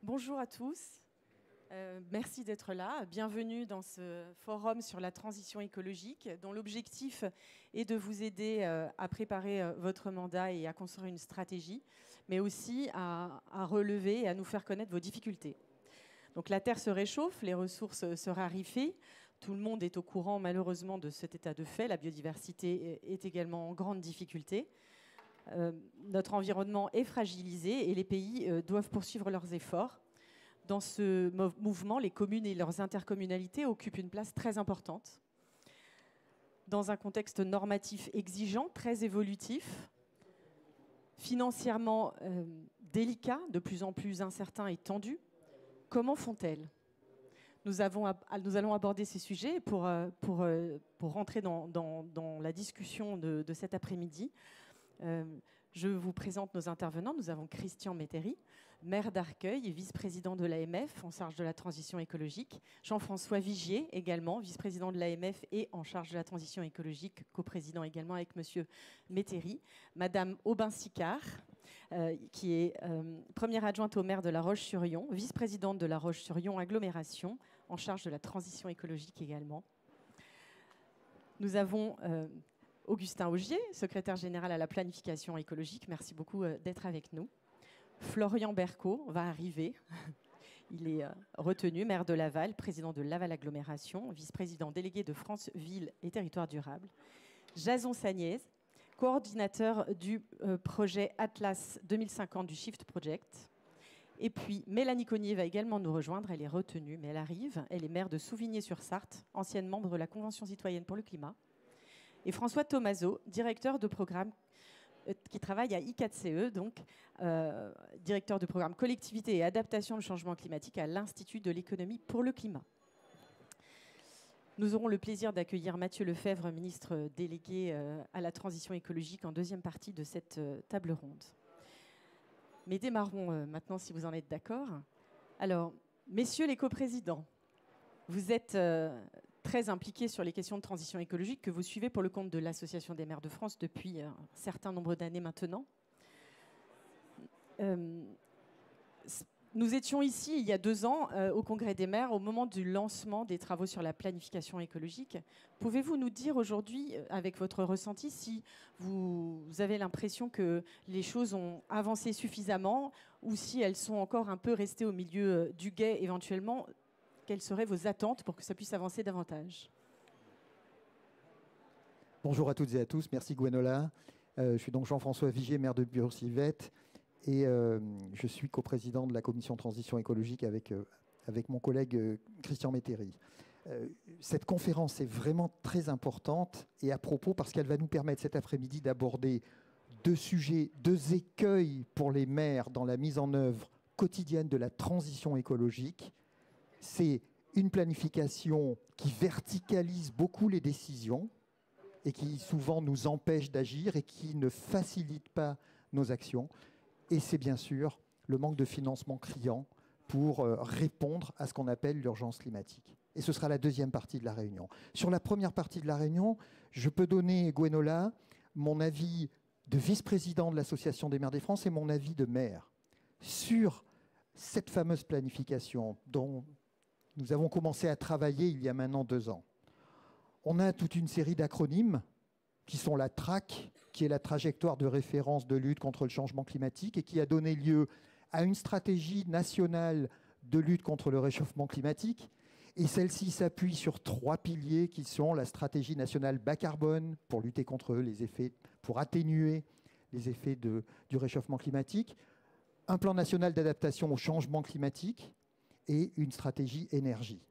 Bonjour à tous. Merci d'être là. Bienvenue dans ce forum sur la transition écologique dont l'objectif est de vous aider à préparer votre mandat et à construire une stratégie, mais aussi à relever et à nous faire connaître vos difficultés. Donc la Terre se réchauffe, les ressources se raréfient. Tout le monde est au courant malheureusement de cet état de fait. La biodiversité est également en grande difficulté. Notre environnement est fragilisé et les pays doivent poursuivre leurs efforts. Dans ce mouvement, les communes et leurs intercommunalités occupent une place très importante. Dans un contexte normatif exigeant, très évolutif, financièrement délicat, de plus en plus incertain et tendu, comment font-elles ? Nous allons aborder ces sujets pour rentrer dans la discussion de cet après-midi. Je vous présente nos intervenants. Nous avons Christian Métairie, maire d'Arcueil et vice-président de l'AMF en charge de la transition écologique. Jean-François Vigier, également vice-président de l'AMF et en charge de la transition écologique, coprésident également avec monsieur Métairie. Madame Aubin-Sicard, qui est première adjointe au maire de La Roche-sur-Yon, vice-présidente de La Roche-sur-Yon agglomération, en charge de la transition écologique également. Nous avons Augustin Augier, secrétaire général à la planification écologique. Merci beaucoup d'être avec nous. Florian Bercot va arriver. Il est retenu, maire de Laval, président de Laval Agglomération, vice-président délégué de France Ville et Territoire Durable. Jason Sagnès, coordinateur du projet Atlas 2050 du Shift Project. Et puis Mélanie Cognier va également nous rejoindre. Elle est retenue, mais elle arrive. Elle est maire de Souvigné-sur-Sarthe, ancienne membre de la Convention citoyenne pour le climat. Et François Thomazeau, directeur de programme qui travaille à I4CE, donc directeur de programme collectivité et adaptation au changement climatique à l'Institut de l'économie pour le climat. Nous aurons le plaisir d'accueillir Mathieu Lefèvre, ministre délégué à la transition écologique, en deuxième partie de cette table ronde. Mais démarrons maintenant, si vous en êtes d'accord. Alors, messieurs les coprésidents, vous êtes très impliqués sur les questions de transition écologique que vous suivez pour le compte de l'Association des maires de France depuis un certain nombre d'années maintenant. Nous étions ici il y a 2 ans au Congrès des maires au moment du lancement des travaux sur la planification écologique. Pouvez-vous nous dire aujourd'hui, avec votre ressenti, si vous avez l'impression que les choses ont avancé suffisamment ou si elles sont encore un peu restées au milieu du gué éventuellement? Quelles seraient vos attentes pour que ça puisse avancer davantage? Bonjour à toutes et à tous. Merci Gwenola. Je suis donc Jean-François Vigier, maire de Bure-Sylvette. Et je suis coprésident de la commission transition écologique avec mon collègue Christian Métairie. Cette conférence est vraiment très importante et à propos parce qu'elle va nous permettre cet après-midi d'aborder 2 sujets, 2 écueils pour les maires dans la mise en œuvre quotidienne de la transition écologique. C'est une planification qui verticalise beaucoup les décisions et qui souvent nous empêche d'agir et qui ne facilite pas nos actions. Et c'est bien sûr le manque de financement criant pour répondre à ce qu'on appelle l'urgence climatique. Et ce sera la deuxième partie de la réunion. Sur la première partie de la réunion, je peux donner, Gwenola, mon avis de vice-président de l'Association des maires de France et mon avis de maire sur cette fameuse planification dont nous avons commencé à travailler il y a maintenant 2 ans. On a toute une série d'acronymes qui sont la TRAC, qui est la trajectoire de référence de lutte contre le changement climatique et qui a donné lieu à une stratégie nationale de lutte contre le réchauffement climatique. Et celle-ci s'appuie sur 3 piliers qui sont la stratégie nationale bas carbone pour lutter contre les effets, pour atténuer les effets du réchauffement climatique, un plan national d'adaptation au changement climatique et une stratégie énergie.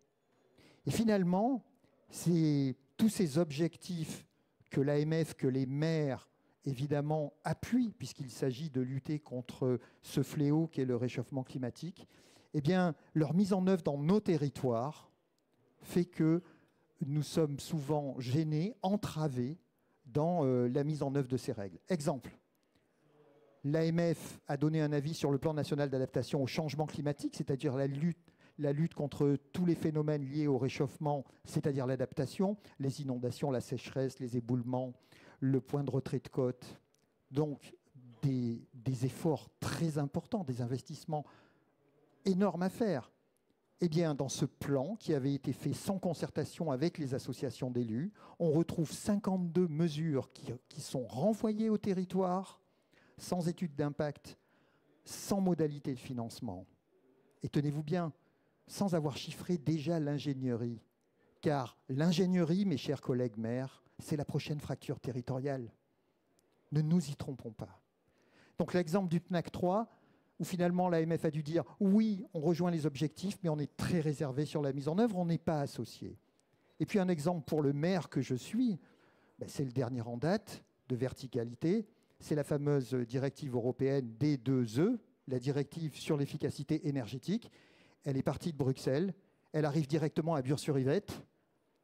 Et finalement, c'est tous ces objectifs que l'AMF, que les maires, évidemment, appuient, puisqu'il s'agit de lutter contre ce fléau qu'est le réchauffement climatique, eh bien, leur mise en œuvre dans nos territoires fait que nous sommes souvent gênés, entravés dans la mise en œuvre de ces règles. Exemple, l'AMF a donné un avis sur le plan national d'adaptation au changement climatique, c'est-à-dire la lutte contre tous les phénomènes liés au réchauffement, c'est-à-dire l'adaptation, les inondations, la sécheresse, les éboulements, le point de retrait de côte. Donc, des efforts très importants, des investissements énorme à faire. Eh bien, dans ce plan qui avait été fait sans concertation avec les associations d'élus, on retrouve 52 mesures qui sont renvoyées au territoire, sans étude d'impact, sans modalité de financement. Et tenez-vous bien, sans avoir chiffré déjà l'ingénierie. Car l'ingénierie, mes chers collègues maires, c'est la prochaine fracture territoriale. Ne nous y trompons pas. Donc l'exemple du PNAC 3, où finalement l'AMF a dû dire oui, on rejoint les objectifs, mais on est très réservé sur la mise en œuvre, on n'est pas associé. Et puis un exemple pour le maire que je suis, c'est le dernier en date de verticalité, c'est la fameuse directive européenne D2E, la directive sur l'efficacité énergétique. Elle est partie de Bruxelles, elle arrive directement à Bures-sur-Yvette,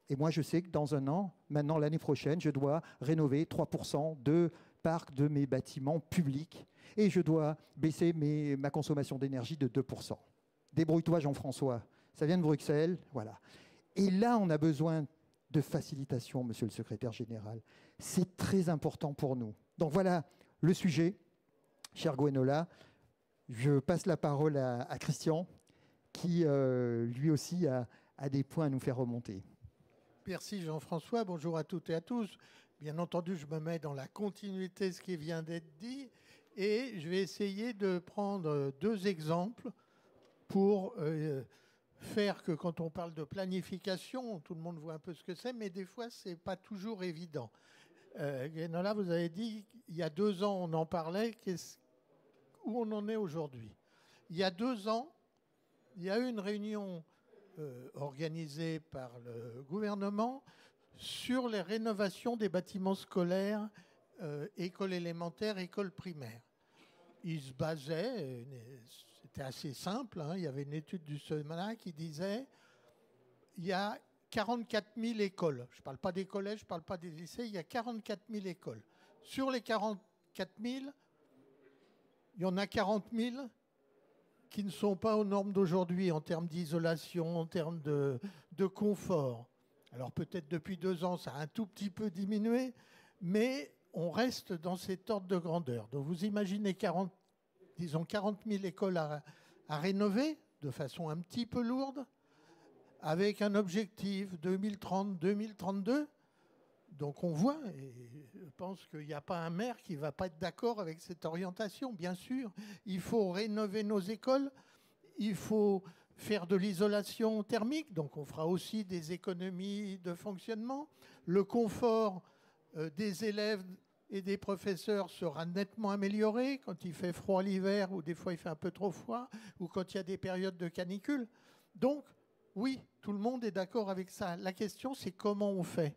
et moi je sais que dans un an, maintenant l'année prochaine, je dois rénover 3% de parc de mes bâtiments publics, et je dois baisser ma consommation d'énergie de 2%. Débrouille-toi Jean-François, ça vient de Bruxelles, voilà. Et là, on a besoin de facilitation, monsieur le secrétaire général. C'est très important pour nous. Donc voilà le sujet, cher Gwenola. Je passe la parole à Christian, qui lui aussi a des points à nous faire remonter. Merci Jean-François, bonjour à toutes et à tous. Bien entendu, je me mets dans la continuité de ce qui vient d'être dit et je vais essayer de prendre 2 exemples pour faire que quand on parle de planification, tout le monde voit un peu ce que c'est, mais des fois, ce n'est pas toujours évident. Gwenola, vous avez dit, il y a 2 ans, on en parlait, où on en est aujourd'hui. Il y a 2 ans, il y a eu une réunion organisée par le gouvernement sur les rénovations des bâtiments scolaires, écoles élémentaires, écoles primaires. Il se basait, c'était assez simple, hein, il y avait une étude du SEMANA qui disait il y a 44 000 écoles. Je ne parle pas des collèges, je ne parle pas des lycées, il y a 44 000 écoles. Sur les 44 000, il y en a 40 000 qui ne sont pas aux normes d'aujourd'hui en termes d'isolation, en termes de confort. Alors peut-être depuis 2 ans, ça a un tout petit peu diminué, mais on reste dans cet ordre de grandeur. Donc vous imaginez 40 000 écoles à rénover de façon un petit peu lourde, avec un objectif 2030-2032. Donc on voit, et je pense qu'il n'y a pas un maire qui ne va pas être d'accord avec cette orientation. Bien sûr, il faut rénover nos écoles, il faut faire de l'isolation thermique, donc on fera aussi des économies de fonctionnement. Le confort des élèves et des professeurs sera nettement amélioré quand il fait froid l'hiver ou des fois il fait un peu trop froid ou quand il y a des périodes de canicule. Donc oui, tout le monde est d'accord avec ça. La question, c'est comment on fait.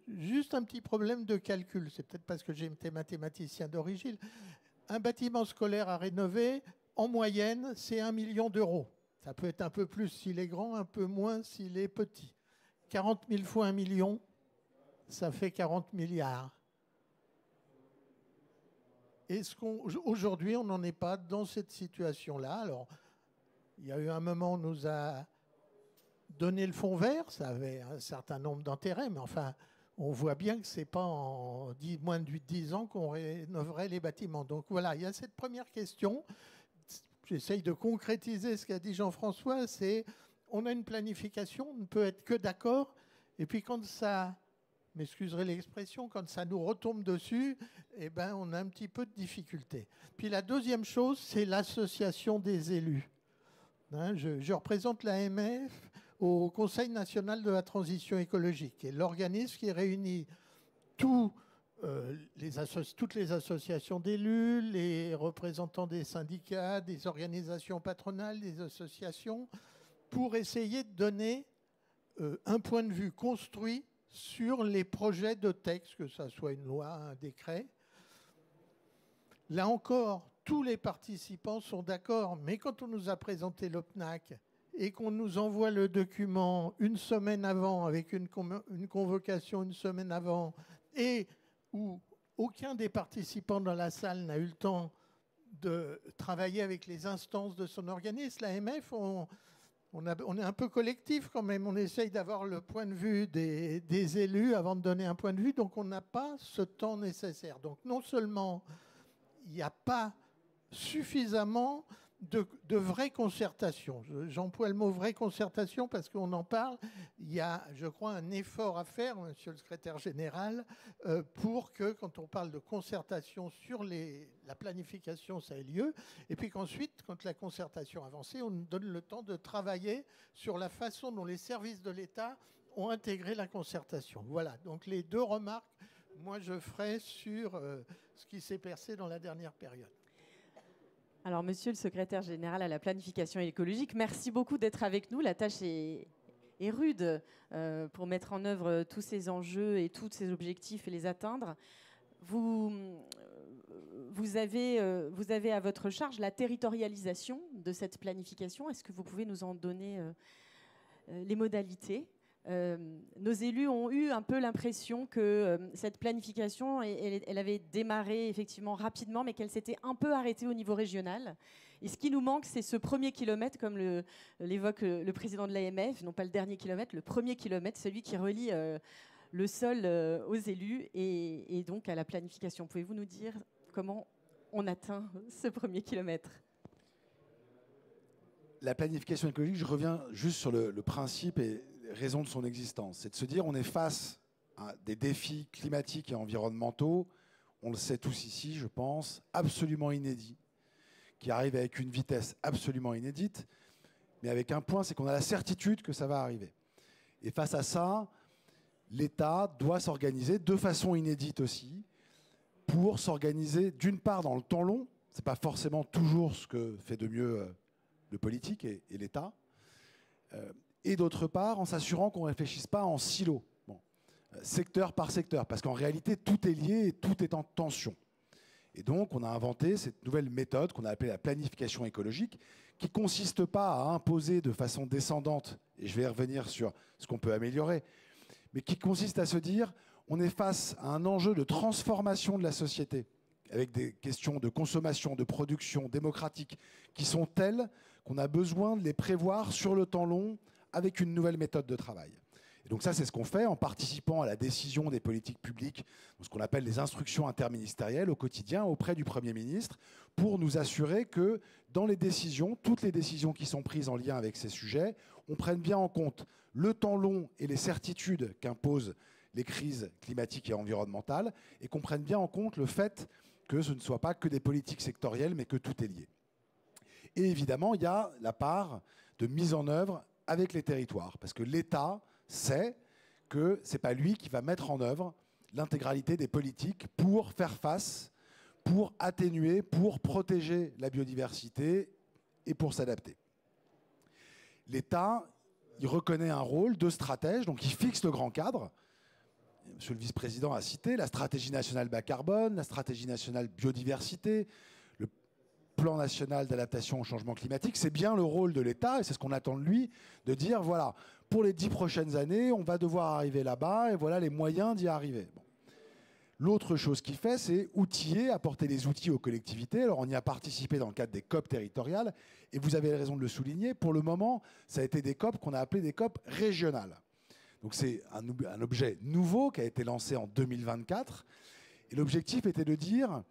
Juste un petit problème de calcul. C'est peut-être parce que j'étais mathématicien d'origine. Un bâtiment scolaire à rénover, en moyenne, c'est 1 million d'euros. Ça peut être un peu plus s'il est grand, un peu moins s'il est petit. 40 000 fois 1 million, ça fait 40 milliards. Aujourd'hui, on n'en est pas dans cette situation-là. Alors, il y a eu un moment où on nous a donné le fonds vert, ça avait un certain nombre d'intérêts, mais enfin, on voit bien que ce n'est pas en moins de 10 ans qu'on rénoverait les bâtiments. Donc voilà, il y a cette première question. J'essaye de concrétiser ce qu'a dit Jean-François, c'est on a une planification, on ne peut être que d'accord, et puis quand ça, m'excuserez l'expression, quand ça nous retombe dessus, eh ben, on a un petit peu de difficulté. Puis la deuxième chose, c'est l'association des élus. Je représente l'AMF au Conseil national de la transition écologique, et l'organisme qui réunit toutes les associations d'élus, les représentants des syndicats, des organisations patronales, des associations, pour essayer de donner un point de vue construit sur les projets de texte, que ce soit une loi, un décret. Là encore, tous les participants sont d'accord, mais quand on nous a présenté le PNAC et qu'on nous envoie le document une semaine avant, avec une convocation une semaine avant, et où aucun des participants dans la salle n'a eu le temps de travailler avec les instances de son organisme, l'AMF, on est un peu collectif quand même. On essaye d'avoir le point de vue des élus avant de donner un point de vue, donc on n'a pas ce temps nécessaire. Donc non seulement il n'y a pas suffisamment de vraie concertation. J'emploie le mot vraie concertation parce qu'on en parle. Il y a, je crois, un effort à faire, monsieur le secrétaire général, pour que, quand on parle de concertation sur la planification, ça ait lieu. Et puis qu'ensuite, quand la concertation a avancé, on nous donne le temps de travailler sur la façon dont les services de l'État ont intégré la concertation. Voilà, donc les deux remarques, moi, je ferai sur ce qui s'est passé dans la dernière période. Alors, monsieur le secrétaire général à la planification écologique, merci beaucoup d'être avec nous. La tâche est rude pour mettre en œuvre tous ces enjeux et tous ces objectifs et les atteindre. Vous avez à votre charge la territorialisation de cette planification. Est-ce que vous pouvez nous en donner les modalités ? Nos élus ont eu un peu l'impression que cette planification, elle avait démarré effectivement rapidement, mais qu'elle s'était un peu arrêtée au niveau régional. Et ce qui nous manque, c'est ce premier kilomètre, comme l'évoque le président de l'AMF, non pas le dernier kilomètre, le premier kilomètre, celui qui relie le sol aux élus et donc à la planification. Pouvez-vous nous dire comment on atteint ce premier kilomètre ? La planification écologique, je reviens juste sur le principe et raison de son existence. C'est de se dire on est face à des défis climatiques et environnementaux, on le sait tous ici, je pense, absolument inédits, qui arrivent avec une vitesse absolument inédite, mais avec un point, c'est qu'on a la certitude que ça va arriver. Et face à ça, l'État doit s'organiser de façon inédite aussi, pour s'organiser d'une part dans le temps long, ce n'est pas forcément toujours ce que fait de mieux le politique et l'État, et d'autre part en s'assurant qu'on ne réfléchisse pas en silo, secteur par secteur, parce qu'en réalité tout est lié et tout est en tension. Et donc on a inventé cette nouvelle méthode qu'on a appelée la planification écologique, qui ne consiste pas à imposer de façon descendante, et je vais revenir sur ce qu'on peut améliorer, mais qui consiste à se dire on est face à un enjeu de transformation de la société, avec des questions de consommation, de production démocratique, qui sont telles qu'on a besoin de les prévoir sur le temps long, avec une nouvelle méthode de travail. Et donc ça, c'est ce qu'on fait en participant à la décision des politiques publiques, ce qu'on appelle les instructions interministérielles au quotidien auprès du Premier ministre, pour nous assurer que dans les décisions, toutes les décisions qui sont prises en lien avec ces sujets, on prenne bien en compte le temps long et les certitudes qu'imposent les crises climatiques et environnementales, et qu'on prenne bien en compte le fait que ce ne soit pas que des politiques sectorielles, mais que tout est lié. Et évidemment, il y a la part de mise en œuvre avec les territoires, parce que l'État sait que ce n'est pas lui qui va mettre en œuvre l'intégralité des politiques pour faire face, pour atténuer, pour protéger la biodiversité et pour s'adapter. L'État, il reconnaît un rôle de stratège, donc il fixe le grand cadre. Monsieur le vice-président a cité la stratégie nationale bas carbone, la stratégie nationale biodiversité, le plan national d'adaptation au changement climatique. C'est bien le rôle de l'État, et c'est ce qu'on attend de lui, de dire, voilà, pour les 10 prochaines années, on va devoir arriver là-bas, et voilà les moyens d'y arriver. Bon. L'autre chose qu'il fait, c'est outiller, apporter des outils aux collectivités. Alors on y a participé dans le cadre des COP territoriales, et vous avez raison de le souligner, pour le moment, ça a été des COP qu'on a appelées des COP régionales. Donc c'est un objet nouveau qui a été lancé en 2024, et l'objectif était de dire,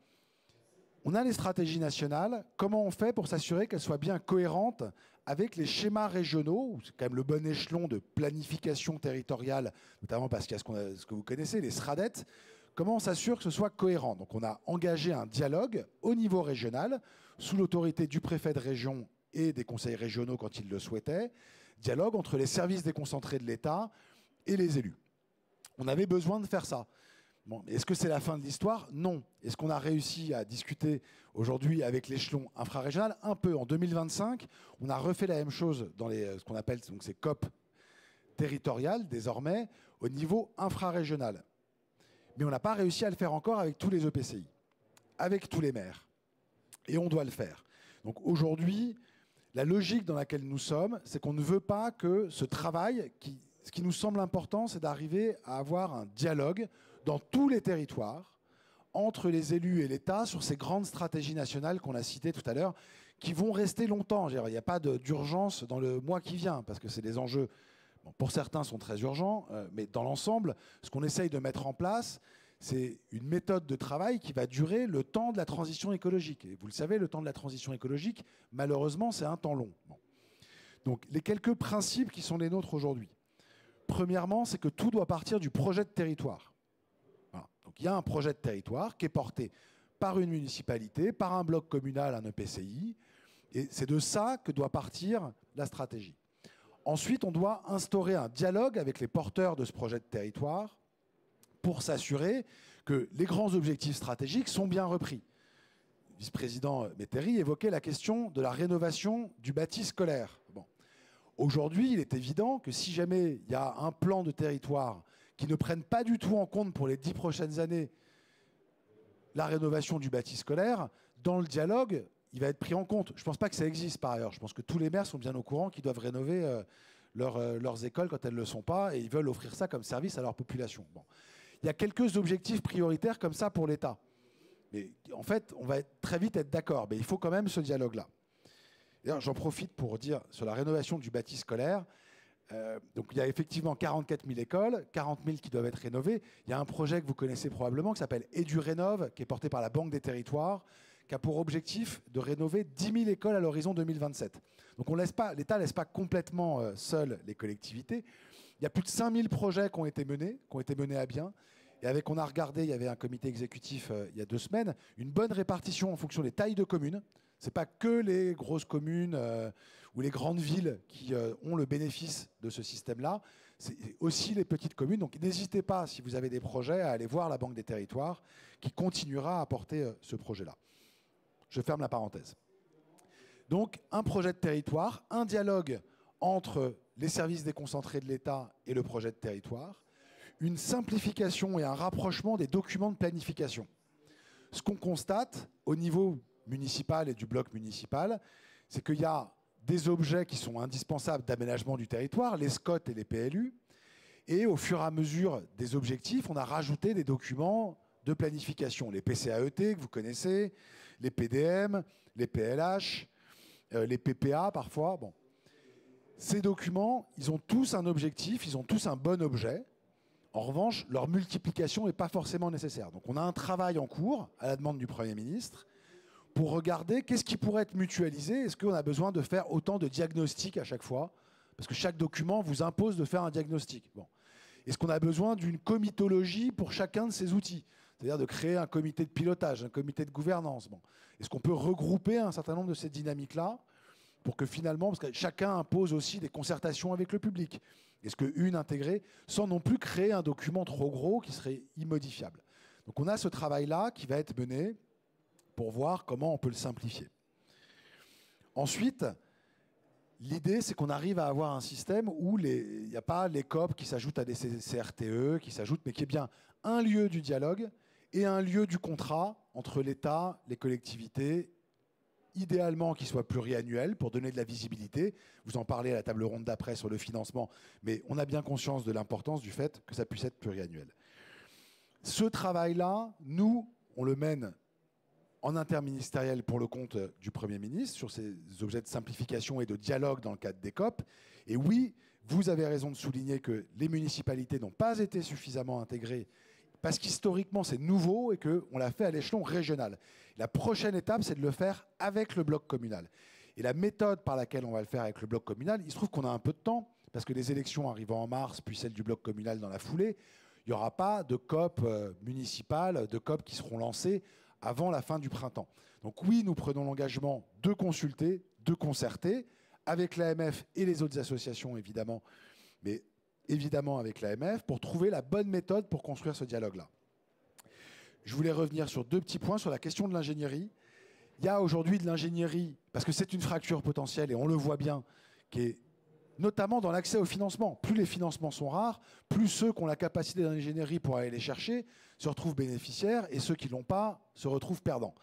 on a les stratégies nationales, comment on fait pour s'assurer qu'elles soient bien cohérentes avec les schémas régionaux, c'est quand même le bon échelon de planification territoriale, notamment parce qu'il y a ce que vous connaissez, les SRADET. Comment on s'assure que ce soit cohérent? Donc on a engagé un dialogue au niveau régional, sous l'autorité du préfet de région et des conseils régionaux quand ils le souhaitaient, dialogue entre les services déconcentrés de l'État et les élus. On avait besoin de faire ça. Bon, est-ce que c'est la fin de l'histoire? Non. Est-ce qu'on a réussi à discuter aujourd'hui avec l'échelon infrarégional? Un peu. En 2025, on a refait la même chose dans ce qu'on appelle donc, ces COP territoriales, désormais, au niveau infrarégional. Mais on n'a pas réussi à le faire encore avec tous les EPCI, avec tous les maires. Et on doit le faire. Donc aujourd'hui, la logique dans laquelle nous sommes, c'est qu'on ne veut pas que ce travail, ce qui nous semble important, c'est d'arriver à avoir un dialogue dans tous les territoires, entre les élus et l'État, sur ces grandes stratégies nationales qu'on a citées tout à l'heure, qui vont rester longtemps. Il n'y a pas d'urgence dans le mois qui vient, parce que c'est des enjeux, bon, pour certains, sont très urgents, mais dans l'ensemble, ce qu'on essaye de mettre en place, c'est une méthode de travail qui va durer le temps de la transition écologique. Et vous le savez, le temps de la transition écologique, malheureusement, c'est un temps long. Bon. Donc, les quelques principes qui sont les nôtres aujourd'hui. Premièrement, c'est que tout doit partir du projet de territoire. Voilà. Donc, il y a un projet de territoire qui est porté par une municipalité, par un bloc communal, un EPCI, et c'est de ça que doit partir la stratégie. Ensuite, on doit instaurer un dialogue avec les porteurs de ce projet de territoire pour s'assurer que les grands objectifs stratégiques sont bien repris. Le vice-président Métairie évoquait la question de la rénovation du bâti scolaire. Bon. Aujourd'hui, il est évident que si jamais il y a un plan de territoire qui ne prenne pas du tout en compte pour les 10 prochaines années la rénovation du bâti scolaire, dans le dialogue, il va être pris en compte. Je ne pense pas que ça existe par ailleurs. Je pense que tous les maires sont bien au courant qu'ils doivent rénover leurs écoles quand elles ne le sont pas et ils veulent offrir ça comme service à leur population. Bon. Il y a quelques objectifs prioritaires comme ça pour l'État. Mais en fait, on va très vite être d'accord. Mais il faut quand même ce dialogue-là. J'en profite pour dire sur la rénovation du bâti scolaire. Donc il y a effectivement 44 000 écoles, 40 000 qui doivent être rénovées. Il y a un projet que vous connaissez probablement qui s'appelle EduRénov, qui est porté par la Banque des Territoires, qui a pour objectif de rénover 10 000 écoles à l'horizon 2027. Donc l'État ne laisse pas complètement seul les collectivités. Il y a plus de 5 000 projets qui ont été menés à bien. Et on a regardé, il y avait un comité exécutif il y a 2 semaines, une bonne répartition en fonction des tailles de communes. Ce n'est pas que les grosses communes ou les grandes villes qui ont le bénéfice de ce système-là, c'est aussi les petites communes. Donc n'hésitez pas, si vous avez des projets, à aller voir la Banque des Territoires qui continuera à porter ce projet-là. Je ferme la parenthèse. Donc un projet de territoire, un dialogue entre les services déconcentrés de l'État et le projet de territoire, une simplification et un rapprochement des documents de planification. Ce qu'on constate au niveau municipal et du bloc municipal, c'est qu'il y a des objets qui sont indispensables d'aménagement du territoire, les SCOT et les PLU, et au fur et à mesure des objectifs, on a rajouté des documents de planification, les PCAET que vous connaissez, les PDM, les PLH, les PPA parfois. Bon. Ces documents, ils ont tous un objectif, ils ont tous un bon objet. En revanche, leur multiplication n'est pas forcément nécessaire. Donc on a un travail en cours, à la demande du Premier ministre, pour regarder qu'est-ce qui pourrait être mutualisé. Est-ce qu'on a besoin de faire autant de diagnostics à chaque fois? Parce que chaque document vous impose de faire un diagnostic. Bon. Est-ce qu'on a besoin d'une comitologie pour chacun de ces outils? C'est-à-dire de créer un comité de pilotage, un comité de gouvernance. Bon. Est-ce qu'on peut regrouper un certain nombre de ces dynamiques-là pour que finalement, parce que chacun impose aussi des concertations avec le public. Est-ce qu'une intégrée, sans non plus créer un document trop gros qui serait immodifiable? Donc on a ce travail-là qui va être mené pour voir comment on peut le simplifier. Ensuite, l'idée, c'est qu'on arrive à avoir un système où il n'y a pas les COP qui s'ajoutent à des CRTE, qui s'ajoutent, mais qui est bien un lieu du dialogue et un lieu du contrat entre l'État, les collectivités, idéalement qui soit pluriannuel pour donner de la visibilité. Vous en parlez à la table ronde d'après sur le financement, mais on a bien conscience de l'importance du fait que ça puisse être pluriannuel. Ce travail-là, nous, on le mène en interministériel pour le compte du Premier ministre sur ces objets de simplification et de dialogue dans le cadre des COP. Et oui, vous avez raison de souligner que les municipalités n'ont pas été suffisamment intégrées parce qu'historiquement, c'est nouveau et qu'on l'a fait à l'échelon régional. La prochaine étape, c'est de le faire avec le bloc communal. Et la méthode par laquelle on va le faire avec le bloc communal, il se trouve qu'on a un peu de temps, parce que les élections arrivant en mars, puis celle du bloc communal dans la foulée, il n'y aura pas de COP municipales, de COP qui seront lancées avant la fin du printemps. Donc oui, nous prenons l'engagement de consulter, de concerter, avec l'AMF et les autres associations, évidemment, mais évidemment avec l'AMF, pour trouver la bonne méthode pour construire ce dialogue-là. Je voulais revenir sur 2 petits points sur la question de l'ingénierie. Il y a aujourd'hui de l'ingénierie, parce que c'est une fracture potentielle, et on le voit bien, qui est notamment dans l'accès au financement. Plus les financements sont rares, plus ceux qui ont la capacité d'ingénierie pour aller les chercher se retrouvent bénéficiaires, et ceux qui ne l'ont pas se retrouvent perdants.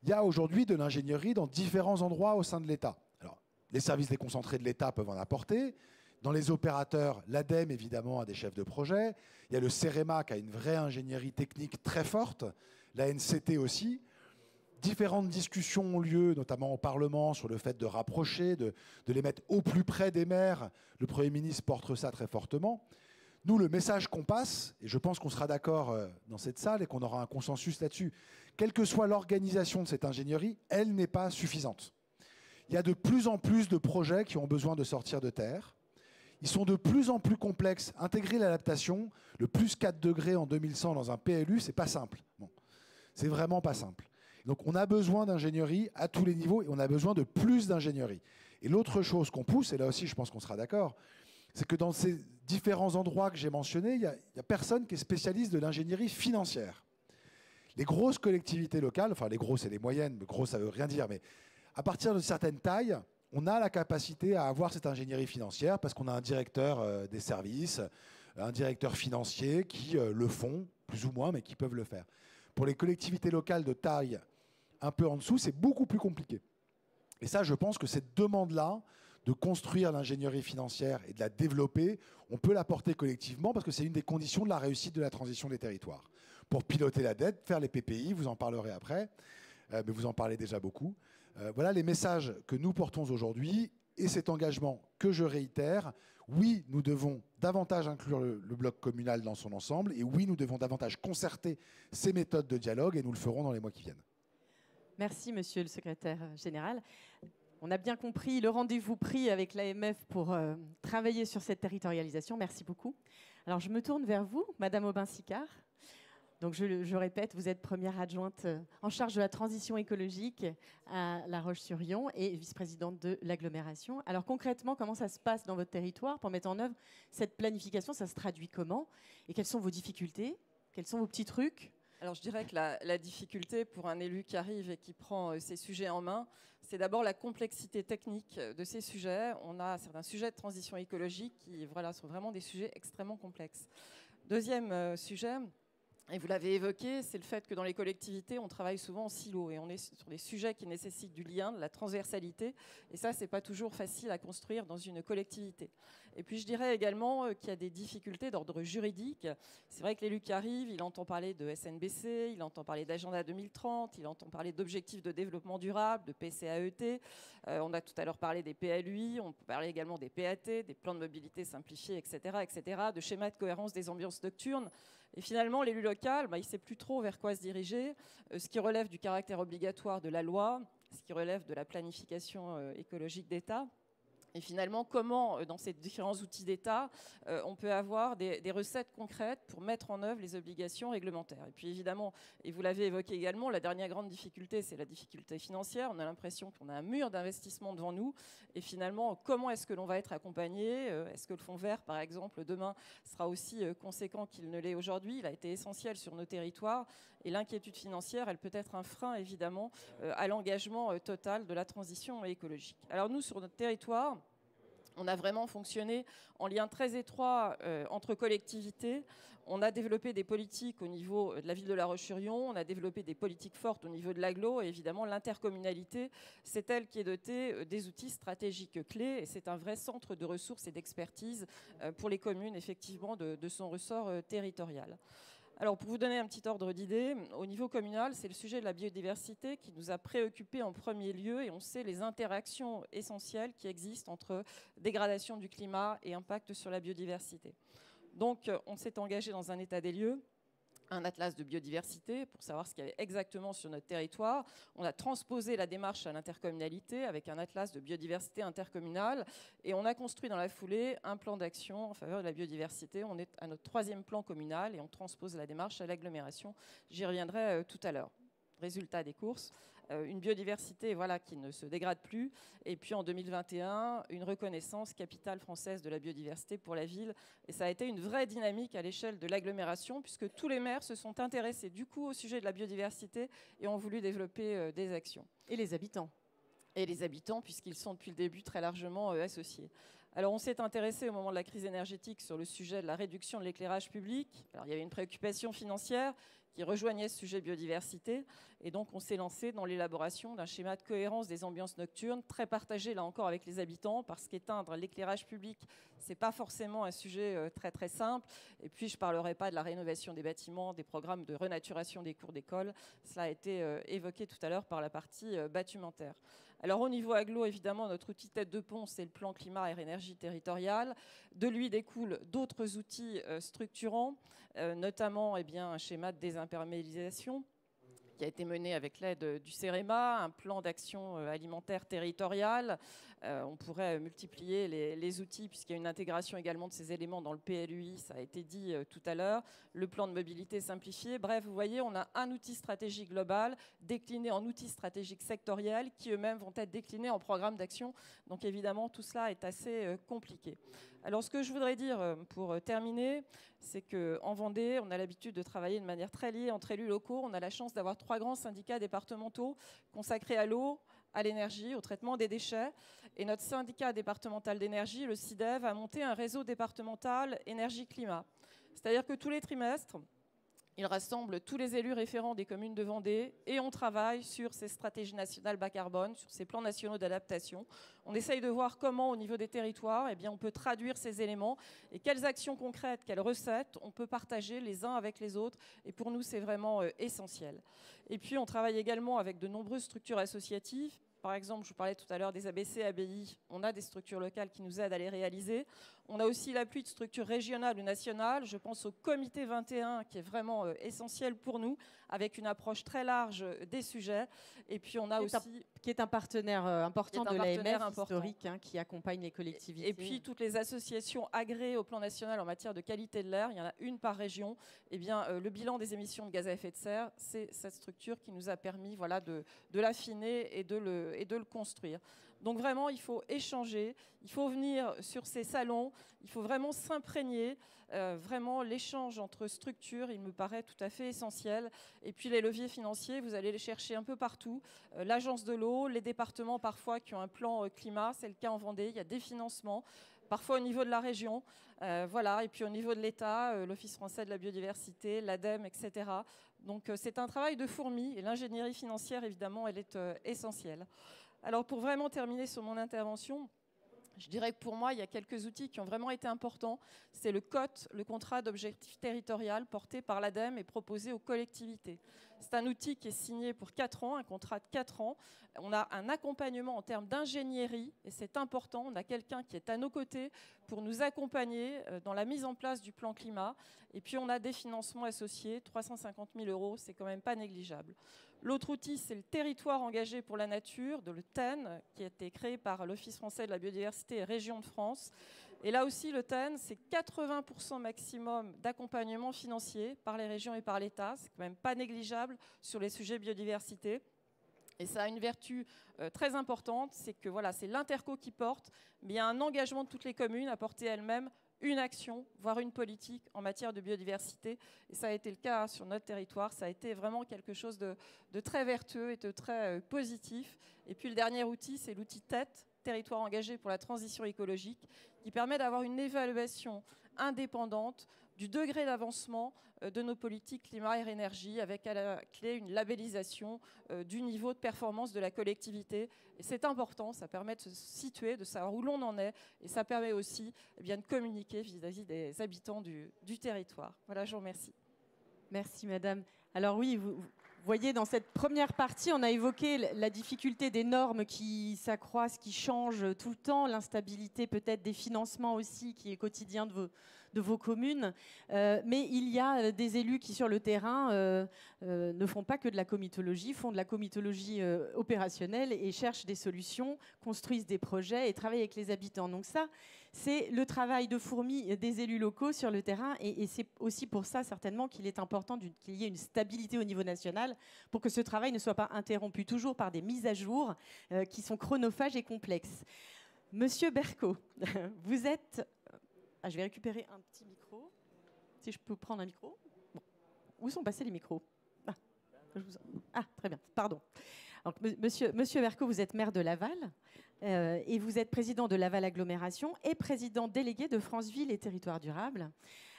Il y a aujourd'hui de l'ingénierie dans différents endroits au sein de l'État. Alors, les services déconcentrés de l'État peuvent en apporter. Dans les opérateurs, l'ADEME, évidemment, a des chefs de projet. Il y a le CEREMA qui a une vraie ingénierie technique très forte. La NCT aussi. Différentes discussions ont lieu, notamment au Parlement, sur le fait de rapprocher, de les mettre au plus près des maires. Le Premier ministre porte ça très fortement. Nous, le message qu'on passe, et je pense qu'on sera d'accord dans cette salle et qu'on aura un consensus là-dessus, quelle que soit l'organisation de cette ingénierie, elle n'est pas suffisante. Il y a de plus en plus de projets qui ont besoin de sortir de terre. Ils sont de plus en plus complexes. Intégrer l'adaptation, le plus 4 degrés en 2100 dans un PLU, c'est pas simple. Bon. C'est vraiment pas simple. Donc on a besoin d'ingénierie à tous les niveaux et on a besoin de plus d'ingénierie. Et l'autre chose qu'on pousse, et là aussi je pense qu'on sera d'accord, c'est que dans ces différents endroits que j'ai mentionnés, il n'y a personne qui est spécialiste de l'ingénierie financière. Les grosses collectivités locales, enfin les grosses et les moyennes, mais gros ça veut rien dire, mais à partir de certaines tailles, on a la capacité à avoir cette ingénierie financière parce qu'on a un directeur des services, un directeur financier qui le font, plus ou moins, mais qui peuvent le faire. Pour les collectivités locales de taille un peu en dessous, c'est beaucoup plus compliqué. Et ça, je pense que cette demande-là, de construire l'ingénierie financière et de la développer, on peut la porter collectivement parce que c'est une des conditions de la réussite de la transition des territoires. Pour piloter la dette, faire les PPI, vous en parlerez après, mais vous en parlez déjà beaucoup. Voilà les messages que nous portons aujourd'hui et cet engagement que je réitère. Oui, nous devons davantage inclure le bloc communal dans son ensemble et oui, nous devons davantage concerter ces méthodes de dialogue et nous le ferons dans les mois qui viennent. Merci, monsieur le secrétaire général. On a bien compris le rendez-vous pris avec l'AMF pour travailler sur cette territorialisation. Merci beaucoup. Alors, je me tourne vers vous, madame Aubin-Sicard. Donc, je répète, vous êtes première adjointe en charge de la transition écologique à La Roche-sur-Yon et vice-présidente de l'agglomération. Alors, concrètement, comment ça se passe dans votre territoire pour mettre en œuvre cette planification? Ça se traduit comment? Et quelles sont vos difficultés? Quels sont vos petits trucs? Alors, je dirais que la difficulté pour un élu qui arrive et qui prend ces sujets en main, c'est d'abord la complexité technique de ces sujets. On a certains sujets de transition écologique qui sont vraiment des sujets extrêmement complexes. Deuxième sujet, et vous l'avez évoqué, c'est le fait que dans les collectivités, on travaille souvent en silo et on est sur des sujets qui nécessitent du lien, de la transversalité. Et ça, c'est pas toujours facile à construire dans une collectivité. Et puis, je dirais également qu'il y a des difficultés d'ordre juridique. C'est vrai que l'élu qui arrive, il entend parler de SNBC, il entend parler d'agenda 2030, il entend parler d'objectifs de développement durable, de PCAET. On a tout à l'heure parlé des PLUI, on peut parler également des PAT, des plans de mobilité simplifiés, etc., de schémas de cohérence des ambiances nocturnes. Et finalement, l'élu local, il ne sait plus trop vers quoi se diriger, ce qui relève du caractère obligatoire de la loi, ce qui relève de la planification écologique d'État. Et finalement, comment, dans ces différents outils d'État, on peut avoir des recettes concrètes pour mettre en œuvre les obligations réglementaires. Et puis évidemment, et vous l'avez évoqué également, la dernière grande difficulté, c'est la difficulté financière. On a l'impression qu'on a un mur d'investissement devant nous. Et finalement, comment est-ce que l'on va être accompagné? Est-ce que le fonds vert, par exemple, demain, sera aussi conséquent qu'il ne l'est aujourd'hui? Il a été essentiel sur nos territoires. Et l'inquiétude financière, elle peut être un frein, évidemment, à l'engagement total de la transition écologique. Alors nous, sur notre territoire, on a vraiment fonctionné en lien très étroit entre collectivités. On a développé des politiques au niveau de la ville de La Roche-sur-Yon. On a développé des politiques fortes au niveau de l'agglo. Et évidemment, l'intercommunalité, c'est elle qui est dotée des outils stratégiques clés. Et c'est un vrai centre de ressources et d'expertise pour les communes, effectivement, de son ressort territorial. Alors, pour vous donner un petit ordre d'idée, au niveau communal, c'est le sujet de la biodiversité qui nous a préoccupés en premier lieu et on sait les interactions essentielles qui existent entre dégradation du climat et impact sur la biodiversité. Donc, on s'est engagé dans un état des lieux, un atlas de biodiversité pour savoir ce qu'il y avait exactement sur notre territoire. On a transposé la démarche à l'intercommunalité avec un atlas de biodiversité intercommunale et on a construit dans la foulée un plan d'action en faveur de la biodiversité. On est à notre 3e plan communal et on transpose la démarche à l'agglomération. J'y reviendrai tout à l'heure. Résultat des courses, une biodiversité qui ne se dégrade plus. Et puis en 2021, une reconnaissance capitale française de la biodiversité pour la ville. Et ça a été une vraie dynamique à l'échelle de l'agglomération puisque tous les maires se sont intéressés du coup au sujet de la biodiversité et ont voulu développer des actions. Et les habitants? Et les habitants, puisqu'ils sont depuis le début très largement associés. Alors on s'est intéressé au moment de la crise énergétique sur le sujet de la réduction de l'éclairage public. Alors il y avait une préoccupation financière qui rejoignait ce sujet biodiversité. Et donc, on s'est lancé dans l'élaboration d'un schéma de cohérence des ambiances nocturnes, très partagé, là encore, avec les habitants, parce qu'éteindre l'éclairage public, ce n'est pas forcément un sujet très, très simple. Et puis, je ne parlerai pas de la rénovation des bâtiments, des programmes de renaturation des cours d'école. Cela a été évoqué tout à l'heure par la partie bâtimentaire. Alors au niveau agglo, évidemment, notre outil tête de pont, c'est le plan climat et énergie territoriale. De lui découlent d'autres outils structurants, notamment un schéma de désimperméabilisation qui a été mené avec l'aide du CEREMA, un plan d'action alimentaire territorial. On pourrait multiplier les outils puisqu'il y a une intégration également de ces éléments dans le PLUI, ça a été dit tout à l'heure, le plan de mobilité simplifié. Bref, vous voyez, on a un outil stratégique global décliné en outils stratégiques sectoriels qui eux-mêmes vont être déclinés en programmes d'action. Donc évidemment, tout cela est assez compliqué. Alors ce que je voudrais dire pour terminer, c'est qu'en Vendée, on a l'habitude de travailler de manière très liée entre élus locaux. On a la chance d'avoir 3 grands syndicats départementaux consacrés à l'eau, à l'énergie, au traitement des déchets. Et notre syndicat départemental d'énergie, le CIDEV, a monté un réseau départemental énergie-climat. C'est-à-dire que tous les trimestres, il rassemble tous les élus référents des communes de Vendée et on travaille sur ces stratégies nationales bas carbone, sur ces plans nationaux d'adaptation. On essaye de voir comment, au niveau des territoires, on peut traduire ces éléments et quelles actions concrètes, quelles recettes on peut partager les uns avec les autres. Et pour nous, c'est vraiment essentiel. Et puis, on travaille également avec de nombreuses structures associatives. Par exemple, je vous parlais tout à l'heure des ABC, ABI. On a des structures locales qui nous aident à les réaliser. On a aussi l'appui de structures régionales ou nationales. Je pense au comité 21 qui est vraiment essentiel pour nous, avec une approche très large des sujets. Et puis on a aussi... Qui est un partenaire important de l'AMF historique qui accompagne les collectivités. Et puis toutes les associations agréées au plan national en matière de qualité de l'air, il y en a une par région. Le bilan des émissions de gaz à effet de serre, c'est cette structure qui nous a permis de l'affiner et de le construire. Donc vraiment, il faut échanger, il faut venir sur ces salons, il faut vraiment s'imprégner. Vraiment, l'échange entre structures, il me paraît tout à fait essentiel. Et puis les leviers financiers, vous allez les chercher un peu partout. L'agence de l'eau, les départements parfois qui ont un plan climat, c'est le cas en Vendée, il y a des financements. Parfois au niveau de la région, et puis au niveau de l'État, l'Office français de la biodiversité, l'ADEME, etc. Donc c'est un travail de fourmi et l'ingénierie financière, évidemment, elle est essentielle. Alors pour vraiment terminer sur mon intervention, je dirais que pour moi, il y a quelques outils qui ont vraiment été importants. C'est le COT, le contrat d'objectif territorial porté par l'ADEME et proposé aux collectivités. C'est un outil qui est signé pour 4 ans, un contrat de 4 ans. On a un accompagnement en termes d'ingénierie et c'est important. On a quelqu'un qui est à nos côtés pour nous accompagner dans la mise en place du plan climat. Et puis on a des financements associés, 350 000 €, c'est quand même pas négligeable. L'autre outil, c'est le territoire engagé pour la nature, le TEN, qui a été créé par l'Office français de la biodiversité et Régions de France. Et là aussi, le TEN, c'est 80% maximum d'accompagnement financier par les régions et par l'État. C'est quand même pas négligeable sur les sujets biodiversité. Et ça a une vertu très importante, c'est que c'est l'interco qui porte, mais il y a un engagement de toutes les communes à porter elles-mêmes une action, voire une politique en matière de biodiversité. Et ça a été le cas sur notre territoire. Ça a été vraiment quelque chose de très vertueux et de très positif. Et puis le dernier outil, c'est l'outil TET, Territoire engagé pour la transition écologique, qui permet d'avoir une évaluation indépendante du degré d'avancement de nos politiques climat et énergie, avec à la clé une labellisation du niveau de performance de la collectivité. Et c'est important, ça permet de se situer, de savoir où l'on en est, et ça permet aussi de communiquer vis-à-vis des habitants du territoire. Voilà, je vous remercie. Merci madame. Alors oui, vous voyez, dans cette première partie, on a évoqué la difficulté des normes qui s'accroissent, qui changent tout le temps, l'instabilité peut-être des financements aussi, qui est quotidien de vos communes. Mais il y a des élus qui, sur le terrain, ne font pas que de la comitologie, font de la comitologie opérationnelle et cherchent des solutions, construisent des projets et travaillent avec les habitants. Donc ça, c'est le travail de fourmi des élus locaux sur le terrain. Et c'est aussi pour ça, certainement, qu'il est important qu'il y ait une stabilité au niveau national pour que ce travail ne soit pas interrompu toujours par des mises à jour qui sont chronophages et complexes. Monsieur Berco, vous êtes... je vais récupérer un petit micro. Si je peux prendre un micro. Bon. Où sont passés les micros ? Très bien, pardon. Donc, monsieur Berco, vous êtes maire de Laval et vous êtes président de Laval Agglomération et président délégué de France Ville et Territoires Durables.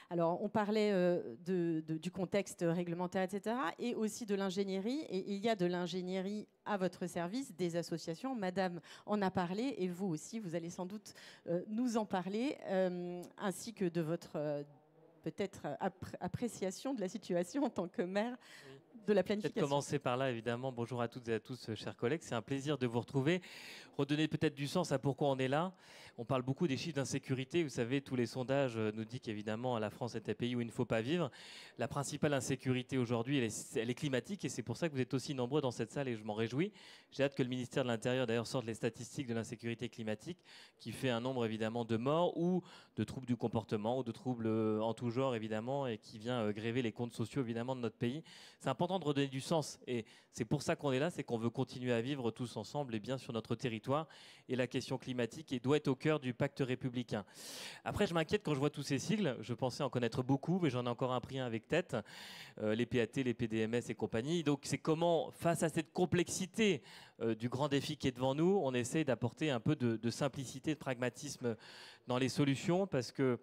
Alors, on parlait du contexte réglementaire, etc., et aussi de l'ingénierie. Et il y a de l'ingénierie à votre service, des associations. Madame en a parlé, et vous aussi, vous allez sans doute nous en parler, ainsi que de votre peut-être appréciation de la situation en tant que maire de la Peut-être planification. commencer par là, évidemment. Bonjour à toutes et à tous, chers collègues. C'est un plaisir de vous retrouver. Redonner peut-être du sens à pourquoi on est là. On parle beaucoup des chiffres d'insécurité. Vous savez, tous les sondages nous disent qu'évidemment, la France est un pays où il ne faut pas vivre. La principale insécurité aujourd'hui, elle est climatique et c'est pour ça que vous êtes aussi nombreux dans cette salle et je m'en réjouis. J'ai hâte que le ministère de l'Intérieur, d'ailleurs, sorte les statistiques de l'insécurité climatique qui fait un nombre, évidemment, de morts ou de troubles du comportement ou de troubles en tout genre, évidemment, et qui vient gréver les comptes sociaux, évidemment, de notre pays. C'est important de redonner du sens et c'est pour ça qu'on est là, c'est qu'on veut continuer à vivre tous ensemble et bien sur notre territoire et la question climatique doit être au cœur du pacte républicain. Après, je m'inquiète quand je vois tous ces sigles, je pensais en connaître beaucoup, mais j'en ai encore appris un avec tête, les PAT, les PDMS et compagnie. Donc c'est comment, face à cette complexité du grand défi qui est devant nous, on essaie d'apporter un peu de simplicité, de pragmatisme dans les solutions parce que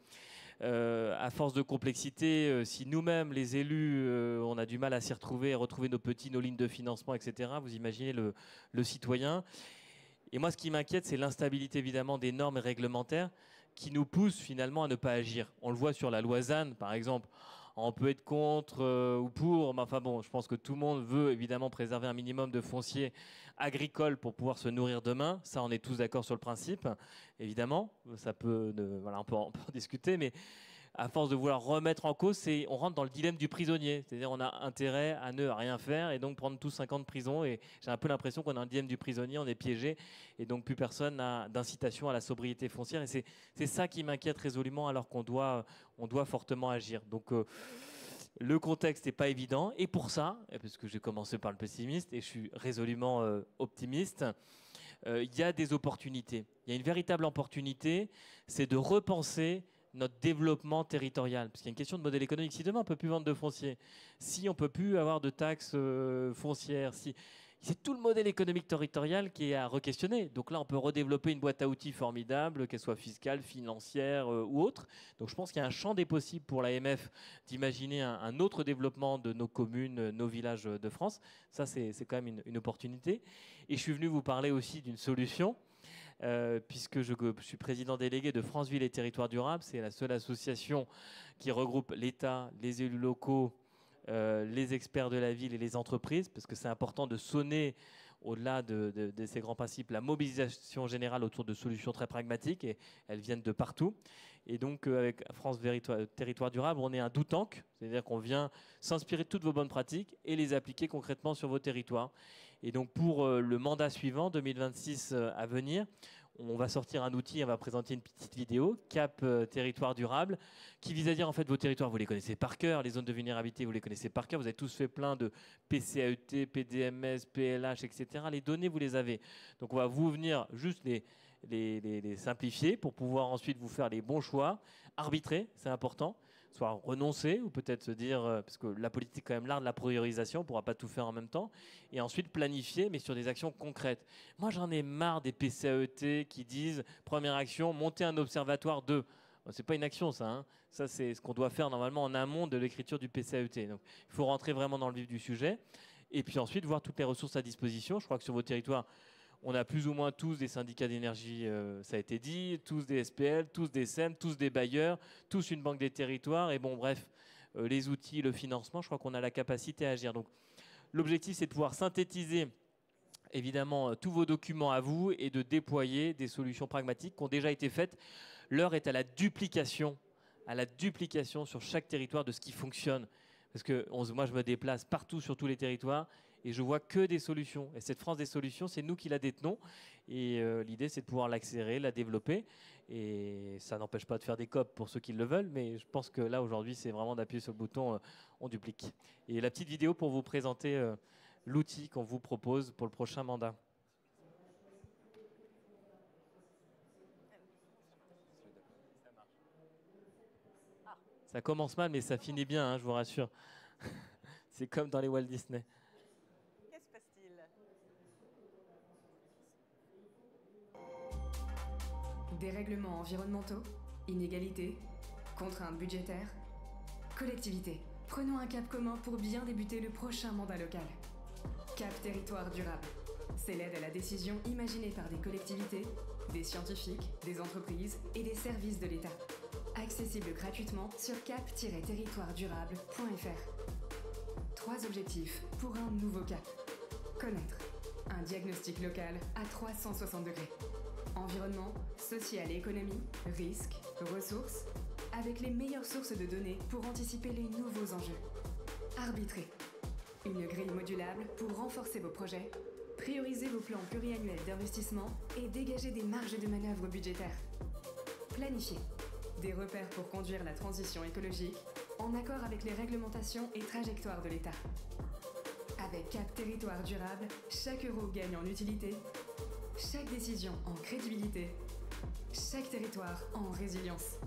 à force de complexité, si nous-mêmes, les élus, on a du mal à s'y retrouver, à retrouver nos lignes de financement, etc., vous imaginez le citoyen. Et moi, ce qui m'inquiète, c'est l'instabilité, évidemment, des normes et réglementaires qui nous poussent finalement à ne pas agir. On le voit sur la loi ZAN, par exemple. On peut être contre ou pour, mais enfin bon, je pense que tout le monde veut évidemment préserver un minimum de foncier agricole pour pouvoir se nourrir demain. Ça, on est tous d'accord sur le principe, évidemment. Ça peut, voilà, on peut en discuter, mais à force de vouloir remettre en cause, on rentre dans le dilemme du prisonnier. C'est-à-dire on a intérêt à ne rien faire et donc prendre tous 5 ans de prison. Et j'ai un peu l'impression qu'on a un dilemme du prisonnier, on est piégé et donc plus personne n'a d'incitation à la sobriété foncière. Et c'est ça qui m'inquiète résolument alors qu'on doit fortement agir. Donc le contexte n'est pas évident. Et pour ça, parce que j'ai commencé par le pessimiste et je suis résolument optimiste, il y a des opportunités. Il y a une véritable opportunité, c'est de repenser notre développement territorial. Parce qu'il y a une question de modèle économique. Si demain on ne peut plus vendre de foncier, si on ne peut plus avoir de taxes foncières, c'est tout le modèle économique territorial qui est à re-questionner. Donc là, on peut redévelopper une boîte à outils formidable, qu'elle soit fiscale, financière ou autre. Donc je pense qu'il y a un champ des possibles pour l'AMF d'imaginer un autre développement de nos communes, nos villages de France. Ça, c'est quand même une opportunité. Et je suis venu vous parler aussi d'une solution. Puisque je suis président délégué de France Ville et Territoires Durables. C'est la seule association qui regroupe l'État, les élus locaux, les experts de la ville et les entreprises, parce que c'est important de sonner, au-delà de ces grands principes, la mobilisation générale autour de solutions très pragmatiques, et elles viennent de partout. Et donc, avec France Territoires Durables, on est un do tank, c'est-à-dire qu'on vient s'inspirer de toutes vos bonnes pratiques et les appliquer concrètement sur vos territoires. Et donc pour le mandat suivant, 2026 à venir, on va sortir un outil, on va présenter une petite vidéo, Cap Territoire Durable, qui vise à dire en fait vos territoires, vous les connaissez par cœur, les zones de vulnérabilité, vous les connaissez par cœur, vous avez tous fait plein de PCAET, PDMS, PLH, etc. Les données, vous les avez. Donc on va vous venir juste les simplifier pour pouvoir ensuite vous faire les bons choix, arbitrer, c'est important. Soit renoncer ou peut-être se dire, parce que la politique est quand même l'art de la priorisation, on ne pourra pas tout faire en même temps, et ensuite planifier, mais sur des actions concrètes. Moi, j'en ai marre des PCAET qui disent, première action, monter un observatoire de... C'est pas une action, ça. Hein. Ça, c'est ce qu'on doit faire normalement en amont de l'écriture du PCAET. Donc, il faut rentrer vraiment dans le vif du sujet, et puis ensuite voir toutes les ressources à disposition. Je crois que sur vos territoires, on a plus ou moins tous des syndicats d'énergie, ça a été dit, tous des SPL, tous des SEM, tous des bailleurs, tous une banque des territoires. Et bon, bref, les outils, le financement, je crois qu'on a la capacité à agir. Donc, l'objectif, c'est de pouvoir synthétiser, évidemment, tous vos documents à vous et de déployer des solutions pragmatiques qui ont déjà été faites. L'heure est à la duplication sur chaque territoire de ce qui fonctionne. Parce que moi, je me déplace partout sur tous les territoires et je vois que des solutions. Et cette France des solutions, c'est nous qui la détenons. Et l'idée, c'est de pouvoir l'accélérer, la développer. Et ça n'empêche pas de faire des COP pour ceux qui le veulent. Mais je pense que là, aujourd'hui, c'est vraiment d'appuyer sur le bouton on duplique. Et la petite vidéo pour vous présenter l'outil qu'on vous propose pour le prochain mandat. Ça commence mal, mais ça finit bien, hein, je vous rassure. C'est comme dans les Walt Disney. Qu'est-ce qui se passe-t-il ? Dérèglements environnementaux, inégalités, contraintes budgétaires, collectivités. Prenons un cap commun pour bien débuter le prochain mandat local. Cap Territoire Durable. C'est l'aide à la décision imaginée par des collectivités, des scientifiques, des entreprises et des services de l'État. Accessible gratuitement sur cap-territoiredurable.fr. 3 objectifs pour un nouveau cap. Connaître. Un diagnostic local à 360 degrés. Environnement, social et économie, risques, ressources, avec les meilleures sources de données pour anticiper les nouveaux enjeux. Arbitrer. Une grille modulable pour renforcer vos projets, prioriser vos plans pluriannuels d'investissement et dégager des marges de manœuvre budgétaires. Planifier. Des repères pour conduire la transition écologique en accord avec les réglementations et trajectoires de l'État. Avec Cap Territoire Durable, chaque euro gagne en utilité, chaque décision en crédibilité, chaque territoire en résilience.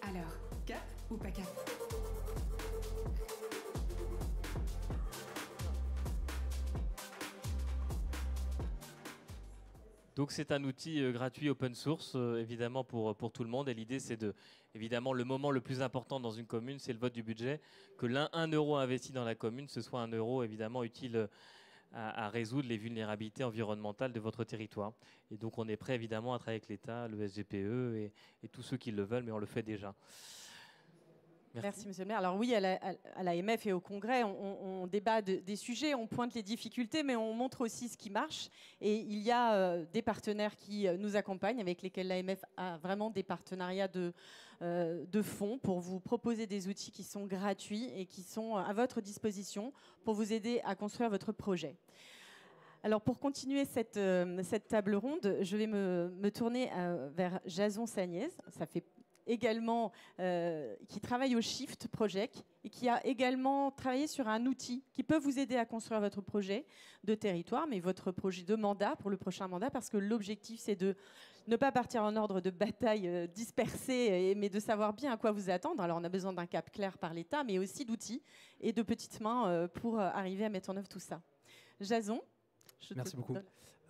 Alors, cap ou pas cap? Donc c'est un outil gratuit open source, évidemment pour tout le monde. Et l'idée, c'est évidemment, le moment le plus important dans une commune, c'est le vote du budget. Que un euro investi dans la commune, ce soit un euro évidemment utile à résoudre les vulnérabilités environnementales de votre territoire. Et donc on est prêt évidemment à travailler avec l'État, le SGPE et tous ceux qui le veulent, mais on le fait déjà. Merci, Monsieur le maire. Alors oui, à l'AMF et au Congrès, on débat des sujets, on pointe les difficultés, mais on montre aussi ce qui marche. Et il y a des partenaires qui nous accompagnent, avec lesquels l'AMF a vraiment des partenariats de fonds pour vous proposer des outils qui sont gratuits et qui sont à votre disposition pour vous aider à construire votre projet. Alors pour continuer cette table ronde, je vais me tourner vers Jason Sagnès. Ça fait également, qui travaille au Shift Project et qui a également travaillé sur un outil qui peut vous aider à construire votre projet de territoire, mais votre projet de mandat pour le prochain mandat, parce que l'objectif, c'est de ne pas partir en ordre de bataille dispersé, mais de savoir bien à quoi vous attendre. Alors, on a besoin d'un cap clair par l'État, mais aussi d'outils et de petites mains pour arriver à mettre en œuvre tout ça. Jason, merci beaucoup.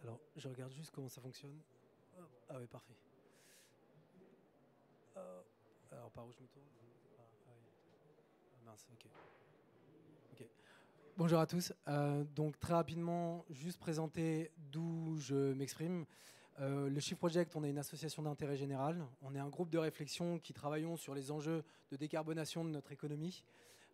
Alors, je regarde juste comment ça fonctionne. Ah oui, parfait. Alors, par où je me tourne? Mince, ok. Bonjour à tous. Donc, très rapidement, juste présenter d'où je m'exprime. Le Shift Project, on est une association d'intérêt général. On est un groupe de réflexion qui travaillons sur les enjeux de décarbonation de notre économie.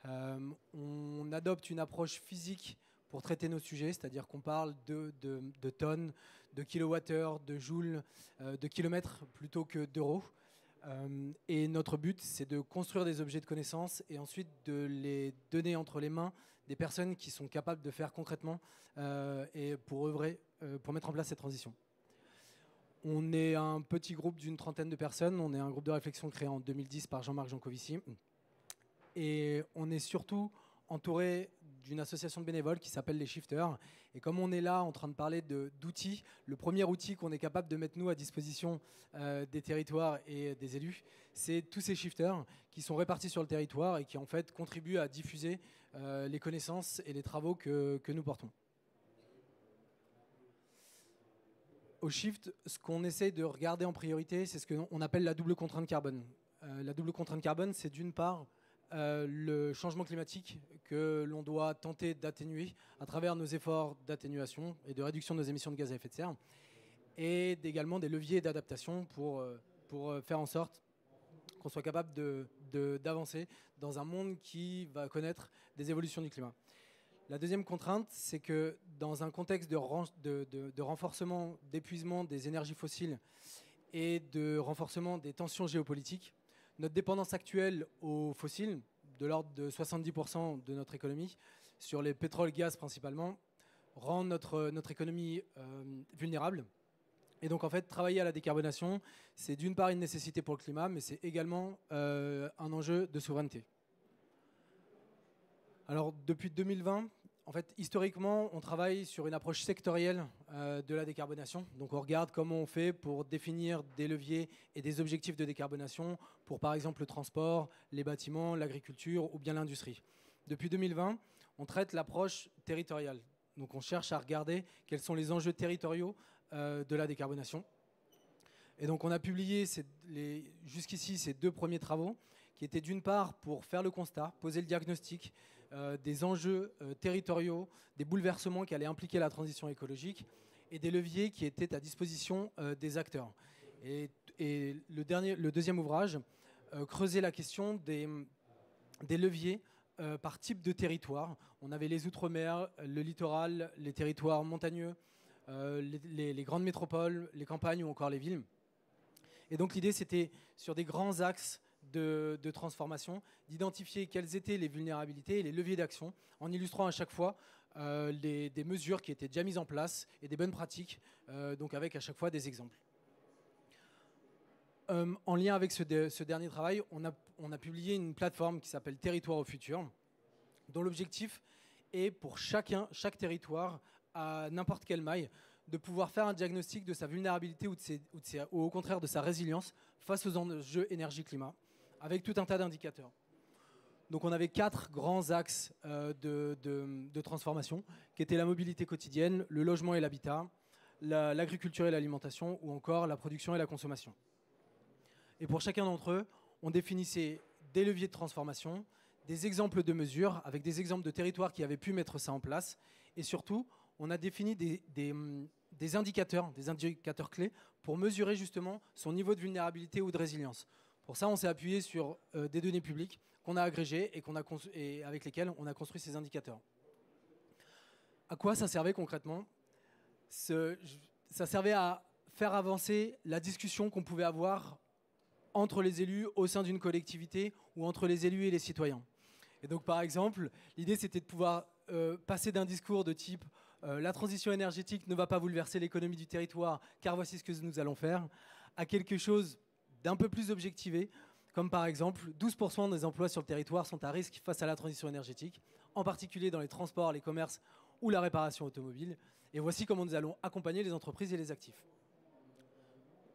On adopte une approche physique pour traiter nos sujets, c'est-à-dire qu'on parle de tonnes, de kilowattheures, de joules, de kilomètres plutôt que d'euros. Et notre but, c'est de construire des objets de connaissance et ensuite de les donner entre les mains des personnes qui sont capables de faire concrètement et pour œuvrer, pour mettre en place cette transition. On est un petit groupe d'une trentaine de personnes. On est un groupe de réflexion créé en 2010 par Jean-Marc Jancovici. Et on est surtout entouré d'une association de bénévoles qui s'appelle les Shifters. Et comme on est là en train de parler d'outils, le premier outil qu'on est capable de mettre nous à disposition des territoires et des élus, c'est tous ces Shifters qui sont répartis sur le territoire et qui en fait contribuent à diffuser les connaissances et les travaux que nous portons. Au Shift, ce qu'on essaie de regarder en priorité, c'est ce qu'on appelle la double contrainte carbone. La double contrainte carbone, c'est d'une part le changement climatique que l'on doit tenter d'atténuer à travers nos efforts d'atténuation et de réduction de nos émissions de gaz à effet de serre, et également des leviers d'adaptation pour faire en sorte qu'on soit capable d'avancer dans un monde qui va connaître des évolutions du climat. La deuxième contrainte, c'est que dans un contexte de renforcement, d'épuisement des énergies fossiles et de renforcement des tensions géopolitiques, notre dépendance actuelle aux fossiles, de l'ordre de 70% de notre économie, sur les pétroles-gaz principalement, rend notre économie vulnérable. Et donc en fait, travailler à la décarbonation, c'est d'une part une nécessité pour le climat, mais c'est également un enjeu de souveraineté. Alors depuis 2020, en fait, historiquement, on travaille sur une approche sectorielle de la décarbonation. Donc on regarde comment on fait pour définir des leviers et des objectifs de décarbonation pour par exemple le transport, les bâtiments, l'agriculture ou bien l'industrie. Depuis 2020, on traite l'approche territoriale. Donc on cherche à regarder quels sont les enjeux territoriaux de la décarbonation. Et donc on a publié jusqu'ici ces deux premiers travaux qui étaient d'une part pour faire le constat, poser le diagnostic des enjeux territoriaux, des bouleversements qui allaient impliquer la transition écologique et des leviers qui étaient à disposition des acteurs. Et le deuxième ouvrage creusait la question des leviers par type de territoire. On avait les outre-mer, le littoral, les territoires montagneux, les grandes métropoles, les campagnes ou encore les villes. Et donc l'idée, c'était sur des grands axes de transformation, d'identifier quelles étaient les vulnérabilités et les leviers d'action, en illustrant à chaque fois des mesures qui étaient déjà mises en place et des bonnes pratiques, donc avec à chaque fois des exemples. En lien avec ce dernier travail, on a publié une plateforme qui s'appelle Territoire au futur, dont l'objectif est pour chaque territoire, à n'importe quelle maille, de pouvoir faire un diagnostic de sa vulnérabilité ou au contraire de sa résilience face aux enjeux énergie-climat, avec tout un tas d'indicateurs. Donc on avait 4 grands axes de transformation, qui étaient la mobilité quotidienne, le logement et l'habitat, l'agriculture et l'alimentation, ou encore la production et la consommation. Et pour chacun d'entre eux, on définissait des leviers de transformation, des exemples de mesures, avec des exemples de territoires qui avaient pu mettre ça en place, et surtout, on a défini des indicateurs clés pour mesurer justement son niveau de vulnérabilité ou de résilience. Pour ça, on s'est appuyé sur des données publiques qu'on a agrégées et avec lesquelles on a construit ces indicateurs. À quoi ça servait concrètement ? Ça servait à faire avancer la discussion qu'on pouvait avoir entre les élus au sein d'une collectivité ou entre les élus et les citoyens. Et donc, par exemple, l'idée, c'était de pouvoir passer d'un discours de type la transition énergétique ne va pas bouleverser l'économie du territoire, car voici ce que nous allons faire, à quelque chose d'un peu plus objectivé, comme par exemple 12% des emplois sur le territoire sont à risque face à la transition énergétique, en particulier dans les transports, les commerces ou la réparation automobile. Et voici comment nous allons accompagner les entreprises et les actifs.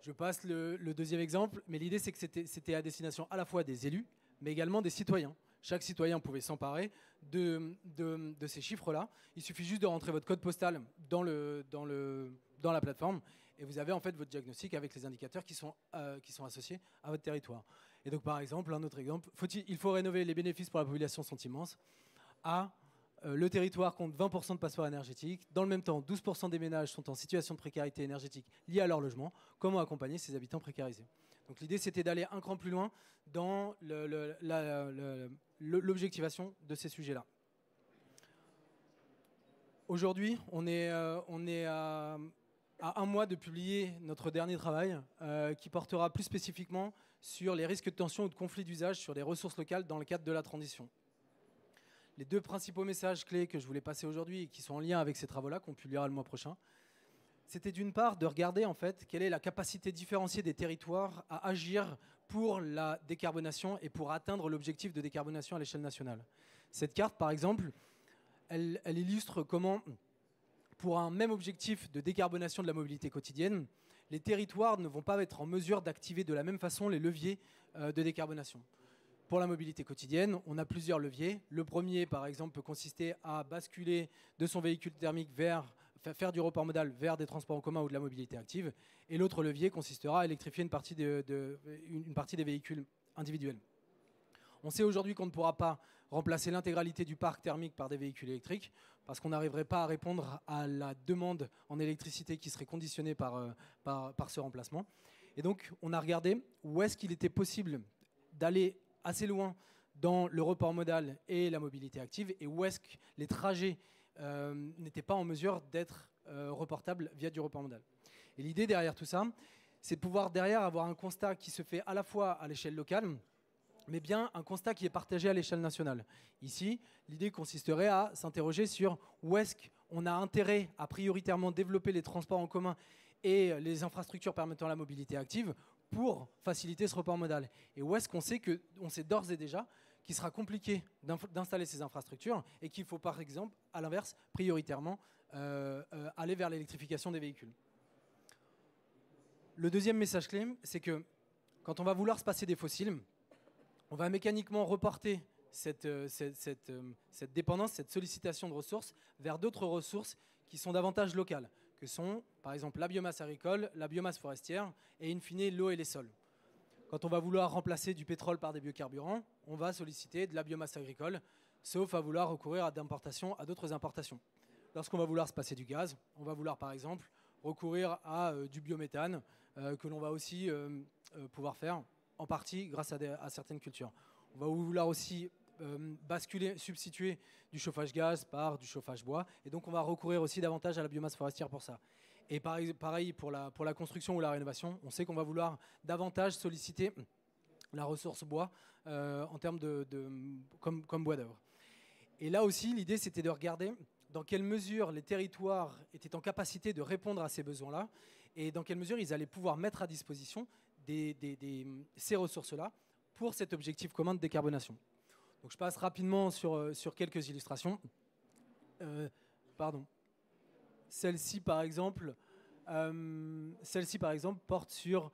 Je passe le deuxième exemple, mais l'idée c'est que c'était à destination à la fois des élus, mais également des citoyens. Chaque citoyen pouvait s'emparer de ces chiffres-là. Il suffit juste de rentrer votre code postal dans la plateforme et vous avez en fait votre diagnostic avec les indicateurs qui sont associés à votre territoire. Et donc par exemple, un autre exemple, il faut rénover, les bénéfices pour la population sont immenses. Le territoire compte 20% de passoires énergétiques. Dans le même temps, 12% des ménages sont en situation de précarité énergétique liée à leur logement. Comment accompagner ces habitants précarisés ? Donc l'idée, c'était d'aller un cran plus loin dans l'objectivation de ces sujets-là. Aujourd'hui, on est à un mois de publier notre dernier travail qui portera plus spécifiquement sur les risques de tension ou de conflit d'usage sur les ressources locales dans le cadre de la transition. Les 2 principaux messages clés que je voulais passer aujourd'hui et qui sont en lien avec ces travaux-là, qu'on publiera le mois prochain, c'était d'une part de regarder en fait quelle est la capacité différenciée des territoires à agir pour la décarbonation et pour atteindre l'objectif de décarbonation à l'échelle nationale. Cette carte, par exemple, elle illustre comment, pour un même objectif de décarbonation de la mobilité quotidienne, les territoires ne vont pas être en mesure d'activer de la même façon les leviers de décarbonation. Pour la mobilité quotidienne, on a plusieurs leviers. Le premier, par exemple, peut consister à basculer de son véhicule thermique faire du report modal vers des transports en commun ou de la mobilité active. Et l'autre levier consistera à électrifier une partie des véhicules individuels. On sait aujourd'hui qu'on ne pourra pas remplacer l'intégralité du parc thermique par des véhicules électriques parce qu'on n'arriverait pas à répondre à la demande en électricité qui serait conditionnée par ce remplacement. Et donc, on a regardé où est-ce qu'il était possible d'aller assez loin dans le report modal et la mobilité active et où est-ce que les trajets n'étaient pas en mesure d'être reportables via du report modal. Et l'idée derrière tout ça, c'est de pouvoir derrière avoir un constat qui se fait à la fois à l'échelle locale, mais bien un constat qui est partagé à l'échelle nationale. Ici, l'idée consisterait à s'interroger sur où est-ce qu'on a intérêt à prioritairement développer les transports en commun et les infrastructures permettant la mobilité active pour faciliter ce report modal. Et où est-ce qu'on sait d'ores et déjà qu'il sera compliqué d'installer ces infrastructures et qu'il faut par exemple, à l'inverse, prioritairement aller vers l'électrification des véhicules. Le deuxième message clé, c'est que quand on va vouloir se passer des fossiles, on va mécaniquement reporter cette dépendance, cette sollicitation de ressources vers d'autres ressources qui sont davantage locales, que sont par exemple la biomasse agricole, la biomasse forestière et in fine l'eau et les sols. Quand on va vouloir remplacer du pétrole par des biocarburants, on va solliciter de la biomasse agricole, sauf à vouloir recourir à d'autres importations. Lorsqu'on va vouloir se passer du gaz, on va vouloir par exemple recourir à du biométhane que l'on va aussi pouvoir faire en partie grâce à certaines cultures. On va vouloir aussi substituer du chauffage gaz par du chauffage bois. Et donc, on va recourir aussi davantage à la biomasse forestière pour ça. Et pareil pour la construction ou la rénovation, on sait qu'on va vouloir davantage solliciter la ressource bois en termes comme bois d'œuvre. Et là aussi, l'idée, c'était de regarder dans quelle mesure les territoires étaient en capacité de répondre à ces besoins-là et dans quelle mesure ils allaient pouvoir mettre à disposition ces ressources-là pour cet objectif commun de décarbonation. Donc, je passe rapidement sur quelques illustrations. Celle-ci, par exemple, porte sur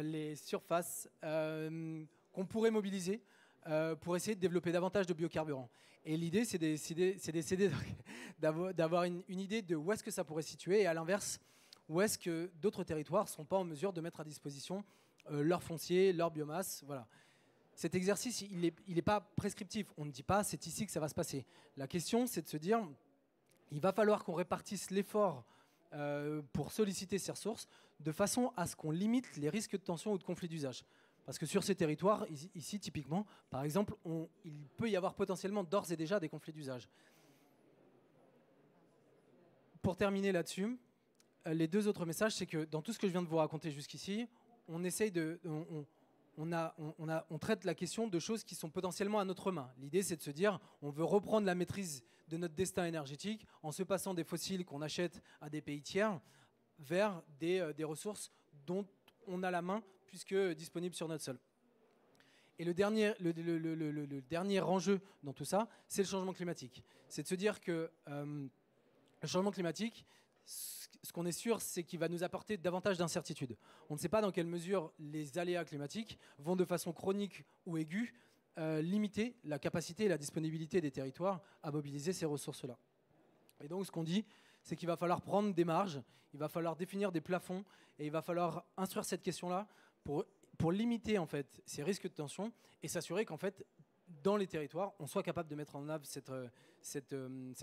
les surfaces qu'on pourrait mobiliser pour essayer de développer davantage de biocarburants. Et l'idée, c'est d'essayer d'avoir une idée de où est-ce que ça pourrait se situer et à l'inverse, où est-ce que d'autres territoires ne sont pas en mesure de mettre à disposition leur foncier, leur biomasse. Voilà. Cet exercice, il n'est pas prescriptif. On ne dit pas c'est ici que ça va se passer. La question, c'est de se dire il va falloir qu'on répartisse l'effort pour solliciter ces ressources de façon à ce qu'on limite les risques de tension ou de conflit d'usage. Parce que sur ces territoires, ici typiquement, par exemple, il peut y avoir potentiellement d'ores et déjà des conflits d'usage. Pour terminer là-dessus, les deux autres messages, c'est que dans tout ce que je viens de vous raconter jusqu'ici, on traite la question de choses qui sont potentiellement à notre main. L'idée, c'est de se dire, on veut reprendre la maîtrise de notre destin énergétique en se passant des fossiles qu'on achète à des pays tiers vers des ressources dont on a la main puisque disponibles sur notre sol. Et le dernier enjeu dans tout ça, c'est le changement climatique. C'est de se dire que le changement climatique, ce qu'on est sûr, c'est qu'il va nous apporter davantage d'incertitudes. On ne sait pas dans quelle mesure les aléas climatiques vont de façon chronique ou aiguë limiter la capacité et la disponibilité des territoires à mobiliser ces ressources-là. Et donc, ce qu'on dit, c'est qu'il va falloir prendre des marges, il va falloir définir des plafonds et il va falloir instruire cette question-là pour limiter en fait, ces risques de tension et s'assurer qu'en fait, dans les territoires, on soit capable de mettre en œuvre cette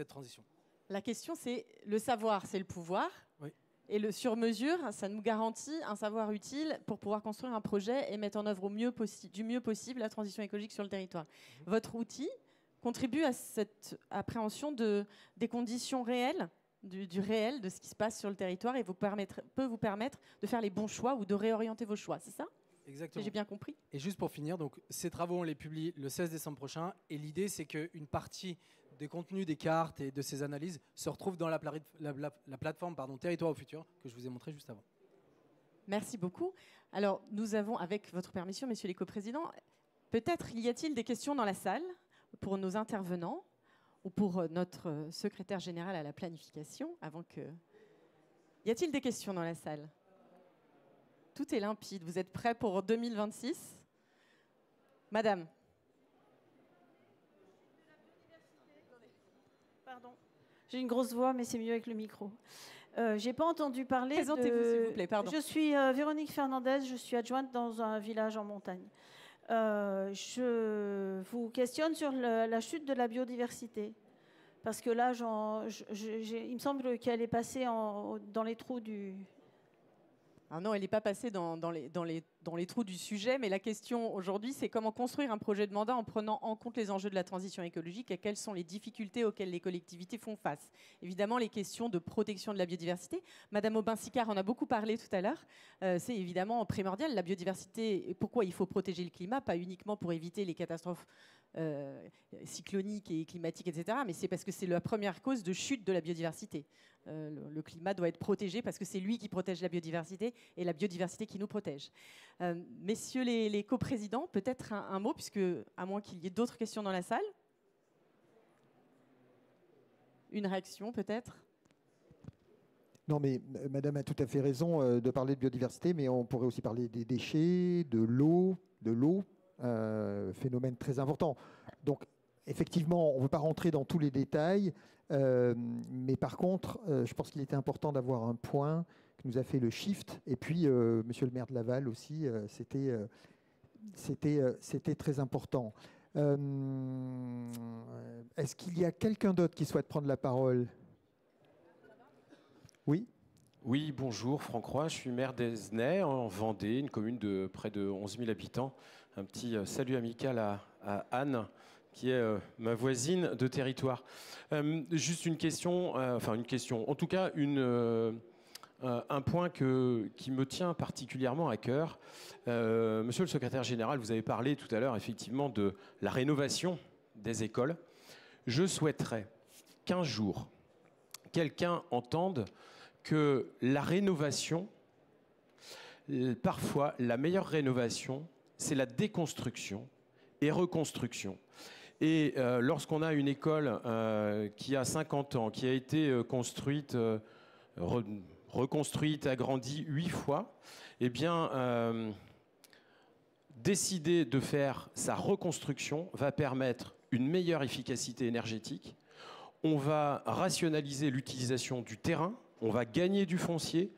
transition. La question, c'est le savoir, c'est le pouvoir. Oui. Et le sur-mesure, ça nous garantit un savoir utile pour pouvoir construire un projet et mettre en œuvre du mieux possible la transition écologique sur le territoire. Votre outil contribue à cette appréhension des conditions réelles, du réel, de ce qui se passe sur le territoire et peut vous permettre de faire les bons choix ou de réorienter vos choix, c'est ça ? Exactement. J'ai bien compris. Et juste pour finir, donc, ces travaux, on les publie le 16 décembre prochain. Et l'idée, c'est qu'une partie des contenus, des cartes et de ces analyses se retrouve dans la plateforme Territoire au futur que je vous ai montré juste avant. Merci beaucoup. Alors, nous avons, avec votre permission, messieurs les coprésidents, peut-être y a-t-il des questions dans la salle pour nos intervenants ou pour notre secrétaire général à la planification avant que... Y a-t-il des questions dans la salle ? Tout est limpide. Vous êtes prêts pour 2026 ? Madame. Pardon. J'ai une grosse voix, mais c'est mieux avec le micro. J'ai pas entendu parler. Présentez-vous, s'il vous plaît. Pardon. Je suis Véronique Fernandez. Je suis adjointe dans un village en montagne. Je vous questionne sur la chute de la biodiversité. Parce que là, il me semble qu'elle est passée dans les trous du... Ah non, elle n'est pas passée dans les trous du sujet, mais la question aujourd'hui, c'est comment construire un projet de mandat en prenant en compte les enjeux de la transition écologique et quelles sont les difficultés auxquelles les collectivités font face. Évidemment, les questions de protection de la biodiversité. Madame Aubin-Sicard en a beaucoup parlé tout à l'heure. C'est évidemment primordial, la biodiversité. Et pourquoi il faut protéger le climat, pas uniquement pour éviter les catastrophes cycloniques et climatiques, etc., mais c'est parce que c'est la première cause de chute de la biodiversité. Le climat doit être protégé parce que c'est lui qui protège la biodiversité et la biodiversité qui nous protège. Messieurs les coprésidents, peut-être un mot, puisque à moins qu'il y ait d'autres questions dans la salle. Une réaction peut-être ? Non, mais Madame a tout à fait raison de parler de biodiversité, mais on pourrait aussi parler des déchets, de l'eau, phénomène très important. Donc, effectivement, on ne veut pas rentrer dans tous les détails, mais par contre, je pense qu'il était important d'avoir un point que nous a fait le Shift, et puis Monsieur le maire de Laval aussi, c'était très important. Est-ce qu'il y a quelqu'un d'autre qui souhaite prendre la parole ? Oui ? Oui, bonjour, Franck Roy, je suis maire d'Esnay, en Vendée, une commune de près de 11 000 habitants. Un petit salut amical à Anne, qui est ma voisine de territoire. Juste une question, en tout cas un point qui me tient particulièrement à cœur. Monsieur le secrétaire général, vous avez parlé tout à l'heure effectivement de la rénovation des écoles. Je souhaiterais qu'un jour, quelqu'un entende que la rénovation, parfois la meilleure rénovation, c'est la déconstruction et reconstruction. Et lorsqu'on a une école qui a 50 ans, qui a été construite, reconstruite, agrandie 8 fois, eh bien, décider de faire sa reconstruction va permettre une meilleure efficacité énergétique. On va rationaliser l'utilisation du terrain, on va gagner du foncier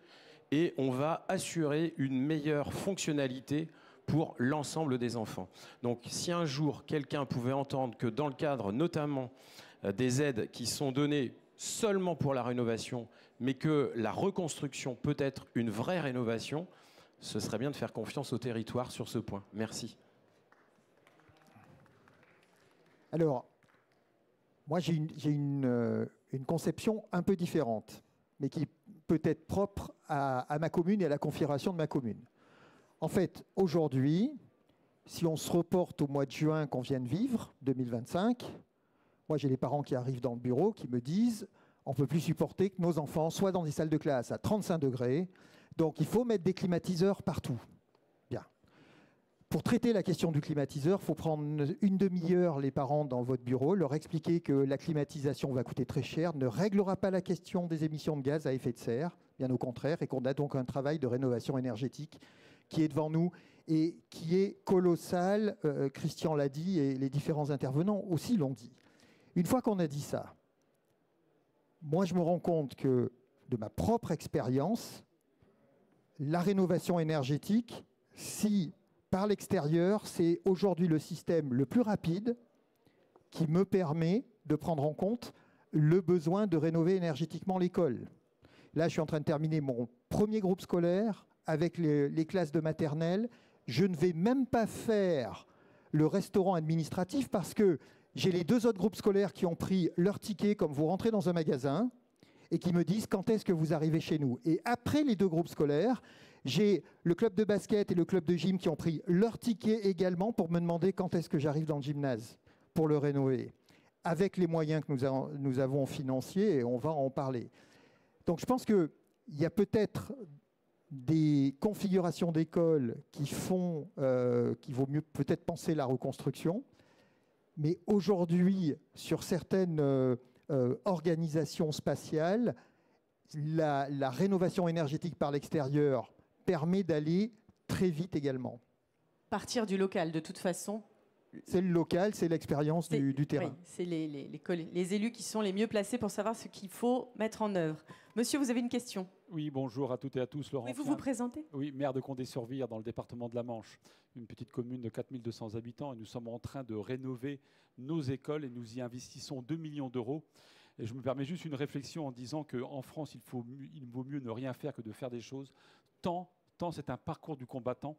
et on va assurer une meilleure fonctionnalité pour l'ensemble des enfants. Donc si un jour quelqu'un pouvait entendre que dans le cadre notamment des aides qui sont données seulement pour la rénovation, mais que la reconstruction peut être une vraie rénovation, ce serait bien de faire confiance au territoire sur ce point. Merci. Alors, moi j'ai une conception un peu différente, mais qui peut être propre à ma commune et à la configuration de ma commune. En fait, aujourd'hui, si on se reporte au mois de juin qu'on vient de vivre, 2025, moi j'ai les parents qui arrivent dans le bureau qui me disent on ne peut plus supporter que nos enfants soient dans des salles de classe à 35 degrés, donc il faut mettre des climatiseurs partout. Bien. Pour traiter la question du climatiseur, il faut prendre une demi-heure les parents dans votre bureau, leur expliquer que la climatisation va coûter très cher, ne réglera pas la question des émissions de gaz à effet de serre, bien au contraire, et qu'on a donc un travail de rénovation énergétique qui est devant nous et qui est colossal. Christian l'a dit et les différents intervenants aussi l'ont dit. Une fois qu'on a dit ça, moi je me rends compte que de ma propre expérience, la rénovation énergétique, si par l'extérieur, c'est aujourd'hui le système le plus rapide qui me permet de prendre en compte le besoin de rénover énergétiquement l'école. Là, je suis en train de terminer mon premier groupe scolaire avec les classes de maternelle. Je ne vais même pas faire le restaurant administratif parce que j'ai les 2 autres groupes scolaires qui ont pris leur ticket comme vous rentrez dans un magasin et qui me disent quand est-ce que vous arrivez chez nous. Et après les 2 groupes scolaires, j'ai le club de basket et le club de gym qui ont pris leur ticket également pour me demander quand est-ce que j'arrive dans le gymnase pour le rénover, avec les moyens que nous avons financiers, et on va en parler. Donc je pense qu'il y a peut-être des configurations d'écoles qui font qu'il vaut mieux peut-être penser la reconstruction, mais aujourd'hui, sur certaines organisations spatiales, la rénovation énergétique par l'extérieur permet d'aller très vite également. Partir du local, de toute façon. C'est le local, c'est l'expérience du terrain. Oui, c'est les élus qui sont les mieux placés pour savoir ce qu'il faut mettre en œuvre. Monsieur, vous avez une question? Oui, bonjour à toutes et à tous. Laurent. Pouvez-vous vous présenter? Oui, maire de Condé-sur-Vire dans le département de la Manche, une petite commune de 4200 habitants. Et nous sommes en train de rénover nos écoles et nous y investissons 2 millions d'euros. Et je me permets juste une réflexion en disant qu'en France, il vaut mieux ne rien faire que de faire des choses, tant c'est un parcours du combattant,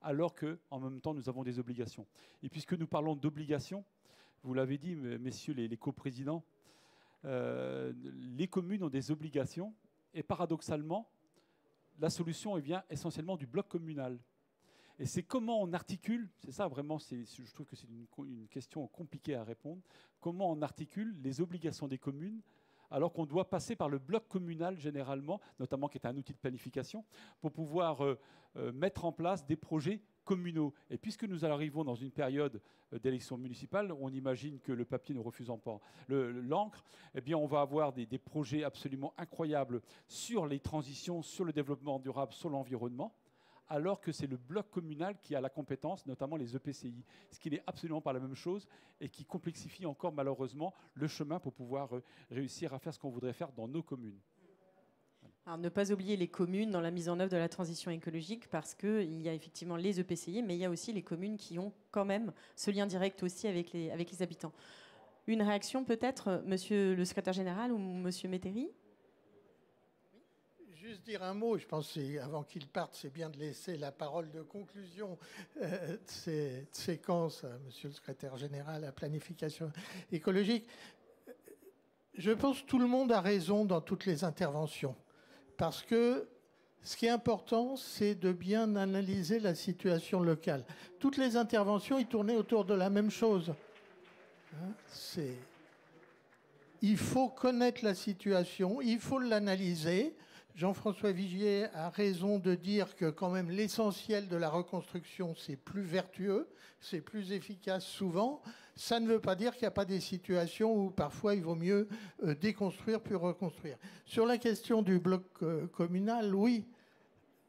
alors qu'en même temps, nous avons des obligations. Et puisque nous parlons d'obligations, vous l'avez dit, messieurs les coprésidents, les communes ont des obligations et paradoxalement, la solution vient essentiellement du bloc communal. Et c'est comment on articule, c'est ça vraiment, je trouve que c'est une question compliquée à répondre, comment on articule les obligations des communes alors qu'on doit passer par le bloc communal généralement, notamment qui est un outil de planification, pour pouvoir mettre en place des projets communaux. Et puisque nous arrivons dans une période d'élection municipale, on imagine que le papier ne refusant pas l'encre, eh bien on va avoir des projets absolument incroyables sur les transitions, sur le développement durable, sur l'environnement, alors que c'est le bloc communal qui a la compétence, notamment les EPCI, ce qui n'est absolument pas la même chose et qui complexifie encore malheureusement le chemin pour pouvoir réussir à faire ce qu'on voudrait faire dans nos communes. Alors, ne pas oublier les communes dans la mise en œuvre de la transition écologique, parce qu'il y a effectivement les EPCI, mais il y a aussi les communes qui ont quand même ce lien direct aussi avec les habitants. Une réaction peut-être, monsieur le secrétaire général ou monsieur Métairie? juste dire un mot. Je pense qu'avant qu'il parte, c'est bien de laisser la parole de conclusion de cette séquence à Monsieur le secrétaire général à la planification écologique. Je pense que tout le monde a raison dans toutes les interventions. Parce que ce qui est important, c'est de bien analyser la situation locale. Toutes les interventions, ils tournaient autour de la même chose. Il faut connaître la situation, il faut l'analyser. Jean-François Vigier a raison de dire que quand même l'essentiel de la reconstruction, c'est plus vertueux, c'est plus efficace souvent. Ça ne veut pas dire qu'il n'y a pas des situations où parfois il vaut mieux déconstruire puis reconstruire. Sur la question du bloc communal, oui,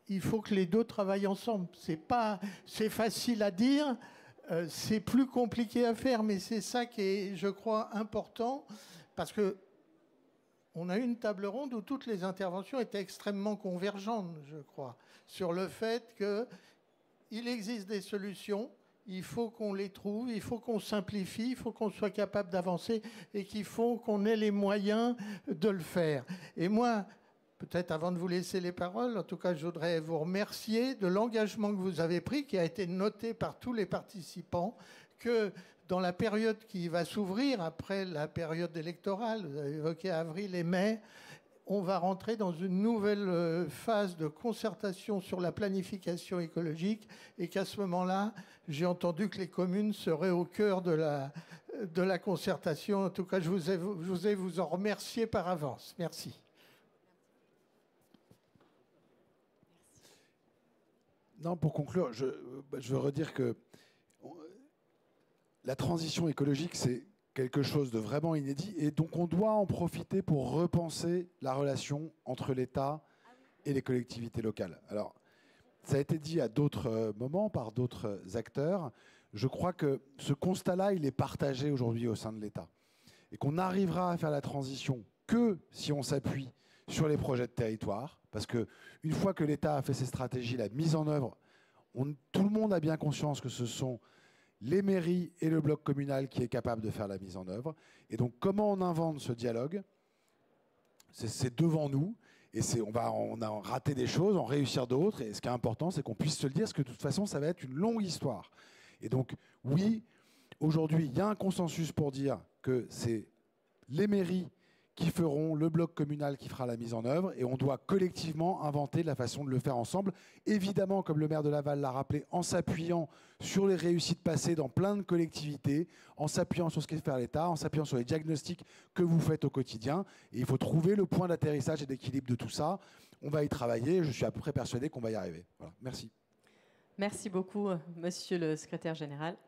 il faut que les deux travaillent ensemble. C'est facile à dire, c'est plus compliqué à faire, mais c'est ça qui est, je crois, important, parce que on a eu une table ronde où toutes les interventions étaient extrêmement convergentes, je crois, sur le fait qu'il existe des solutions, il faut qu'on les trouve, il faut qu'on simplifie, il faut qu'on soit capable d'avancer et qu'il faut qu'on ait les moyens de le faire. Et moi, peut-être avant de vous laisser les paroles, en tout cas, je voudrais vous remercier de l'engagement que vous avez pris, qui a été noté par tous les participants, que dans la période qui va s'ouvrir après la période électorale, vous avez évoqué avril et mai, on va rentrer dans une nouvelle phase de concertation sur la planification écologique et qu'à ce moment-là, j'ai entendu que les communes seraient au cœur de la concertation. En tout cas, je voudrais vous en remercier par avance. Merci. Non, pour conclure, je veux redire que la transition écologique, c'est quelque chose de vraiment inédit et donc on doit en profiter pour repenser la relation entre l'État et les collectivités locales. Alors, ça a été dit à d'autres moments par d'autres acteurs. Je crois que ce constat-là, il est partagé aujourd'hui au sein de l'État et qu'on n'arrivera à faire la transition que si on s'appuie sur les projets de territoire, parce qu'une fois que l'État a fait ses stratégies, la mise en œuvre, tout le monde a bien conscience que ce sont les mairies et le bloc communal qui est capable de faire la mise en œuvre. Et donc, comment on invente ce dialogue? C'est devant nous. Et on a raté des choses, en réussir d'autres. Et ce qui est important, c'est qu'on puisse se le dire, parce que de toute façon, ça va être une longue histoire. Et donc, oui, aujourd'hui, il y a un consensus pour dire que c'est les mairies qui feront, le bloc communal qui fera la mise en œuvre, et on doit collectivement inventer la façon de le faire ensemble. Évidemment, comme le maire de Laval l'a rappelé, en s'appuyant sur les réussites passées dans plein de collectivités, en s'appuyant sur ce qu'est faire l'État, en s'appuyant sur les diagnostics que vous faites au quotidien. Et il faut trouver le point d'atterrissage et d'équilibre de tout ça. On va y travailler, je suis à peu près persuadé qu'on va y arriver. Voilà. Merci. Merci beaucoup, monsieur le secrétaire général.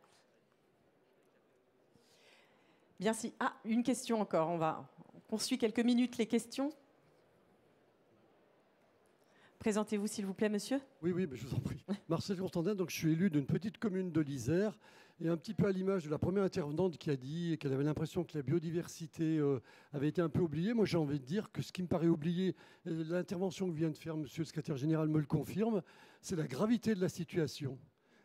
Bien, si. Ah, une question encore, on poursuit quelques minutes les questions. Présentez-vous, s'il vous plaît, monsieur. Oui, je vous en prie. Marcel Constantin, donc je suis élu d'une petite commune de l'Isère. Et un petit peu à l'image de la première intervenante qui a dit qu'elle avait l'impression que la biodiversité avait été un peu oubliée, moi j'ai envie de dire que ce qui me paraît oublié, l'intervention que vient de faire monsieur le secrétaire général me le confirme, c'est la gravité de la situation.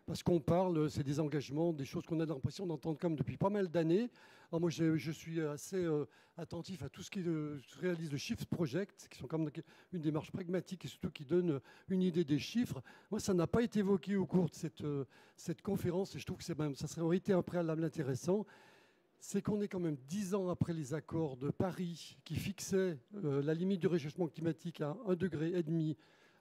Parce qu'on parle, c'est des engagements, des choses qu'on a l'impression d'entendre comme depuis pas mal d'années. Alors moi, je suis assez attentif à tout ce qui se réalise le Shift Project, qui sont comme une démarche pragmatique et surtout qui donne une idée des chiffres. Moi, ça n'a pas été évoqué au cours de cette conférence et je trouve que ça aurait été un préalable intéressant. C'est qu'on est quand même 10 ans après les accords de Paris qui fixaient la limite du réchauffement climatique à 1,5 degré.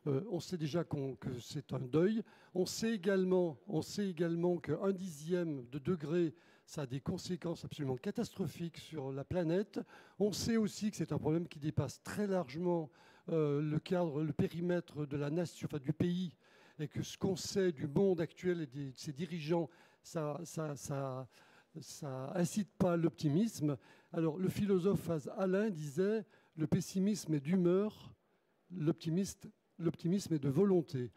On sait déjà que c'est un deuil. On sait également qu'un dixième de degré, ça a des conséquences absolument catastrophiques sur la planète. On sait aussi que c'est un problème qui dépasse très largement le périmètre de la nation, enfin, du pays, et que ce qu'on sait du monde actuel et de ses dirigeants, ça incite pas à l'optimisme. Alors, le philosophe Alain disait « Le pessimisme est d'humeur, l'optimisme est de volonté ».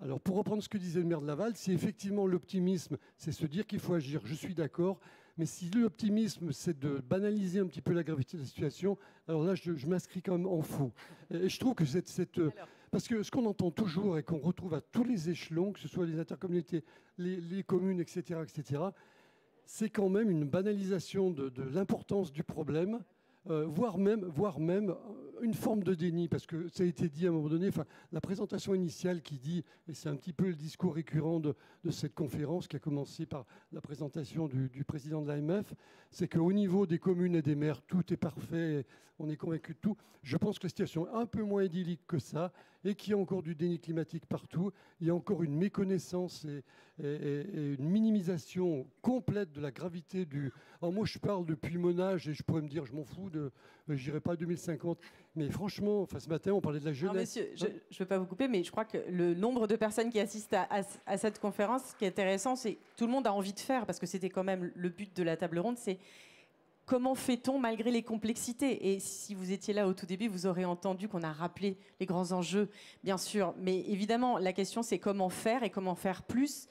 Alors, pour reprendre ce que disait le maire de Laval, si effectivement l'optimisme, c'est se dire qu'il faut agir, je suis d'accord, mais si l'optimisme, c'est de banaliser un petit peu la gravité de la situation, alors là, je m'inscris quand même en faux. Et je trouve que parce que ce qu'on entend toujours et qu'on retrouve à tous les échelons, que ce soit les intercommunalités, les communes, etc., c'est quand même une banalisation de l'importance du problème, voire même une forme de déni, parce que ça a été dit à un moment donné, la présentation initiale qui dit, et c'est un petit peu le discours récurrent de cette conférence qui a commencé par la présentation du président de l'AMF, c'est qu'au niveau des communes et des maires, tout est parfait, on est convaincu de tout. Je pense que la situation est un peu moins idyllique que ça, et qu'il y a encore du déni climatique partout. Il y a encore une méconnaissance et une minimisation complète de la gravité du... Alors moi, je parle depuis mon âge, et je pourrais me dire, je m'en fous, j'irai pas à 2050. Mais franchement, ce matin, on parlait de la jeunesse. Alors, monsieur, je ne veux pas vous couper, mais je crois que le nombre de personnes qui assistent à cette conférence, ce qui est intéressant, c'est que tout le monde a envie de faire, parce que c'était quand même le but de la table ronde, c'est comment fait-on malgré les complexités? Et si vous étiez là au tout début, vous aurez entendu qu'on a rappelé les grands enjeux, bien sûr. Mais évidemment, la question, c'est comment faire et comment faire plus,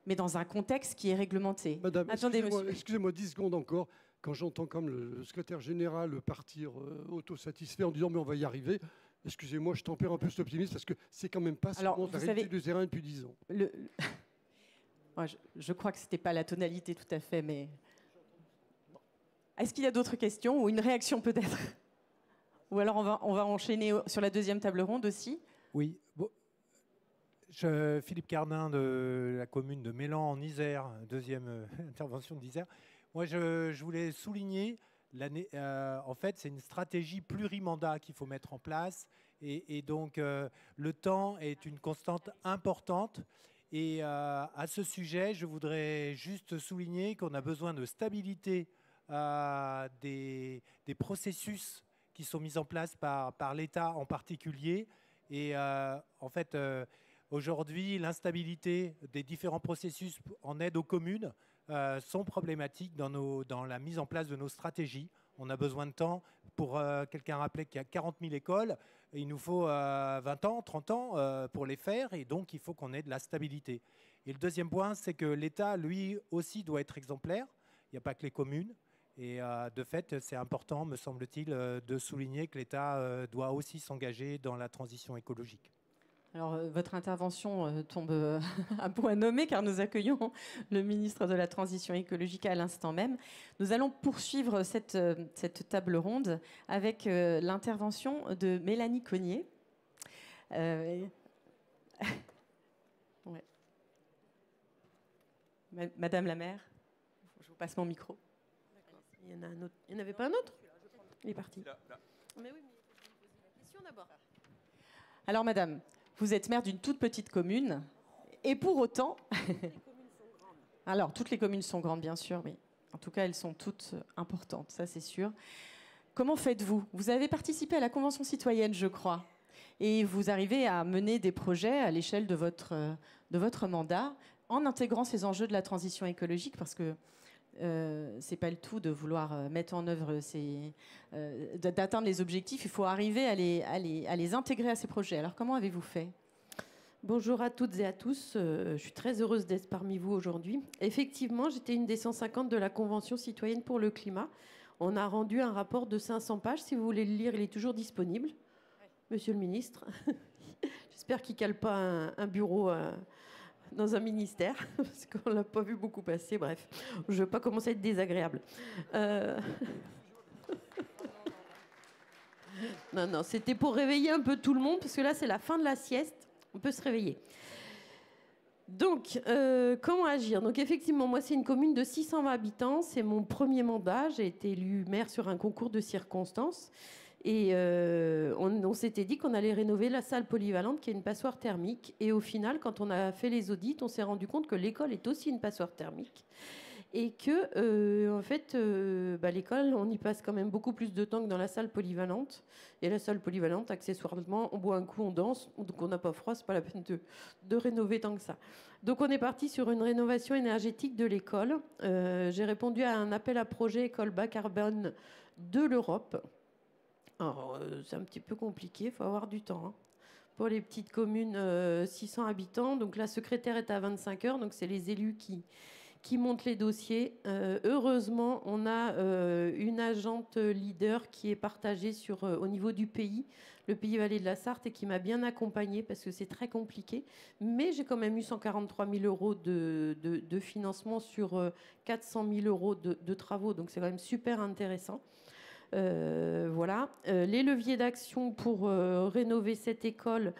mais dans un contexte qui est réglementé. Madame, attendez, monsieur. Excusez-moi 10 secondes encore. Quand j'entends comme le secrétaire général partir autosatisfait en disant « mais on va y arriver », excusez-moi, je tempère un peu cet optimisme parce que c'est quand même pas seulement la réalité du terrain depuis 10 ans. Moi, je crois que ce n'était pas la tonalité tout à fait, mais... Est-ce qu'il y a d'autres questions ou une réaction peut-être? Ou alors on va enchaîner sur la deuxième table ronde aussi. Oui. Bon. Philippe Cardin de la commune de Mélan en Isère, deuxième intervention d'Isère. Moi, je voulais souligner, en fait, c'est une stratégie plurimandat qu'il faut mettre en place. Et donc, le temps est une constante importante. Et à ce sujet, je voudrais juste souligner qu'on a besoin de stabilité des processus qui sont mis en place par l'État en particulier. Et en fait, aujourd'hui, l'instabilité des différents processus en aide aux communes sont problématiques dans la mise en place de nos stratégies. On a besoin de temps. Pour quelqu'un rappelait qu'il y a 40 000 écoles, il nous faut 20 ans, 30 ans pour les faire, et donc il faut qu'on ait de la stabilité. Et le deuxième point, c'est que l'État, lui aussi, doit être exemplaire. Il n'y a pas que les communes. Et de fait, c'est important, me semble-t-il, de souligner que l'État doit aussi s'engager dans la transition écologique. Alors, votre intervention tombe à point nommé, car nous accueillons le ministre de la Transition écologique à l'instant même. Nous allons poursuivre cette table ronde avec l'intervention de Mélanie Cognier. Ouais. Madame la maire, je vous passe mon micro. Il y en a un autre. Il n'y en avait pas un autre? Il est parti. Mais oui, mais il faut poser la question d'abord. Alors, madame, vous êtes maire d'une toute petite commune, et pour autant... Alors, toutes les communes sont grandes, bien sûr, mais en tout cas, elles sont toutes importantes, ça c'est sûr. Comment faites-vous? Vous avez participé à la Convention citoyenne, je crois, et vous arrivez à mener des projets à l'échelle de votre mandat, en intégrant ces enjeux de la transition écologique, parce que c'est pas le tout de vouloir mettre en œuvre d'atteindre les objectifs. Il faut arriver à les intégrer à ces projets. Alors, comment avez-vous fait? Bonjour à toutes et à tous. Je suis très heureuse d'être parmi vous aujourd'hui. Effectivement, j'étais une des 150 de la Convention citoyenne pour le climat. On a rendu un rapport de 500 pages. Si vous voulez le lire, il est toujours disponible. Monsieur le ministre, j'espère qu'il ne cale pas un bureau... dans un ministère, parce qu'on ne l'a pas vu beaucoup passer. Bref, je ne veux pas commencer à être désagréable. Non, c'était pour réveiller un peu tout le monde, parce que là, c'est la fin de la sieste. On peut se réveiller. Donc, comment agir? Donc, effectivement, moi, c'est une commune de 620 habitants. C'est mon premier mandat. J'ai été élue maire sur un concours de circonstances. Et on s'était dit qu'on allait rénover la salle polyvalente qui est une passoire thermique. Et au final, quand on a fait les audits, on s'est rendu compte que l'école est aussi une passoire thermique. Et que, en fait, l'école, on y passe quand même beaucoup plus de temps que dans la salle polyvalente. Et la salle polyvalente, accessoirement, on boit un coup, on danse, donc on n'a pas froid, c'est pas la peine de rénover tant que ça. Donc on est parti sur une rénovation énergétique de l'école. J'ai répondu à un appel à projet école bas carbone de l'Europe. Alors, c'est un petit peu compliqué, il faut avoir du temps. Hein. Pour les petites communes, 600 habitants, donc la secrétaire est à 25 heures, donc c'est les élus qui montent les dossiers. Heureusement, on a une agente leader qui est partagée au niveau du pays, le Pays Vallée de la Sarthe, et qui m'a bien accompagnée parce que c'est très compliqué. Mais j'ai quand même eu 143 000 euros de financement sur 400 000 euros de travaux, donc c'est quand même super intéressant. Voilà. Les leviers d'action pour rénover cette école,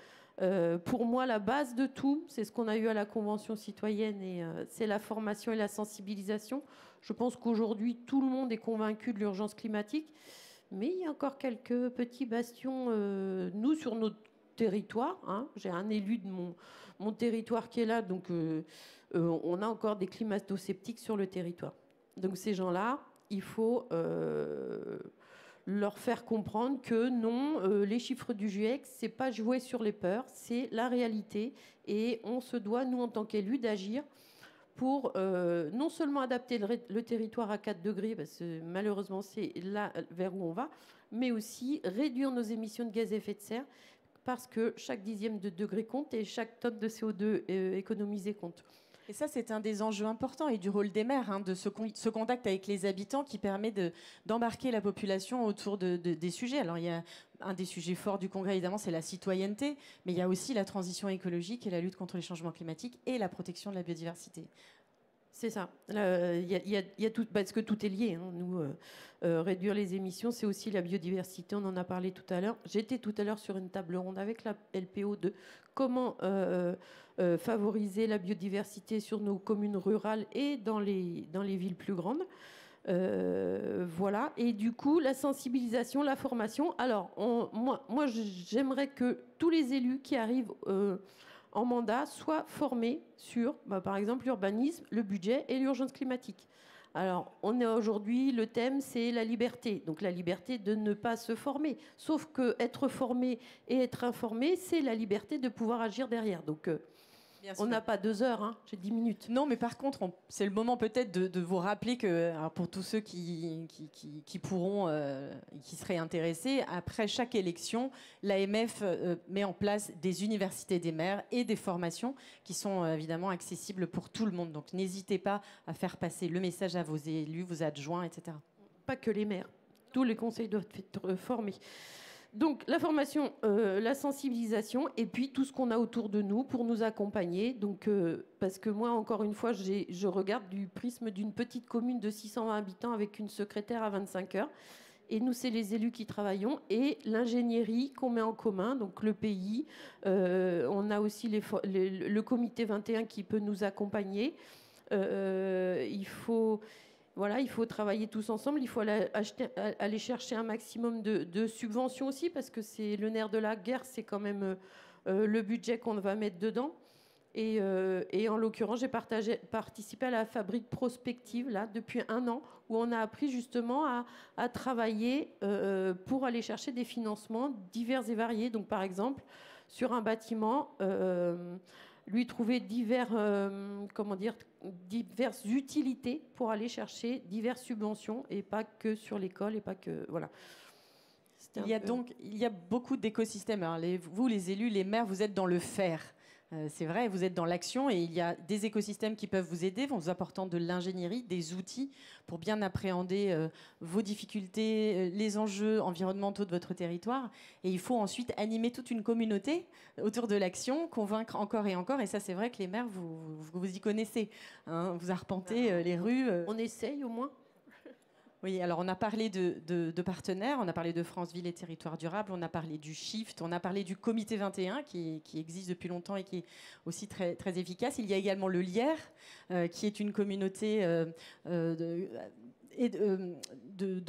pour moi, la base de tout, c'est ce qu'on a eu à la Convention citoyenne, et c'est la formation et la sensibilisation. Je pense qu'aujourd'hui, tout le monde est convaincu de l'urgence climatique, mais il y a encore quelques petits bastions, nous, sur notre territoire. Hein. J'ai un élu de mon territoire qui est là, donc on a encore des climato-sceptiques sur le territoire. Donc ces gens-là, il faut leur faire comprendre que non, les chiffres du GIEC, c'est pas jouer sur les peurs, c'est la réalité. Et on se doit, nous, en tant qu'élus, d'agir pour non seulement adapter le territoire à 4 degrés, parce que malheureusement, c'est là vers où on va, mais aussi réduire nos émissions de gaz à effet de serre, parce que chaque dixième de degré compte et chaque tonne de CO2 économisée compte. Et ça, c'est un des enjeux importants et du rôle des maires, hein, de ce contact avec les habitants qui permet d'embarquer la population autour des sujets. Alors, il y a un des sujets forts du Congrès, évidemment, c'est la citoyenneté, mais il y a aussi la transition écologique et la lutte contre les changements climatiques et la protection de la biodiversité. C'est ça. Il y a tout, parce que tout est lié. Hein. Nous, réduire les émissions, c'est aussi la biodiversité. On en a parlé tout à l'heure. J'étais tout à l'heure sur une table ronde avec la LPO de comment favoriser la biodiversité sur nos communes rurales et dans les villes plus grandes. Voilà. Et du coup, la sensibilisation, la formation. Alors, moi j'aimerais que tous les élus qui arrivent en mandat soient formés sur, par exemple, l'urbanisme, le budget et l'urgence climatique. Alors, on est aujourd'hui, le thème, c'est la liberté. Donc, la liberté de ne pas se former. Sauf que être formé et être informé, c'est la liberté de pouvoir agir derrière. Donc, on n'a pas 2 heures, hein, j'ai 10 minutes. Non, mais par contre, c'est le moment peut-être de vous rappeler que, alors pour tous ceux qui pourront, qui seraient intéressés, après chaque élection, l'AMF met en place des universités des maires et des formations qui sont évidemment accessibles pour tout le monde. Donc n'hésitez pas à faire passer le message à vos élus, vos adjoints, etc. Pas que les maires. Tous les conseils doivent être formés. Donc la formation, la sensibilisation et puis tout ce qu'on a autour de nous pour nous accompagner. Donc, parce que moi, encore une fois, je regarde du prisme d'une petite commune de 620 habitants avec une secrétaire à 25 heures. Et nous, c'est les élus qui travaillons et l'ingénierie qu'on met en commun, donc le pays. On a aussi le comité 21 qui peut nous accompagner. Il faut travailler tous ensemble. Il faut aller chercher un maximum de subventions aussi, parce que c'est le nerf de la guerre, c'est quand même le budget qu'on va mettre dedans. Et en l'occurrence, j'ai participé à la fabrique prospective là, depuis 1 an, où on a appris justement à travailler pour aller chercher des financements divers et variés. Donc par exemple, sur un bâtiment, lui trouver diverses utilités pour aller chercher diverses subventions et pas que sur l'école et pas que voilà. Il y a beaucoup d'écosystèmes. Alors vous, les élus, les maires, vous êtes dans le faire. C'est vrai, vous êtes dans l'action et il y a des écosystèmes qui peuvent vous aider, en vous apportant de l'ingénierie, des outils pour bien appréhender vos difficultés, les enjeux environnementaux de votre territoire. Et il faut ensuite animer toute une communauté autour de l'action, convaincre encore et encore. Et ça, c'est vrai que les maires, vous y connaissez. Hein, vous arpentez les rues. On essaye au moins. Oui, alors on a parlé de partenaires, on a parlé de France Ville et Territoires Durables, on a parlé du Shift, on a parlé du Comité 21 qui existe depuis longtemps et qui est aussi très, très efficace. Il y a également le Lierre, qui est une communauté de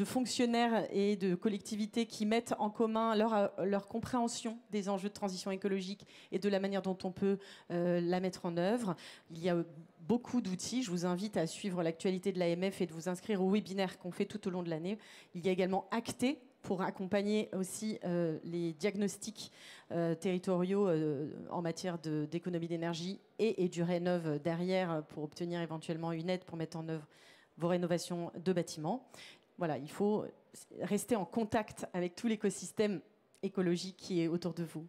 fonctionnaires et de collectivités qui mettent en commun leur compréhension des enjeux de transition écologique et de la manière dont on peut la mettre en œuvre. Il y a beaucoup d'outils. Je vous invite à suivre l'actualité de l'AMF et de vous inscrire au webinaire qu'on fait tout au long de l'année. Il y a également Acté pour accompagner aussi les diagnostics territoriaux en matière d'économie d'énergie et du Rénov derrière pour obtenir éventuellement une aide pour mettre en œuvre vos rénovations de bâtiments. Voilà, il faut rester en contact avec tout l'écosystème écologique qui est autour de vous.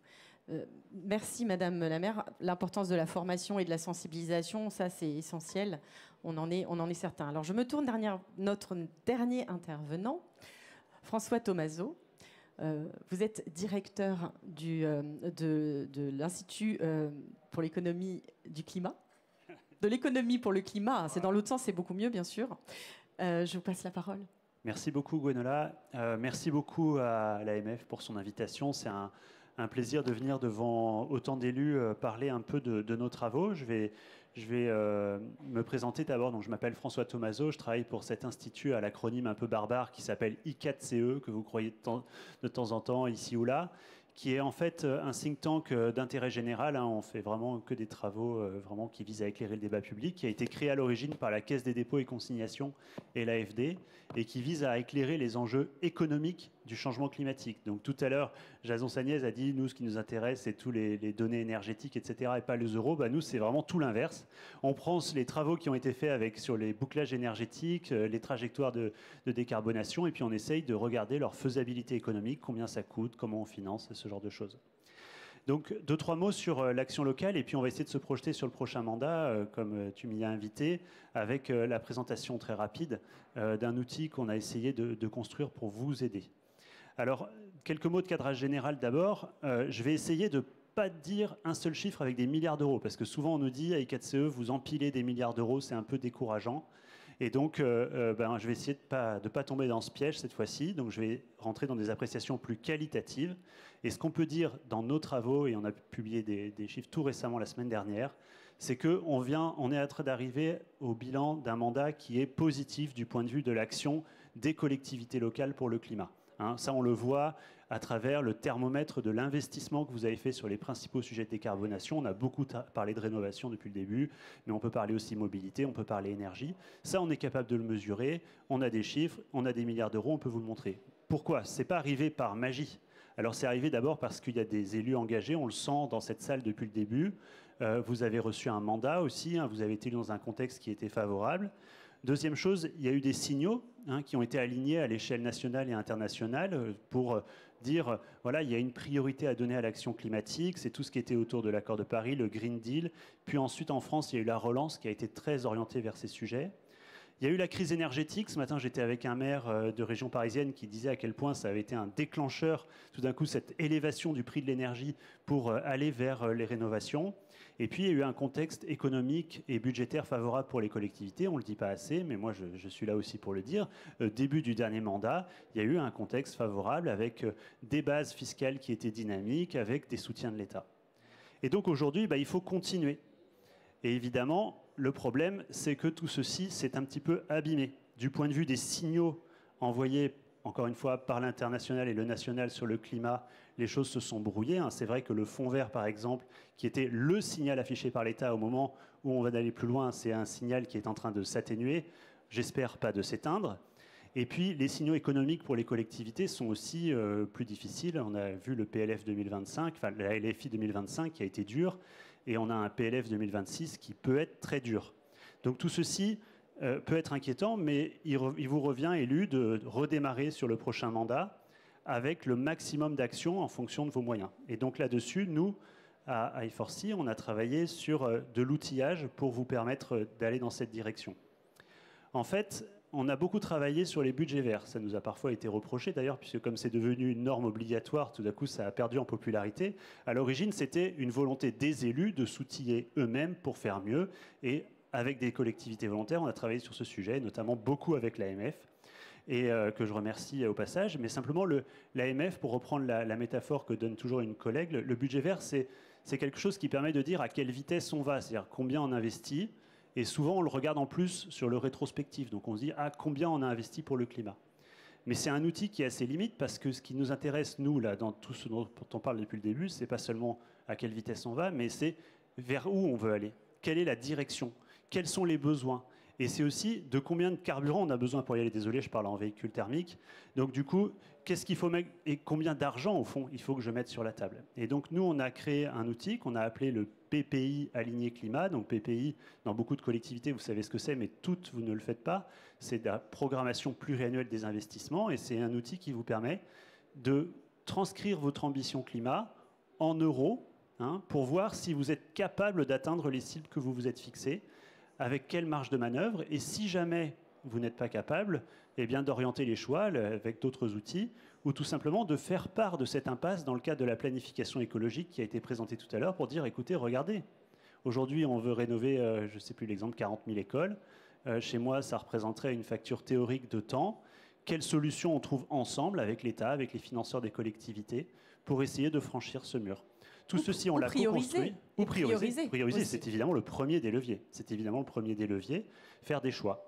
Merci Madame la maire. L'importance de la formation et de la sensibilisation, ça c'est essentiel. On en est certain. Alors je me tourne vers notre dernier intervenant, François Thomazeau. Vous êtes directeur de l'Institut pour l'économie du climat. De l'économie pour le climat, c'est dans l'autre sens, c'est beaucoup mieux bien sûr. Je vous passe la parole. Merci beaucoup Gwenola. Merci beaucoup à l'AMF pour son invitation. C'est un plaisir de venir devant autant d'élus parler un peu de nos travaux. Je vais me présenter d'abord. Donc, je m'appelle François Thomazeau. Je travaille pour cet institut à l'acronyme un peu barbare qui s'appelle I4CE, que vous croyez de temps en temps ici ou là, qui est en fait un think tank d'intérêt général. On fait vraiment que des travaux vraiment qui visent à éclairer le débat public, qui a été créé à l'origine par la Caisse des dépôts et consignations et l'AFD, et qui vise à éclairer les enjeux économiques du changement climatique. Donc tout à l'heure, Jason Sagnès a dit, nous, ce qui nous intéresse, c'est tous les données énergétiques, etc., et pas les euros. Nous, c'est vraiment tout l'inverse. On prend les travaux qui ont été faits sur les bouclages énergétiques, les trajectoires de décarbonation, et puis on essaye de regarder leur faisabilité économique, combien ça coûte, comment on finance, ce genre de choses. Donc, 2-3 mots sur l'action locale, et puis on va essayer de se projeter sur le prochain mandat, comme tu m'y as invité, avec la présentation très rapide d'un outil qu'on a essayé de construire pour vous aider. Alors, quelques mots de cadrage général d'abord. Je vais essayer de ne pas dire un seul chiffre avec des milliards d'euros, parce que souvent on nous dit, à I4CE, vous empilez des milliards d'euros, c'est un peu décourageant. Et donc, je vais essayer de pas tomber dans ce piège cette fois-ci. Donc, je vais rentrer dans des appréciations plus qualitatives. Et ce qu'on peut dire dans nos travaux, et on a publié des chiffres tout récemment la semaine dernière, c'est qu'on est en train d'arriver au bilan d'un mandat qui est positif du point de vue de l'action des collectivités locales pour le climat. Ça, on le voit à travers le thermomètre de l'investissement que vous avez fait sur les principaux sujets de décarbonation. On a beaucoup parlé de rénovation depuis le début, mais on peut parler aussi mobilité, on peut parler énergie. Ça, on est capable de le mesurer. On a des chiffres, on a des milliards d'euros, on peut vous le montrer. Pourquoi? Ce n'est pas arrivé par magie. Alors, c'est arrivé d'abord parce qu'il y a des élus engagés. On le sent dans cette salle depuis le début. Vous avez reçu un mandat aussi. Vous avez été dans un contexte qui était favorable. Deuxième chose, il y a eu des signaux qui ont été alignés à l'échelle nationale et internationale pour dire, voilà, il y a une priorité à donner à l'action climatique. C'est tout ce qui était autour de l'accord de Paris, le Green Deal. Puis ensuite, en France, il y a eu la relance qui a été très orientée vers ces sujets. Il y a eu la crise énergétique. Ce matin, j'étais avec un maire de région parisienne qui disait à quel point ça avait été un déclencheur, tout d'un coup, cette élévation du prix de l'énergie pour aller vers les rénovations. Et puis, il y a eu un contexte économique et budgétaire favorable pour les collectivités. On ne le dit pas assez, mais moi, je suis là aussi pour le dire. Début du dernier mandat, il y a eu un contexte favorable avec des bases fiscales qui étaient dynamiques, avec des soutiens de l'État. Et donc, aujourd'hui, il faut continuer. Et évidemment, le problème, c'est que tout ceci s'est un petit peu abîmé. Du point de vue des signaux envoyés, encore une fois, par l'international et le national sur le climat, les choses se sont brouillées. C'est vrai que le fonds vert, par exemple, qui était le signal affiché par l'État au moment où on va aller plus loin, c'est un signal qui est en train de s'atténuer, j'espère pas de s'éteindre. Et puis, les signaux économiques pour les collectivités sont aussi plus difficiles. On a vu le PLF 2025, enfin la LFI 2025 qui a été dur, et on a un PLF 2026 qui peut être très dur. Donc tout ceci peut être inquiétant, mais il vous revient, élus, de redémarrer sur le prochain mandat avec le maximum d'actions en fonction de vos moyens. Et donc là-dessus, nous, à I4C, on a travaillé sur de l'outillage pour vous permettre d'aller dans cette direction. En fait, on a beaucoup travaillé sur les budgets verts. Ça nous a parfois été reproché d'ailleurs, puisque comme c'est devenu une norme obligatoire, tout d'un coup ça a perdu en popularité. À l'origine, c'était une volonté des élus de s'outiller eux-mêmes pour faire mieux. Et avec des collectivités volontaires, on a travaillé sur ce sujet, notamment beaucoup avec l'AMF, et que je remercie au passage. Mais simplement, l'AMF, pour reprendre la métaphore que donne toujours une collègue, le budget vert, c'est quelque chose qui permet de dire à quelle vitesse on va, c'est-à-dire combien on investit. Et souvent, on le regarde en plus sur le rétrospectif. Donc, on se dit, combien on a investi pour le climat. Mais c'est un outil qui a ses limites parce que ce qui nous intéresse, nous, là, dans tout ce dont on parle depuis le début, c'est pas seulement à quelle vitesse on va, mais c'est vers où on veut aller. Quelle est la direction? Quels sont les besoins? Et c'est aussi de combien de carburant on a besoin pour y aller. Désolé, je parle en véhicule thermique. Donc, du coup, qu'est-ce qu'il faut mettre et combien d'argent, au fond, il faut que je mette sur la table? Et donc, nous, on a créé un outil qu'on a appelé le PPI aligné climat. Donc, PPI, dans beaucoup de collectivités, vous savez ce que c'est, mais toutes, vous ne le faites pas. C'est de la programmation pluriannuelle des investissements et c'est un outil qui vous permet de transcrire votre ambition climat en euros pour voir si vous êtes capable d'atteindre les cibles que vous vous êtes fixées, avec quelle marge de manœuvre, et si jamais vous n'êtes pas capable, eh bien d'orienter les choix avec d'autres outils, ou tout simplement de faire part de cette impasse dans le cadre de la planification écologique qui a été présentée tout à l'heure pour dire, écoutez, regardez, aujourd'hui on veut rénover, je ne sais plus l'exemple, 40 000 écoles. Chez moi, ça représenterait une facture théorique de temps. quelles solutions on trouve ensemble avec l'État, avec les financeurs des collectivités, pour essayer de franchir ce mur. Tout ceci, on l'a co-construit. Ou prioriser. Prioriser, c'est évidemment le premier des leviers. C'est évidemment le premier des leviers, faire des choix.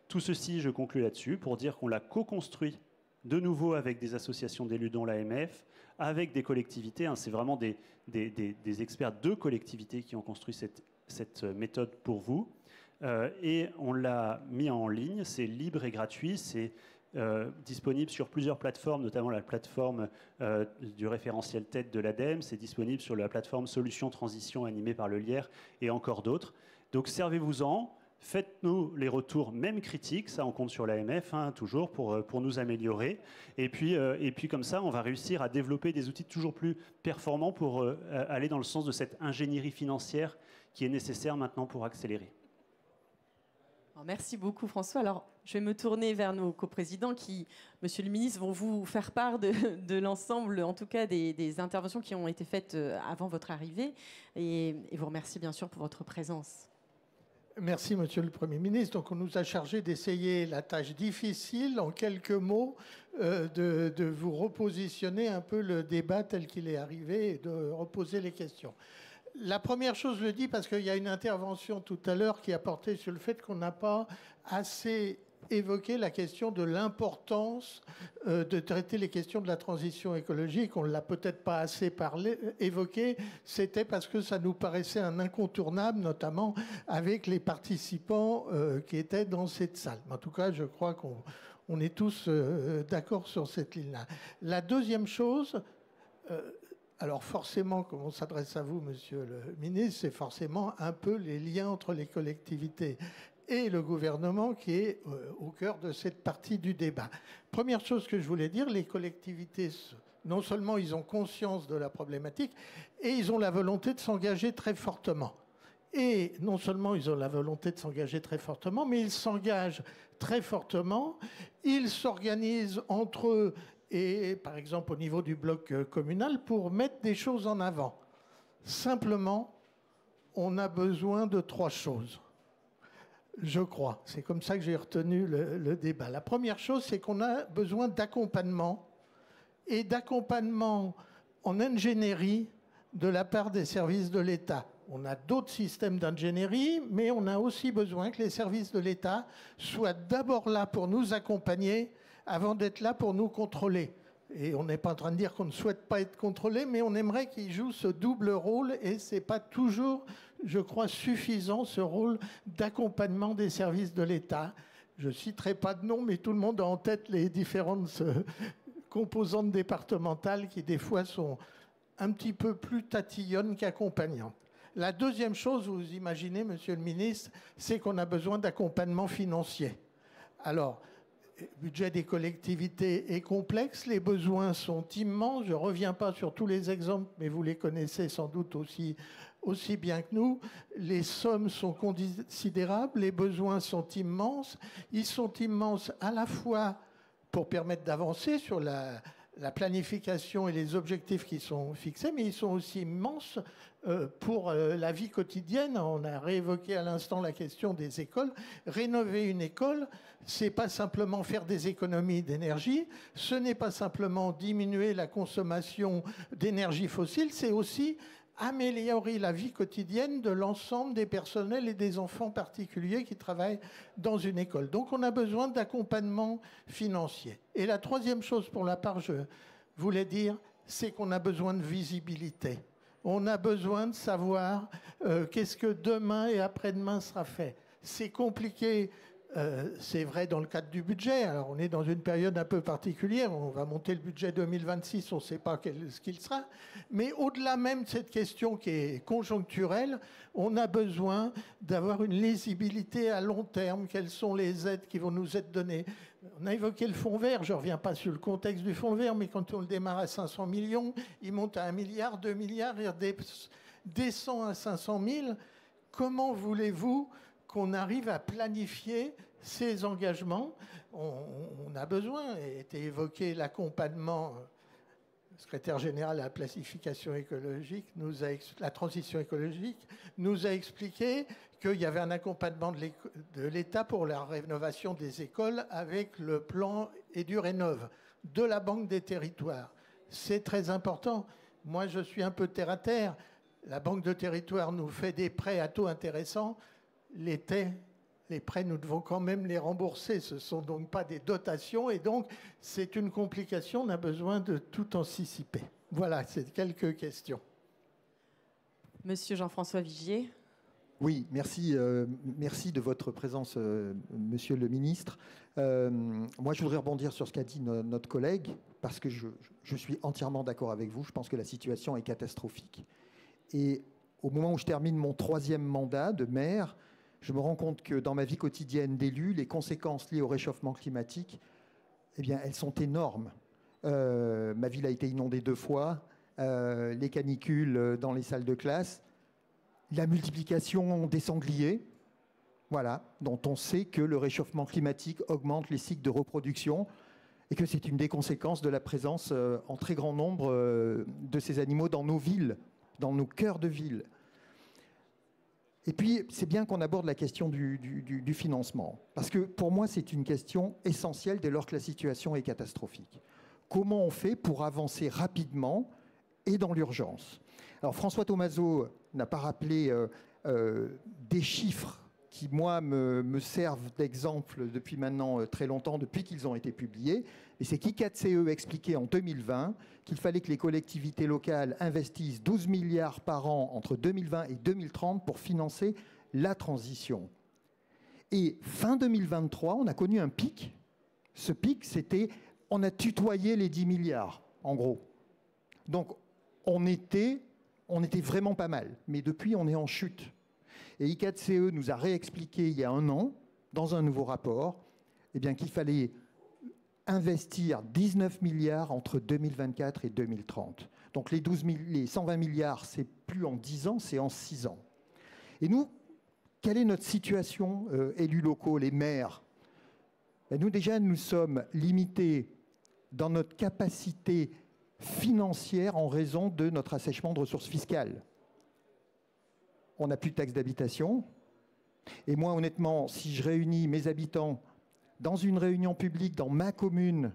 Tout ceci, je conclus là-dessus, pour dire qu'on l'a co-construit de nouveau avec des associations d'élus dont l'AMF, avec des collectivités. C'est vraiment des experts de collectivités qui ont construit cette méthode pour vous. Et on l'a mis en ligne, c'est libre et gratuit, c'est disponible sur plusieurs plateformes, notamment la plateforme du référentiel TED de l'ADEME, c'est disponible sur la plateforme Solutions Transition animée par le LIER et encore d'autres. Donc servez-vous-en, faites-nous les retours, même critiques, ça on compte sur l'AMF, toujours, pour nous améliorer. Et puis comme ça, on va réussir à développer des outils toujours plus performants pour aller dans le sens de cette ingénierie financière qui est nécessaire maintenant pour accélérer. Alors, merci beaucoup François. Alors, je vais me tourner vers nos coprésidents qui, Monsieur le ministre, vont vous faire part de l'ensemble, en tout cas des interventions qui ont été faites avant votre arrivée. Et vous remercie bien sûr pour votre présence. Merci, Monsieur le Premier ministre. Donc, on nous a chargé d'essayer la tâche difficile, en quelques mots, de vous repositionner un peu le débat tel qu'il est arrivé et de reposer les questions. La première chose, je le dis parce qu'il y a une intervention tout à l'heure qui a porté sur le fait qu'on n'a pas assez évoqué la question de l'importance de traiter les questions de la transition écologique. On ne l'a peut-être pas assez évoqué. C'était parce que ça nous paraissait un incontournable, notamment avec les participants qui étaient dans cette salle. En tout cas, je crois qu'on est tous d'accord sur cette ligne-là. La deuxième chose... alors forcément, comme on s'adresse à vous, Monsieur le ministre, c'est forcément un peu les liens entre les collectivités et le gouvernement qui est au cœur de cette partie du débat. Première chose que je voulais dire, les collectivités, non seulement ils ont conscience de la problématique, et ils ont la volonté de s'engager très fortement. Et non seulement ils ont la volonté de s'engager très fortement, mais ils s'engagent très fortement, ils s'organisent entre eux, et par exemple au niveau du bloc communal, pour mettre des choses en avant. Simplement, on a besoin de 3 choses, je crois. C'est comme ça que j'ai retenu le débat. La première chose, c'est qu'on a besoin d'accompagnement, et d'accompagnement en ingénierie de la part des services de l'État. On a d'autres systèmes d'ingénierie, mais on a aussi besoin que les services de l'État soient d'abord là pour nous accompagner, avant d'être là pour nous contrôler. Et on n'est pas en train de dire qu'on ne souhaite pas être contrôlé, mais on aimerait qu'ils jouent ce double rôle, et ce n'est pas toujours, je crois, suffisant, ce rôle d'accompagnement des services de l'État. Je ne citerai pas de nom, mais tout le monde a en tête les différentes composantes départementales qui, des fois, sont un petit peu plus tatillonnes qu'accompagnantes. La deuxième chose, vous imaginez, Monsieur le ministre, c'est qu'on a besoin d'accompagnement financier. Alors, le budget des collectivités est complexe, les besoins sont immenses. Je ne reviens pas sur tous les exemples, mais vous les connaissez sans doute aussi bien que nous. Les sommes sont considérables, les besoins sont immenses. Ils sont immenses à la fois pour permettre d'avancer sur la planification et les objectifs qui sont fixés, mais ils sont aussi immenses pour la vie quotidienne. On a réévoqué à l'instant la question des écoles. Rénover une école, c'est pas simplement faire des économies d'énergie, ce n'est pas simplement diminuer la consommation d'énergie fossile, c'est aussi améliorer la vie quotidienne de l'ensemble des personnels et des enfants particuliers qui travaillent dans une école. Donc on a besoin d'accompagnement financier. Et la troisième chose, pour la part, je voulais dire, c'est qu'on a besoin de visibilité. On a besoin de savoir qu'est-ce que demain et après-demain sera fait. C'est compliqué. C'est vrai dans le cadre du budget. Alors, on est dans une période un peu particulière. On va monter le budget 2026, on ne sait pas ce qu'il sera. Mais au-delà même de cette question qui est conjoncturelle, on a besoin d'avoir une lisibilité à long terme. Quelles sont les aides qui vont nous être données? On a évoqué le fonds vert. Je ne reviens pas sur le contexte du fonds vert, mais quand on le démarre à 500 millions, il monte à 1 milliard, 2 milliards, il descend à 500 000. Comment voulez-vous qu'on arrive à planifier ces engagements? On a besoin, a été évoqué l'accompagnement secrétaire général à la planification écologique, la transition écologique, nous a expliqué qu'il y avait un accompagnement de l'État pour la rénovation des écoles avec le plan EduRénov de la Banque des territoires. C'est très important. Moi, je suis un peu terre à terre. La Banque de territoire nous fait des prêts à taux intéressants. Les prêts, nous devons quand même les rembourser. Ce ne sont donc pas des dotations. Et donc, c'est une complication. On a besoin de tout anticiper. Voilà, c'est quelques questions. Monsieur Jean-François Vigier. Oui, merci, merci de votre présence, monsieur le ministre. Moi, je voudrais rebondir sur ce qu'a dit notre collègue, parce que je suis entièrement d'accord avec vous. Je pense que la situation est catastrophique. Et au moment où je termine mon 3e mandat de maire, je me rends compte que dans ma vie quotidienne d'élu, les conséquences liées au réchauffement climatique, eh bien, elles sont énormes. Ma ville a été inondée 2 fois, les canicules dans les salles de classe, la multiplication des sangliers, voilà, dont on sait que le réchauffement climatique augmente les cycles de reproduction et que c'est une des conséquences de la présence en très grand nombre de ces animaux dans nos villes, dans nos cœurs de ville. Et puis, c'est bien qu'on aborde la question du financement, parce que pour moi, c'est une question essentielle dès lors que la situation est catastrophique. Comment on fait pour avancer rapidement et dans l'urgence? Alors, François Thomazeau n'a pas rappelé des chiffres qui, moi, me servent d'exemple depuis maintenant très longtemps, depuis qu'ils ont été publiés. Et c'est qu'ICAD-CE expliquait en 2020 qu'il fallait que les collectivités locales investissent 12 milliards par an entre 2020 et 2030 pour financer la transition. Et fin 2023, on a connu un pic. Ce pic, c'était, on a tutoyé les 10 milliards, en gros. Donc, on était vraiment pas mal. Mais depuis, on est en chute. Et ICAD-CE nous a réexpliqué il y a 1 an, dans un nouveau rapport, eh bien, qu'il fallait investir 19 milliards entre 2024 et 2030. Donc les 120 milliards, c'est plus en 10 ans, c'est en 6 ans. Et nous, quelle est notre situation, élus locaux, les maires? Nous, déjà, nous sommes limités dans notre capacité financière en raison de notre assèchement de ressources fiscales. On n'a plus de taxe d'habitation. Et moi, honnêtement, si je réunis mes habitants dans une réunion publique dans ma commune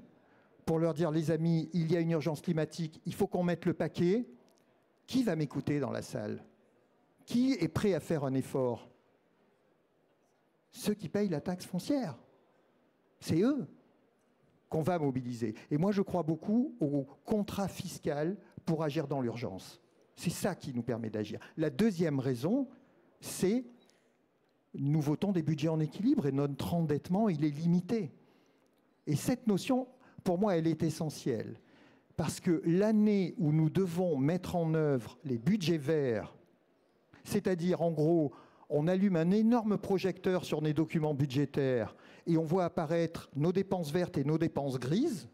pour leur dire, les amis, il y a une urgence climatique, il faut qu'on mette le paquet, qui va m'écouter dans la salle? Qui est prêt à faire un effort? Ceux qui payent la taxe foncière. C'est eux qu'on va mobiliser. Et moi, je crois beaucoup au contrat fiscal pour agir dans l'urgence. C'est ça qui nous permet d'agir. La deuxième raison, c'est nous votons des budgets en équilibre et notre endettement, il est limité. Et cette notion, pour moi, elle est essentielle. Parce que l'année où nous devons mettre en œuvre les budgets verts, c'est-à-dire, en gros, on allume un énorme projecteur sur nos documents budgétaires et on voit apparaître nos dépenses vertes et nos dépenses grises,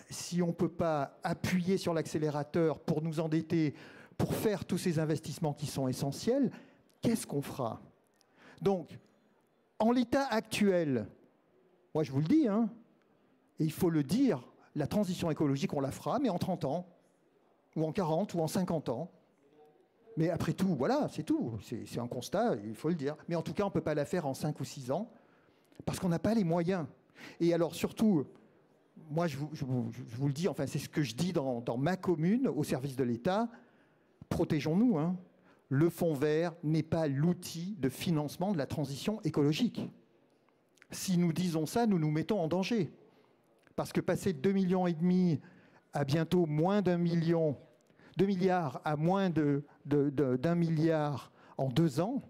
si on ne peut pas appuyer sur l'accélérateur pour nous endetter, pour faire tous ces investissements qui sont essentiels, qu'est-ce qu'on fera? Donc, en l'état actuel, moi je vous le dis, hein, et il faut le dire, la transition écologique, on la fera, mais en 30 ans, ou en 40, ou en 50 ans. Mais après tout, voilà, c'est tout. C'est un constat, il faut le dire. Mais en tout cas, on ne peut pas la faire en 5 ou 6 ans, parce qu'on n'a pas les moyens. Et alors surtout, moi je vous le dis, enfin c'est ce que je dis dans ma commune, au service de l'État, protégeons-nous, hein. Le fonds vert n'est pas l'outil de financement de la transition écologique. Si nous disons ça, nous nous mettons en danger. Parce que passer de 2,5 millions à bientôt moins d'1 million, 2 milliards à moins d'1 milliard en 2 ans,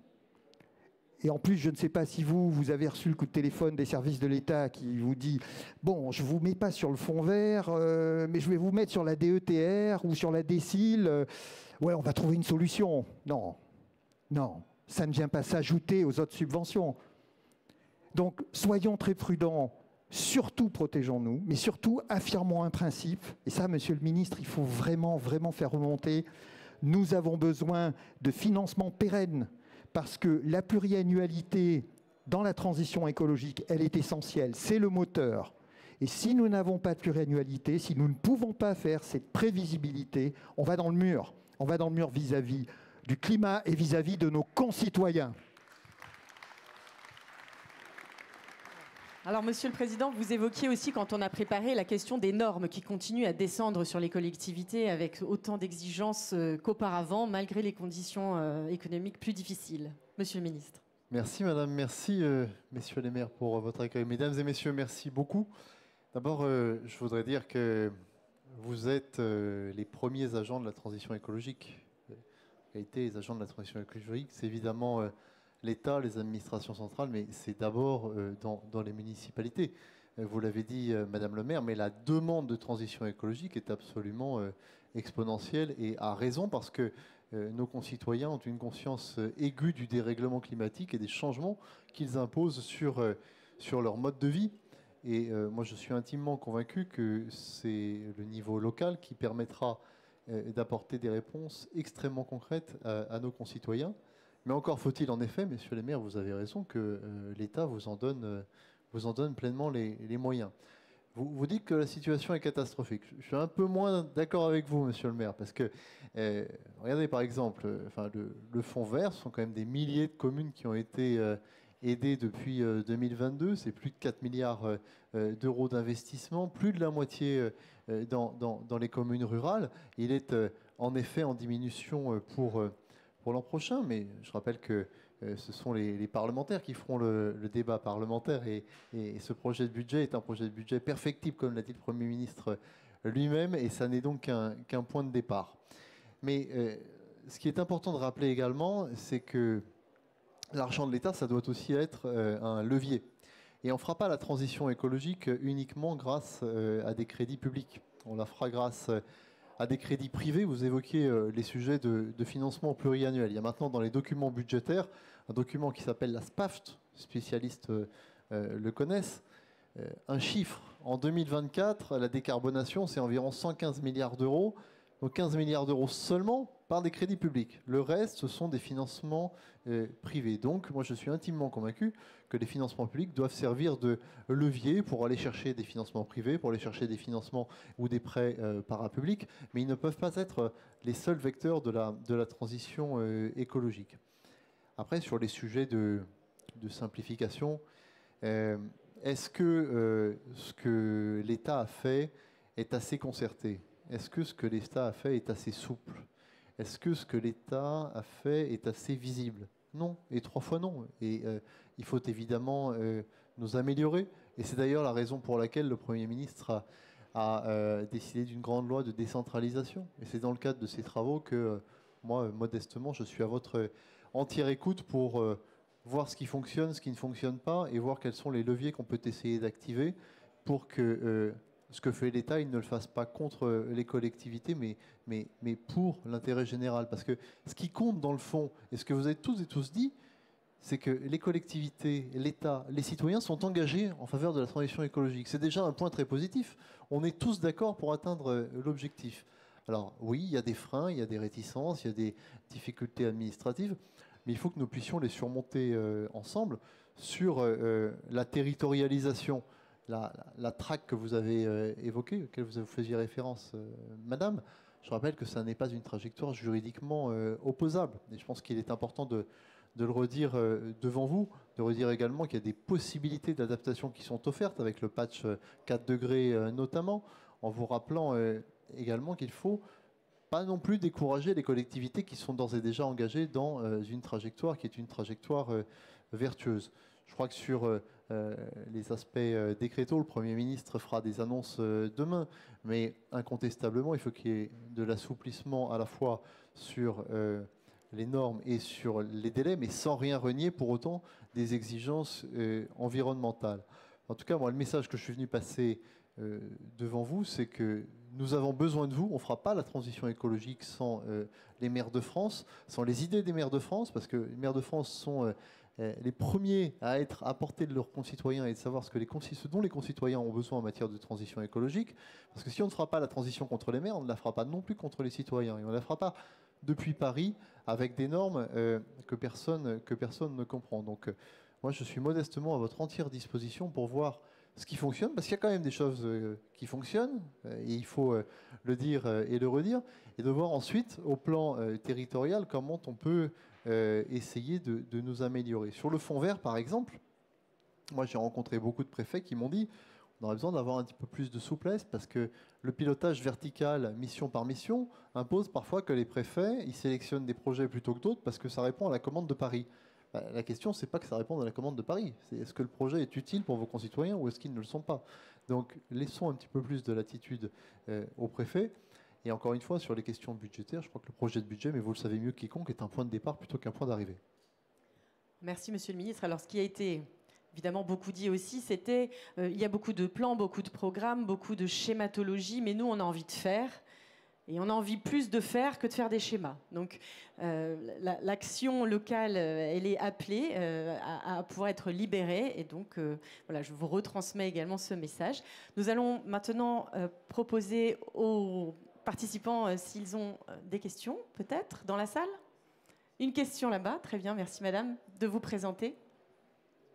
et en plus, je ne sais pas si vous avez reçu le coup de téléphone des services de l'État qui vous dit « Bon, je ne vous mets pas sur le fonds vert, mais je vais vous mettre sur la DETR ou sur la DSIL. Ouais, on va trouver une solution. » Non, non, ça ne vient pas s'ajouter aux autres subventions. Donc, soyons très prudents. Surtout protégeons-nous, mais surtout affirmons un principe. Et ça, monsieur le ministre, il faut vraiment, vraiment faire remonter. Nous avons besoin de financements pérennes. Parce que la pluriannualité dans la transition écologique, elle est essentielle. C'est le moteur. Et si nous n'avons pas de pluriannualité, si nous ne pouvons pas faire cette prévisibilité, on va dans le mur. On va dans le mur vis-à-vis du climat et vis-à-vis de nos concitoyens. Alors, Monsieur le Président, vous évoquiez aussi, quand on a préparé, la question des normes qui continuent à descendre sur les collectivités avec autant d'exigences qu'auparavant, malgré les conditions économiques plus difficiles. Monsieur le Ministre. Merci Madame, merci Messieurs les maires pour votre accueil. Mesdames et Messieurs, merci beaucoup. D'abord, je voudrais dire que vous êtes les premiers agents de la transition écologique. En réalité, les agents de la transition écologique, c'est évidemment l'État, les administrations centrales, mais c'est d'abord dans les municipalités. Vous l'avez dit, Madame le maire, mais la demande de transition écologique est absolument exponentielle et à raison parce que nos concitoyens ont une conscience aiguë du dérèglement climatique et des changements qu'ils imposent sur leur mode de vie. Et moi, je suis intimement convaincu que c'est le niveau local qui permettra d'apporter des réponses extrêmement concrètes à nos concitoyens. Mais encore faut-il en effet, messieurs les maires, vous avez raison, que l'État vous en donne pleinement les moyens. Vous dites que la situation est catastrophique. Je suis un peu moins d'accord avec vous, monsieur le maire, parce que, regardez par exemple, le fonds vert, ce sont quand même des milliers de communes qui ont été aidées depuis 2022. C'est plus de 4 milliards d'euros d'investissement, plus de la moitié dans les communes rurales. Il est en effet en diminution pour l'an prochain, mais je rappelle que ce sont les parlementaires qui feront le débat parlementaire et ce projet de budget est un projet de budget perfectible, comme l'a dit le Premier ministre lui-même, et ça n'est donc qu'un point de départ. Mais ce qui est important de rappeler également, c'est que l'argent de l'État, ça doit aussi être un levier. Et on ne fera pas la transition écologique uniquement grâce à des crédits publics. On la fera grâce à des crédits privés. Vous évoquiez les sujets de financement pluriannuel. Il y a maintenant dans les documents budgétaires un document qui s'appelle la SPAFT, spécialistes le connaissent, un chiffre. En 2024, la décarbonation, c'est environ 115 milliards d'euros, donc 15 milliards d'euros seulement par des crédits publics. Le reste, ce sont des financements privés. Donc, moi, je suis intimement convaincu que les financements publics doivent servir de levier pour aller chercher des financements privés, pour aller chercher des financements ou des prêts parapublics, mais ils ne peuvent pas être les seuls vecteurs de la transition écologique. Après, sur les sujets de simplification, est-ce que ce que l'État a fait est assez concerté? Est-ce que ce que l'État a fait est assez souple? Est-ce que ce que l'État a fait est assez visible? Non, et 3 fois non. Et il faut évidemment nous améliorer. Et c'est d'ailleurs la raison pour laquelle le Premier ministre a décidé d'une grande loi de décentralisation. Et c'est dans le cadre de ces travaux que moi, modestement, je suis à votre entière écoute pour voir ce qui fonctionne, ce qui ne fonctionne pas, et voir quels sont les leviers qu'on peut essayer d'activer pour que ce que fait l'État, il ne le fasse pas contre les collectivités, mais pour l'intérêt général. Parce que ce qui compte dans le fond, et ce que vous avez tous et tous dit, c'est que les collectivités, l'État, les citoyens sont engagés en faveur de la transition écologique. C'est déjà un point très positif. On est tous d'accord pour atteindre l'objectif. Alors oui, il y a des freins, il y a des réticences, il y a des difficultés administratives, mais il faut que nous puissions les surmonter ensemble sur la territorialisation. La traque que vous avez évoquée, auquel vous faisiez référence, Madame, je rappelle que ça n'est pas une trajectoire juridiquement opposable. Et je pense qu'il est important de le redire devant vous, de redire également qu'il y a des possibilités d'adaptation qui sont offertes avec le patch 4 degrés notamment, en vous rappelant également qu'il ne faut pas non plus décourager les collectivités qui sont d'ores et déjà engagées dans une trajectoire qui est une trajectoire vertueuse. Je crois que sur les aspects décrétaux, le Premier ministre fera des annonces demain, mais incontestablement, il faut qu'il y ait de l'assouplissement à la fois sur les normes et sur les délais, mais sans rien renier pour autant des exigences environnementales. En tout cas, moi, le message que je suis venu passer devant vous, c'est que nous avons besoin de vous. On ne fera pas la transition écologique sans les maires de France, sans les idées des maires de France, parce que les maires de France sont les premiers à être à portée de leurs concitoyens et de savoir ce dont les concitoyens ont besoin en matière de transition écologique. Parce que si on ne fera pas la transition contre les maires, on ne la fera pas non plus contre les citoyens. Et on ne la fera pas depuis Paris avec des normes que personne ne comprend. Donc moi, je suis modestement à votre entière disposition pour voir ce qui fonctionne, parce qu'il y a quand même des choses qui fonctionnent, et il faut le dire et le redire, et de voir ensuite, au plan territorial, comment on peut essayer de nous améliorer. Sur le fonds vert, par exemple, moi j'ai rencontré beaucoup de préfets qui m'ont dit on aurait besoin d'avoir un petit peu plus de souplesse, parce que le pilotage vertical, mission par mission, impose parfois que les préfets ils sélectionnent des projets plutôt que d'autres, parce que ça répond à la commande de Paris. La question, c'est pas que ça réponde à la commande de Paris. C'est est-ce que le projet est utile pour vos concitoyens ou est-ce qu'ils ne le sont pas. Donc, laissons un petit peu plus de latitude au préfet. Et encore une fois, sur les questions budgétaires, je crois que le projet de budget, mais vous le savez mieux que quiconque, est un point de départ plutôt qu'un point d'arrivée. Merci, Monsieur le Ministre. Alors, ce qui a été évidemment beaucoup dit aussi, c'était il y a beaucoup de plans, beaucoup de programmes, beaucoup de schématologie, mais nous, on a envie de faire. Et on a envie plus de faire que de faire des schémas. Donc l'action locale, elle est appelée à pouvoir être libérée. Et donc voilà, je vous retransmets également ce message. Nous allons maintenant proposer aux participants s'ils ont des questions, peut-être, dans la salle. Une question là-bas. Très bien, merci madame de vous présenter.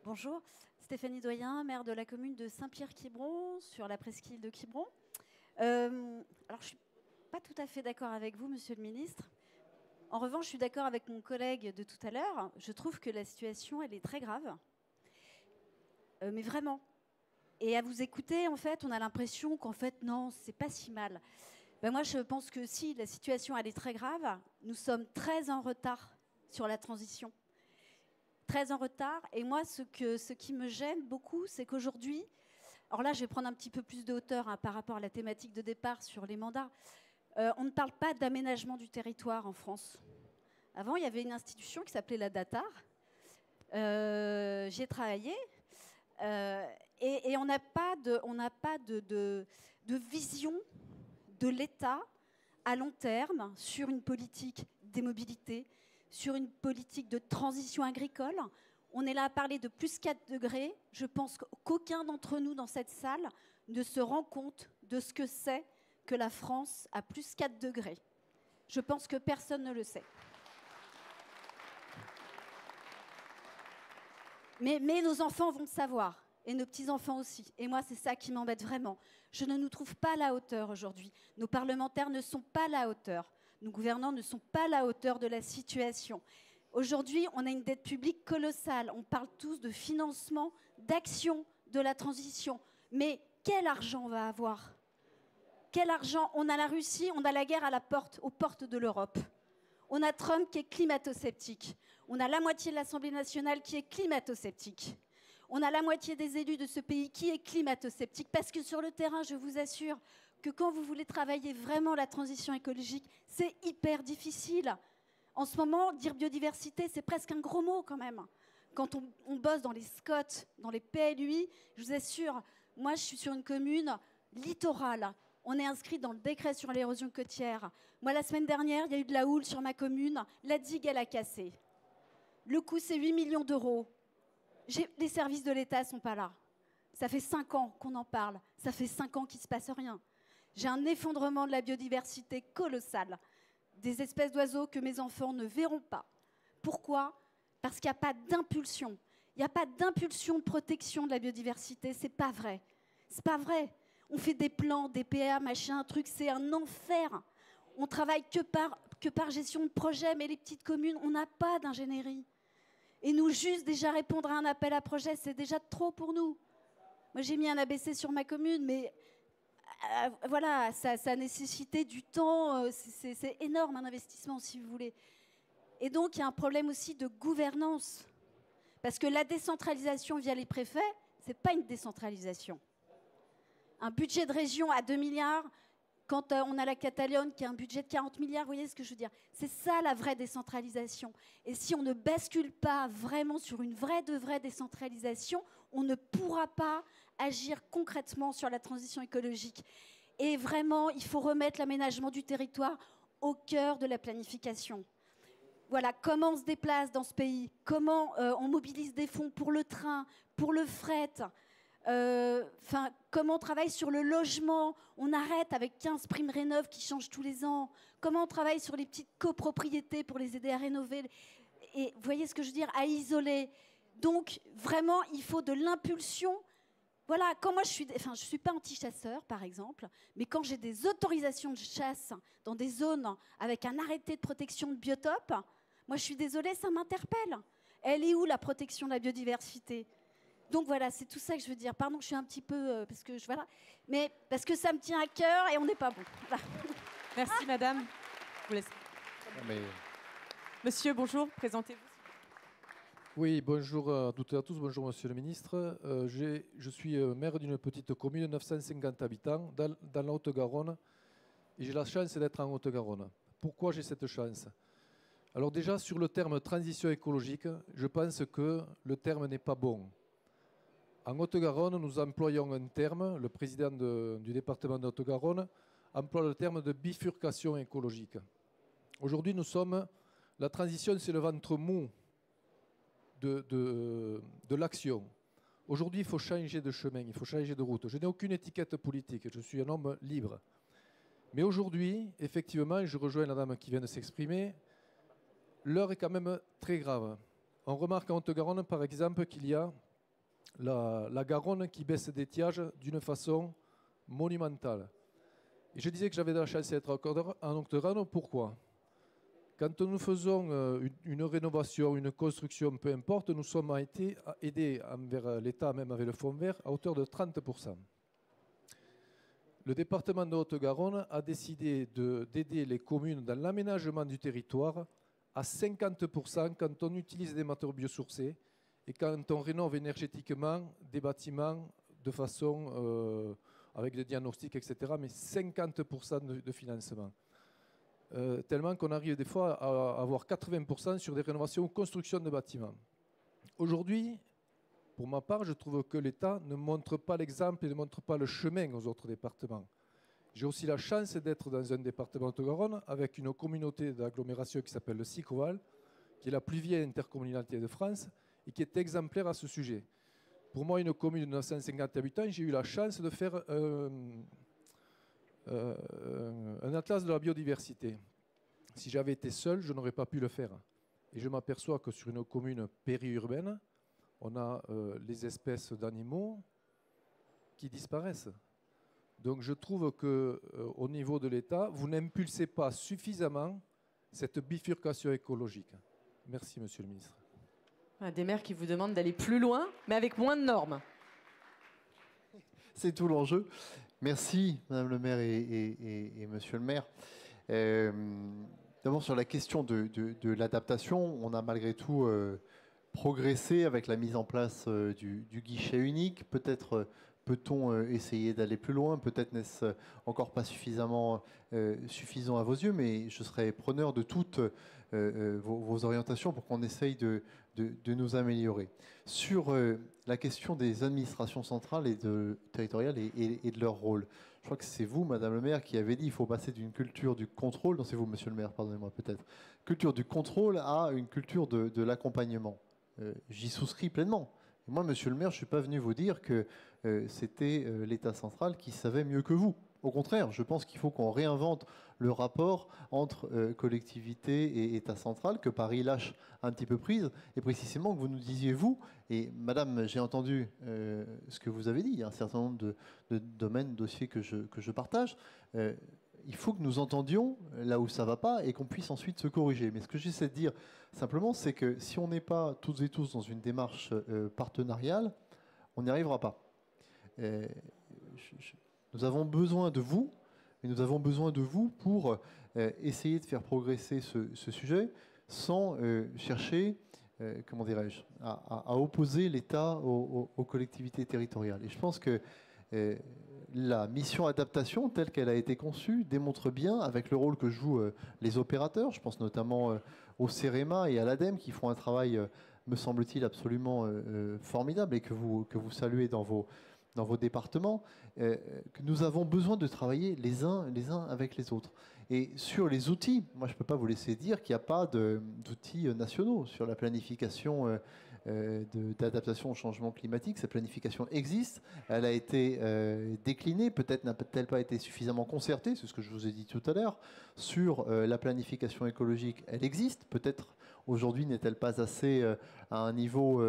Bonjour, Stéphanie Doyen, maire de la commune de Saint-Pierre-Quiberon, sur la presqu'île de Quiberon. Alors je suis pas tout à fait d'accord avec vous, Monsieur le Ministre. En revanche, je suis d'accord avec mon collègue de tout à l'heure. Je trouve que la situation, elle est très grave. Mais vraiment. Et à vous écouter, en fait, on a l'impression qu'en fait, non, c'est pas si mal. Ben moi, je pense que si la situation, elle est très grave, nous sommes très en retard sur la transition. Très en retard. Et moi, ce qui me gêne beaucoup, c'est qu'aujourd'hui, alors là, je vais prendre un petit peu plus de hauteur par rapport à la thématique de départ sur les mandats. On ne parle pas d'aménagement du territoire en France. Avant, il y avait une institution qui s'appelait la DATAR. J'y ai travaillé. Et on n'a pas de vision de l'État à long terme sur une politique des mobilités, sur une politique de transition agricole. On est là à parler de plus 4 degrés. Je pense qu'aucun d'entre nous dans cette salle ne se rend compte de ce que c'est que la France a plus 4 degrés. Je pense que personne ne le sait. Mais nos enfants vont le savoir, et nos petits-enfants aussi. Et moi, c'est ça qui m'embête vraiment. Je ne nous trouve pas à la hauteur aujourd'hui. Nos parlementaires ne sont pas à la hauteur. Nos gouvernants ne sont pas à la hauteur de la situation. Aujourd'hui, on a une dette publique colossale. On parle tous de financement, d'action de la transition. Mais quel argent on va avoir ? Quel argent ? On a la Russie, on a la guerre aux portes de l'Europe. On a Trump qui est climato-sceptique. On a la moitié de l'Assemblée nationale qui est climato-sceptique. On a la moitié des élus de ce pays qui est climato-sceptique. Parce que sur le terrain, je vous assure que quand vous voulez travailler vraiment la transition écologique, c'est hyper difficile. En ce moment, dire biodiversité, c'est presque un gros mot quand même. Quand on bosse dans les SCOT, dans les PLUI, je vous assure, moi je suis sur une commune littorale. On est inscrit dans le décret sur l'érosion côtière. Moi, la semaine dernière, il y a eu de la houle sur ma commune. La digue, elle a cassé. Le coût, c'est 8 millions d'euros. Les services de l'État ne sont pas là. Ça fait 5 ans qu'on en parle. Ça fait 5 ans qu'il ne se passe rien. J'ai un effondrement de la biodiversité colossal. Des espèces d'oiseaux que mes enfants ne verront pas. Pourquoi ? Parce qu'il n'y a pas d'impulsion. Il n'y a pas d'impulsion de protection de la biodiversité. C'est pas vrai. C'est pas vrai. On fait des plans, des PA, machin, truc, c'est un enfer. On travaille que par gestion de projet, mais les petites communes, on n'a pas d'ingénierie. Et nous, juste déjà répondre à un appel à projet, c'est déjà trop pour nous. Moi, j'ai mis un ABC sur ma commune, mais voilà, ça a nécessité du temps. C'est énorme, un investissement, si vous voulez. Et donc, il y a un problème aussi de gouvernance. Parce que la décentralisation via les préfets, ce n'est pas une décentralisation. Un budget de région à 2 milliards, quand on a la Catalogne qui a un budget de 40 milliards, vous voyez ce que je veux dire ? C'est ça la vraie décentralisation. Et si on ne bascule pas vraiment sur une vraie décentralisation, on ne pourra pas agir concrètement sur la transition écologique. Et vraiment, il faut remettre l'aménagement du territoire au cœur de la planification. Voilà, comment on se déplace dans ce pays, comment on mobilise des fonds pour le train, pour le fret, comment on travaille sur le logement, on arrête avec 15 primes rénov qui changent tous les ans, comment on travaille sur les petites copropriétés pour les aider à rénover, et vous voyez ce que je veux dire, à isoler. Donc vraiment, il faut de l'impulsion Voilà, quand moi je suis pas anti-chasseur par exemple, mais quand j'ai des autorisations de chasse dans des zones avec un arrêté de protection de biotope, moi je suis désolée, ça m'interpelle. Elle est où la protection de la biodiversité? Donc voilà, c'est tout ça que je veux dire. Pardon, je suis un petit peu voilà, mais parce que ça me tient à cœur et on n'est pas bon. Voilà. Merci madame. Je vous laisse. Monsieur, bonjour, présentez-vous. Oui, bonjour à toutes et à tous, bonjour Monsieur le Ministre. Je suis maire d'une petite commune de 950 habitants dans la Haute-Garonne et j'ai la chance d'être en Haute-Garonne. Pourquoi j'ai cette chance? Alors déjà, sur le terme transition écologique, je pense que le terme n'est pas bon. En Haute-Garonne, nous employons un terme, le président du département de Haute-Garonne emploie le terme de bifurcation écologique. Aujourd'hui, la transition, c'est le ventre mou de l'action. Aujourd'hui, il faut changer de chemin, il faut changer de route. Je n'ai aucune étiquette politique, je suis un homme libre. Mais aujourd'hui, effectivement, je rejoins la dame qui vient de s'exprimer, l'heure est quand même très grave. On remarque en Haute-Garonne, par exemple, qu'il y a la Garonne qui baisse d'étiage d'une façon monumentale. Et je disais que j'avais de la chance d'être en Haute-Garonne, pourquoi? Quand nous faisons une rénovation, une construction, peu importe, nous sommes aidés envers l'État, même avec le fonds vert, à hauteur de 30%. Le département de Haute-Garonne a décidé d'aider les communes dans l'aménagement du territoire à 50% quand on utilise des matériaux biosourcés et quand on rénove énergétiquement des bâtiments de façon avec des diagnostics, etc., mais 50% de financement. Tellement qu'on arrive des fois à avoir 80% sur des rénovations ou constructions de bâtiments. Aujourd'hui, pour ma part, je trouve que l'État ne montre pas l'exemple et ne montre pas le chemin aux autres départements. J'ai aussi la chance d'être dans un département de Garonne avec une communauté d'agglomération qui s'appelle le Sicoval, qui est la plus vieille intercommunalité de France et qui est exemplaire à ce sujet. Pour moi, une commune de 950 habitants, j'ai eu la chance de faire un atlas de la biodiversité. Si j'avais été seul, je n'aurais pas pu le faire. Et je m'aperçois que sur une commune périurbaine, on a les espèces d'animaux qui disparaissent. Donc je trouve qu'au niveau de l'État, vous n'impulsez pas suffisamment cette bifurcation écologique. Merci, Monsieur le Ministre. Des maires qui vous demandent d'aller plus loin, mais avec moins de normes. C'est tout l'enjeu. Merci, Madame le maire et Monsieur le maire. D'abord, sur la question de l'adaptation, on a malgré tout progressé avec la mise en place du guichet unique. Peut-être peut-on essayer d'aller plus loin. Peut-être n'est-ce encore pas suffisamment suffisant à vos yeux, mais je serais preneur de toutes vos orientations pour qu'on essaye de nous améliorer. Sur la question des administrations centrales et territoriales et de leur rôle, je crois que c'est vous, Madame le maire, qui avez dit qu'il faut passer d'une culture du contrôle, non c'est vous, Monsieur le maire, pardonnez-moi peut-être, culture du contrôle à une culture de l'accompagnement. J'y souscris pleinement. Et moi, Monsieur le maire, je ne suis pas venu vous dire que c'était l'État central qui savait mieux que vous. Au contraire, je pense qu'il faut qu'on réinvente le rapport entre collectivité et État central, que Paris lâche un petit peu prise, et précisément que vous nous disiez, vous, et Madame, j'ai entendu ce que vous avez dit, il y a un certain nombre de domaines, dossiers que je partage, il faut que nous entendions là où ça ne va pas et qu'on puisse ensuite se corriger. Mais ce que j'essaie de dire simplement, c'est que si on n'est pas toutes et tous dans une démarche partenariale, on n'y arrivera pas. Nous avons besoin de vous, et nous avons besoin de vous pour essayer de faire progresser ce sujet sans chercher, comment dirais-je, à opposer l'État aux collectivités territoriales. Et je pense que la mission adaptation, telle qu'elle a été conçue, démontre bien, avec le rôle que jouent les opérateurs, je pense notamment au CEREMA et à l'ADEME, qui font un travail, me semble-t-il, absolument formidable et que vous saluez dans vos départements, que nous avons besoin de travailler les uns avec les autres. Et sur les outils, moi je ne peux pas vous laisser dire qu'il n'y a pas d'outils nationaux sur la planification d'adaptation au changement climatique. Cette planification existe, elle a été déclinée, peut-être n'a-t-elle pas été suffisamment concertée, c'est ce que je vous ai dit tout à l'heure. Sur la planification écologique, elle existe, peut-être aujourd'hui n'est-elle pas assez à un niveau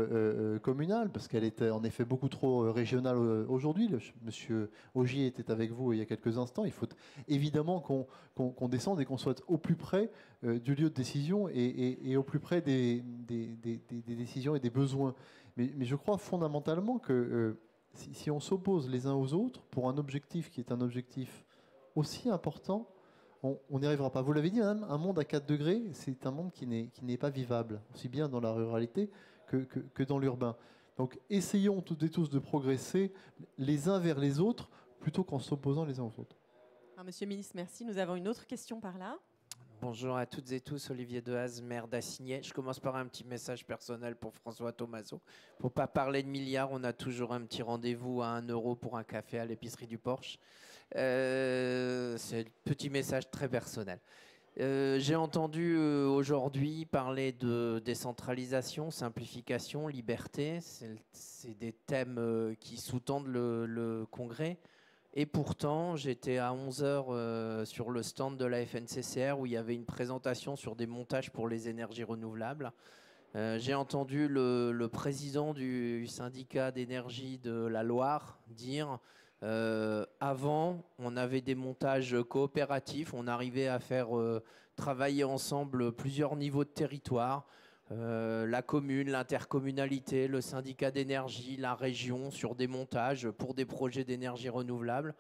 communal, parce qu'elle est en effet beaucoup trop régionale aujourd'hui. Monsieur Ogier était avec vous il y a quelques instants. Il faut évidemment qu'on descende et qu'on soit au plus près du lieu de décision et au plus près des décisions et des besoins. Mais je crois fondamentalement que si on s'oppose les uns aux autres pour un objectif qui est un objectif aussi important, on n'y arrivera pas. Vous l'avez dit, un monde à 4 degrés, c'est un monde qui n'est pas vivable, aussi bien dans la ruralité que dans l'urbain. Donc essayons toutes et tous de progresser les uns vers les autres plutôt qu'en s'opposant les uns aux autres. Alors, Monsieur le ministre, merci. Nous avons une autre question par là. Bonjour à toutes et tous, Olivier Dehaze, maire d'Assigné. Je commence par un petit message personnel pour François Thomazeau. Pour pas parler de milliards, on a toujours un petit rendez-vous à 1 € pour un café à l'épicerie du Porche. C'est un petit message très personnel. J'ai entendu aujourd'hui parler de décentralisation, simplification, liberté. C'est des thèmes qui sous-tendent le congrès. Et pourtant, j'étais à 11 h sur le stand de la FNCCR où il y avait une présentation sur des montages pour les énergies renouvelables. J'ai entendu le président du syndicat d'énergie de la Loire dire avant, on avait des montages coopératifs, on arrivait à faire travailler ensemble plusieurs niveaux de territoire. La commune, l'intercommunalité, le syndicat d'énergie, la région sur des montages pour des projets d'énergie renouvelable.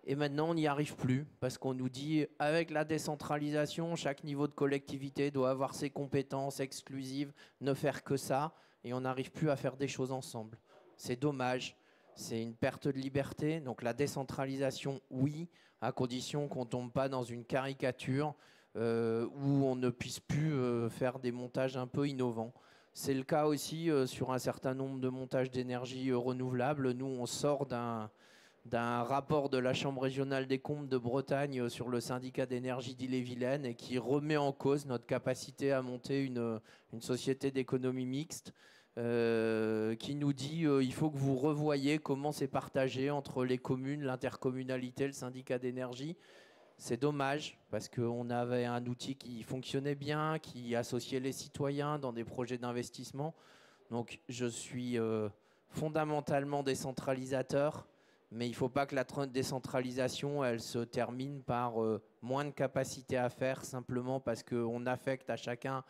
Et maintenant, on n'y arrive plus parce qu'on nous dit avec la décentralisation, chaque niveau de collectivité doit avoir ses compétences exclusives, ne faire que ça, et on n'arrive plus à faire des choses ensemble. C'est dommage, c'est une perte de liberté. Donc la décentralisation, oui, à condition qu'on ne tombe pas dans une caricature où on ne puisse plus faire des montages un peu innovants. C'est le cas aussi sur un certain nombre de montages d'énergie renouvelable. Nous, on sort d'un rapport de la Chambre régionale des comptes de Bretagne sur le syndicat d'énergie d'Ille-et-Vilaine et qui remet en cause notre capacité à monter une société d'économie mixte, qui nous dit il faut que vous revoyiez comment c'est partagé entre les communes, l'intercommunalité, le syndicat d'énergie. C'est dommage parce qu'on avait un outil qui fonctionnait bien, qui associait les citoyens dans des projets d'investissement. Donc je suis fondamentalement décentralisateur, mais il ne faut pas que la décentralisation elle se termine par moins de capacité à faire simplement parce qu'on affecte à chacun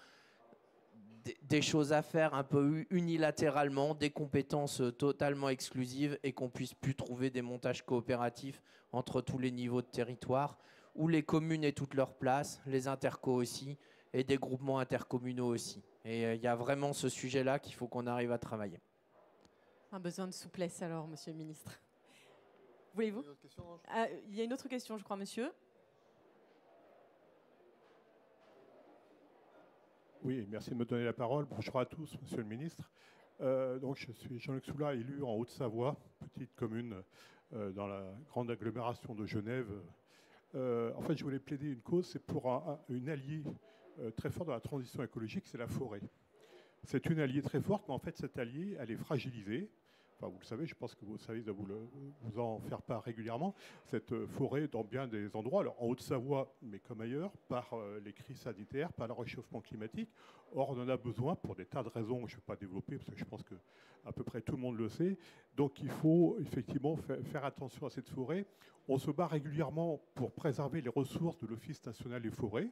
des choses à faire un peu unilatéralement, des compétences totalement exclusives et qu'on puisse plus trouver des montages coopératifs entre tous les niveaux de territoire, où les communes aient toute leur place, les intercos aussi, et des groupements intercommunaux aussi. Et il y a vraiment ce sujet-là qu'il faut qu'on arrive à travailler. Un besoin de souplesse alors, Monsieur le ministre. Voulez-vous ? Il y a une autre question, je crois, monsieur. Oui, merci de me donner la parole. Bonjour à tous, Monsieur le ministre. Donc, je suis Jean-Luc Soula, élu en Haute-Savoie, petite commune dans la grande agglomération de Genève. En fait, je voulais plaider une cause, c'est pour une alliée très forte dans la transition écologique, c'est la forêt. C'est une alliée très forte, mais en fait, cette alliée, elle est fragilisée. Enfin, vous le savez, je pense que vous savez de vous en faire part régulièrement. Cette forêt, dans bien des endroits, alors en Haute-Savoie, mais comme ailleurs, par les crises sanitaires, par le réchauffement climatique. Or, on en a besoin pour des tas de raisons que je ne vais pas développer, parce que je pense que à peu près tout le monde le sait. Donc, il faut effectivement faire attention à cette forêt. On se bat régulièrement pour préserver les ressources de l'Office national des forêts.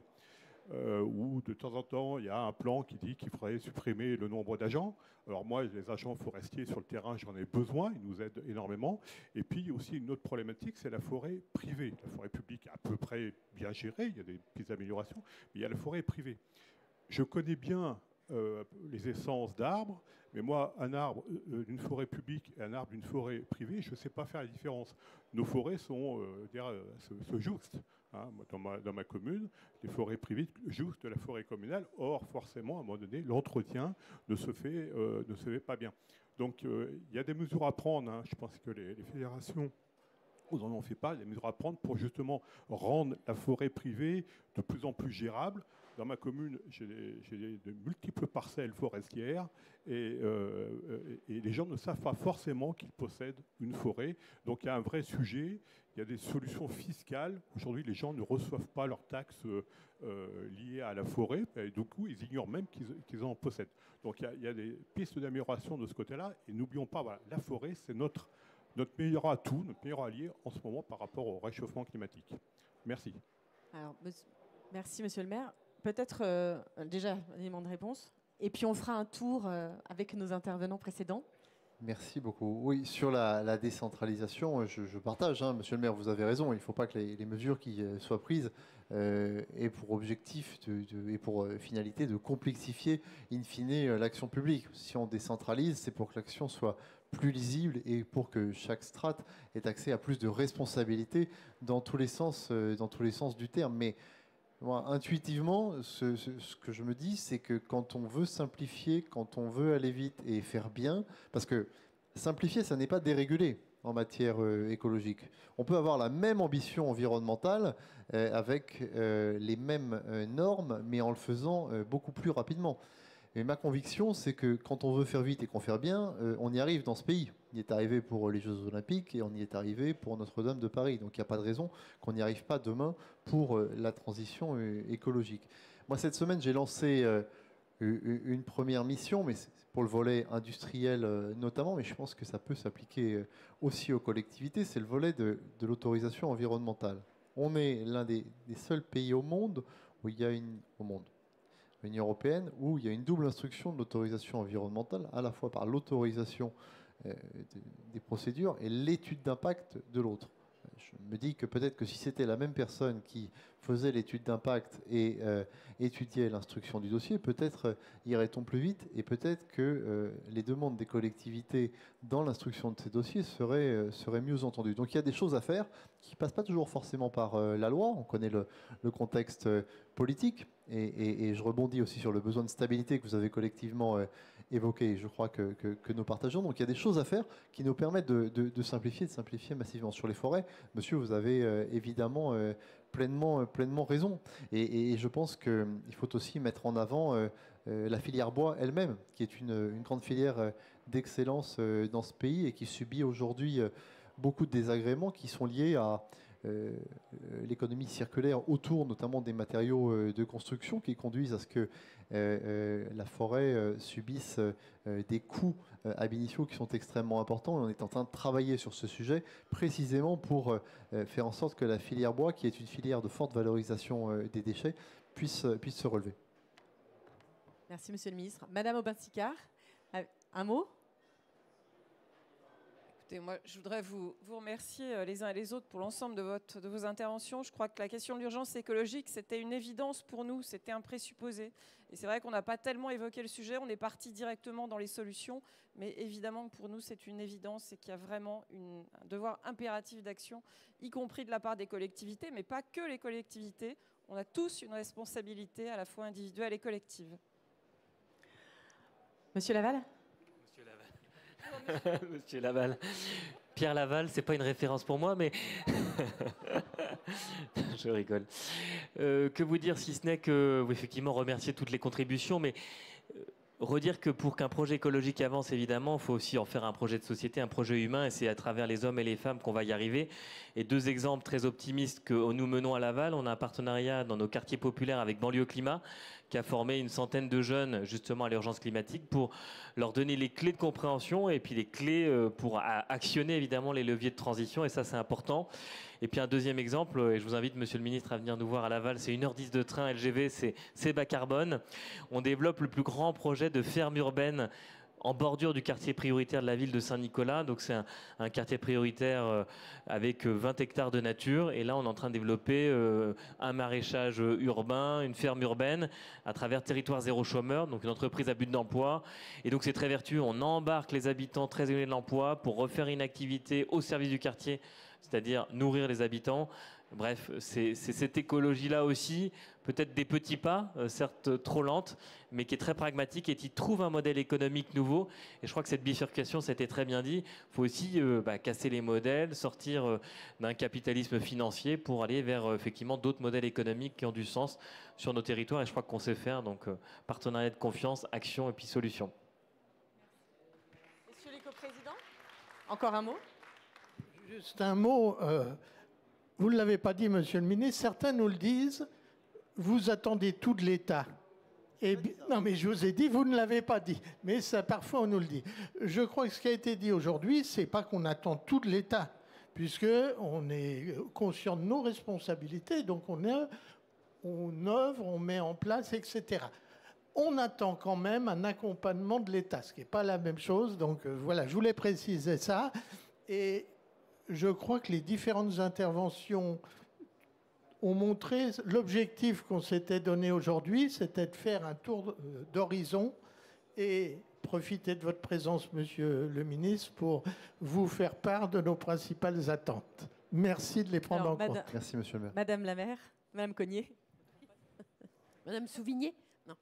Où de temps en temps, il y a un plan qui dit qu'il faudrait supprimer le nombre d'agents. Alors moi, les agents forestiers sur le terrain, j'en ai besoin, ils nous aident énormément. Et puis, il y a aussi une autre problématique, c'est la forêt privée. La forêt publique est à peu près bien gérée, il y a des petites améliorations, mais il y a la forêt privée. Je connais bien les essences d'arbres, mais moi, un arbre d'une forêt publique et un arbre d'une forêt privée, je ne sais pas faire la différence. Nos forêts se jouxtent. Hein, dans ma commune, les forêts privées jouxtent de la forêt communale. Or, forcément, à un moment donné, l'entretien ne se fait pas bien. Donc, il y a des mesures à prendre. Hein. Je pense que les fédérations n'en ont fait pas. Des mesures à prendre pour justement rendre la forêt privée de plus en plus gérable. Dans ma commune, j'ai de multiples parcelles forestières et les gens ne savent pas forcément qu'ils possèdent une forêt. Donc il y a un vrai sujet, il y a des solutions fiscales. Aujourd'hui, les gens ne reçoivent pas leurs taxes liées à la forêt, et du coup, ils ignorent même qu'ils en possèdent. Donc il y a des pistes d'amélioration de ce côté-là. Et n'oublions pas, voilà, la forêt, c'est notre meilleur atout, notre meilleur allié en ce moment par rapport au réchauffement climatique. Merci. Alors, merci, monsieur le maire. Peut-être déjà un élément de réponse, et puis on fera un tour avec nos intervenants précédents. Merci beaucoup. Oui, sur la décentralisation, je partage, hein, monsieur le maire, vous avez raison. Il ne faut pas que les mesures qui soient prises aient pour objectif et pour finalité de complexifier in fine l'action publique. Si on décentralise, c'est pour que l'action soit plus lisible et pour que chaque strate ait accès à plus de responsabilités dans tous les sens du terme. Mais moi, intuitivement, ce que je me dis, c'est que quand on veut simplifier, quand on veut aller vite et faire bien, parce que simplifier, ça n'est pas déréguler en matière écologique. On peut avoir la même ambition environnementale avec les mêmes normes, mais en le faisant beaucoup plus rapidement. Et ma conviction, c'est que quand on veut faire vite et qu'on fait bien, on y arrive dans ce pays. On y est arrivé pour les Jeux Olympiques et on y est arrivé pour Notre-Dame de Paris. Donc il n'y a pas de raison qu'on n'y arrive pas demain pour la transition écologique. Moi, cette semaine, j'ai lancé une première mission, mais c'est pour le volet industriel notamment, mais je pense que ça peut s'appliquer aussi aux collectivités, c'est le volet de l'autorisation environnementale. On est l'un des seuls pays au monde où il y a l'Union européenne, où il y a une double instruction de l'autorisation environnementale, à la fois par l'autorisation des procédures et l'étude d'impact de l'autre. Je me dis que peut-être que si c'était la même personne qui faisait l'étude d'impact et étudiait l'instruction du dossier, peut-être irait-on plus vite et peut-être que les demandes des collectivités dans l'instruction de ces dossiers seraient mieux entendues. Donc il y a des choses à faire qui ne passent pas toujours forcément par la loi. On connaît le contexte politique et je rebondis aussi sur le besoin de stabilité que vous avez collectivement évoqué. Je crois que nous partageons. Donc il y a des choses à faire qui nous permettent de simplifier massivement. Sur les forêts, monsieur, vous avez évidemment pleinement raison. Et je pense qu'il faut aussi mettre en avant la filière bois elle-même, qui est une grande filière d'excellence dans ce pays et qui subit aujourd'hui beaucoup de désagréments qui sont liés à l'économie circulaire autour notamment des matériaux de construction qui conduisent à ce que la forêt subisse des coûts ab initio qui sont extrêmement importants. Et on est en train de travailler sur ce sujet précisément pour faire en sorte que la filière bois, qui est une filière de forte valorisation des déchets, puisse se relever. Merci, monsieur le ministre. Madame Aubin-Sicard, un mot ? Moi, je voudrais vous remercier les uns et les autres pour l'ensemble de vos interventions. Je crois que la question de l'urgence écologique, c'était une évidence pour nous, c'était un présupposé. Et c'est vrai qu'on n'a pas tellement évoqué le sujet, on est parti directement dans les solutions, mais évidemment que pour nous, c'est une évidence et qu'il y a vraiment un devoir impératif d'action, y compris de la part des collectivités, mais pas que les collectivités. On a tous une responsabilité à la fois individuelle et collective. Monsieur Laval ? Monsieur Laval. Pierre Laval, c'est pas une référence pour moi, mais je rigole. Que vous dire si ce n'est que, effectivement, remercier toutes les contributions, mais redire que pour qu'un projet écologique avance, évidemment, il faut aussi en faire un projet de société, un projet humain, et c'est à travers les hommes et les femmes qu'on va y arriver. Et deux exemples très optimistes que nous menons à Laval. On a un partenariat dans nos quartiers populaires avec Banlieue Climat, qui a formé une centaine de jeunes justement à l'urgence climatique pour leur donner les clés de compréhension et puis les clés pour actionner évidemment les leviers de transition, et ça c'est important. Et puis un deuxième exemple, et je vous invite monsieur le ministre à venir nous voir à Laval, c'est 1h10 de train LGV, c'est bas carbone. On développe le plus grand projet de ferme urbaine en bordure du quartier prioritaire de la ville de Saint-Nicolas. Donc c'est un quartier prioritaire avec 20 hectares de nature. Et là, on est en train de développer un maraîchage urbain, une ferme urbaine à travers Territoire Zéro Chômeur, donc une entreprise à but d'emploi. Et donc c'est très vertueux. On embarque les habitants très éloignés de l'emploi pour refaire une activité au service du quartier, c'est-à-dire nourrir les habitants. Bref, c'est cette écologie-là aussi, peut-être des petits pas, certes trop lente, mais qui est très pragmatique et qui trouve un modèle économique nouveau. Et je crois que cette bifurcation, c'était très bien dit. Il faut aussi casser les modèles, sortir d'un capitalisme financier pour aller vers effectivement d'autres modèles économiques qui ont du sens sur nos territoires. Et je crois qu'on sait faire. Donc, partenariat de confiance, action et puis solution. Monsieur le coprésident, encore un mot? Juste un mot. Vous ne l'avez pas dit, monsieur le ministre. Certains nous le disent. Vous attendez tout de l'État. Non, mais je vous ai dit, vous ne l'avez pas dit. Mais ça, parfois, on nous le dit. Je crois que ce qui a été dit aujourd'hui, c'est pas qu'on attend tout de l'État, puisqu'on est conscient de nos responsabilités. Donc, on œuvre, on met en place, etc. On attend quand même un accompagnement de l'État, ce qui n'est pas la même chose. Donc, voilà, je voulais préciser ça. Et je crois que les différentes interventions ont montré l'objectif qu'on s'était donné aujourd'hui, c'était de faire un tour d'horizon et profiter de votre présence, monsieur le ministre, pour vous faire part de nos principales attentes. Merci de les prendre en compte. Merci, monsieur le maire. Madame la maire, Madame Cognier. Madame Souvigné? Non.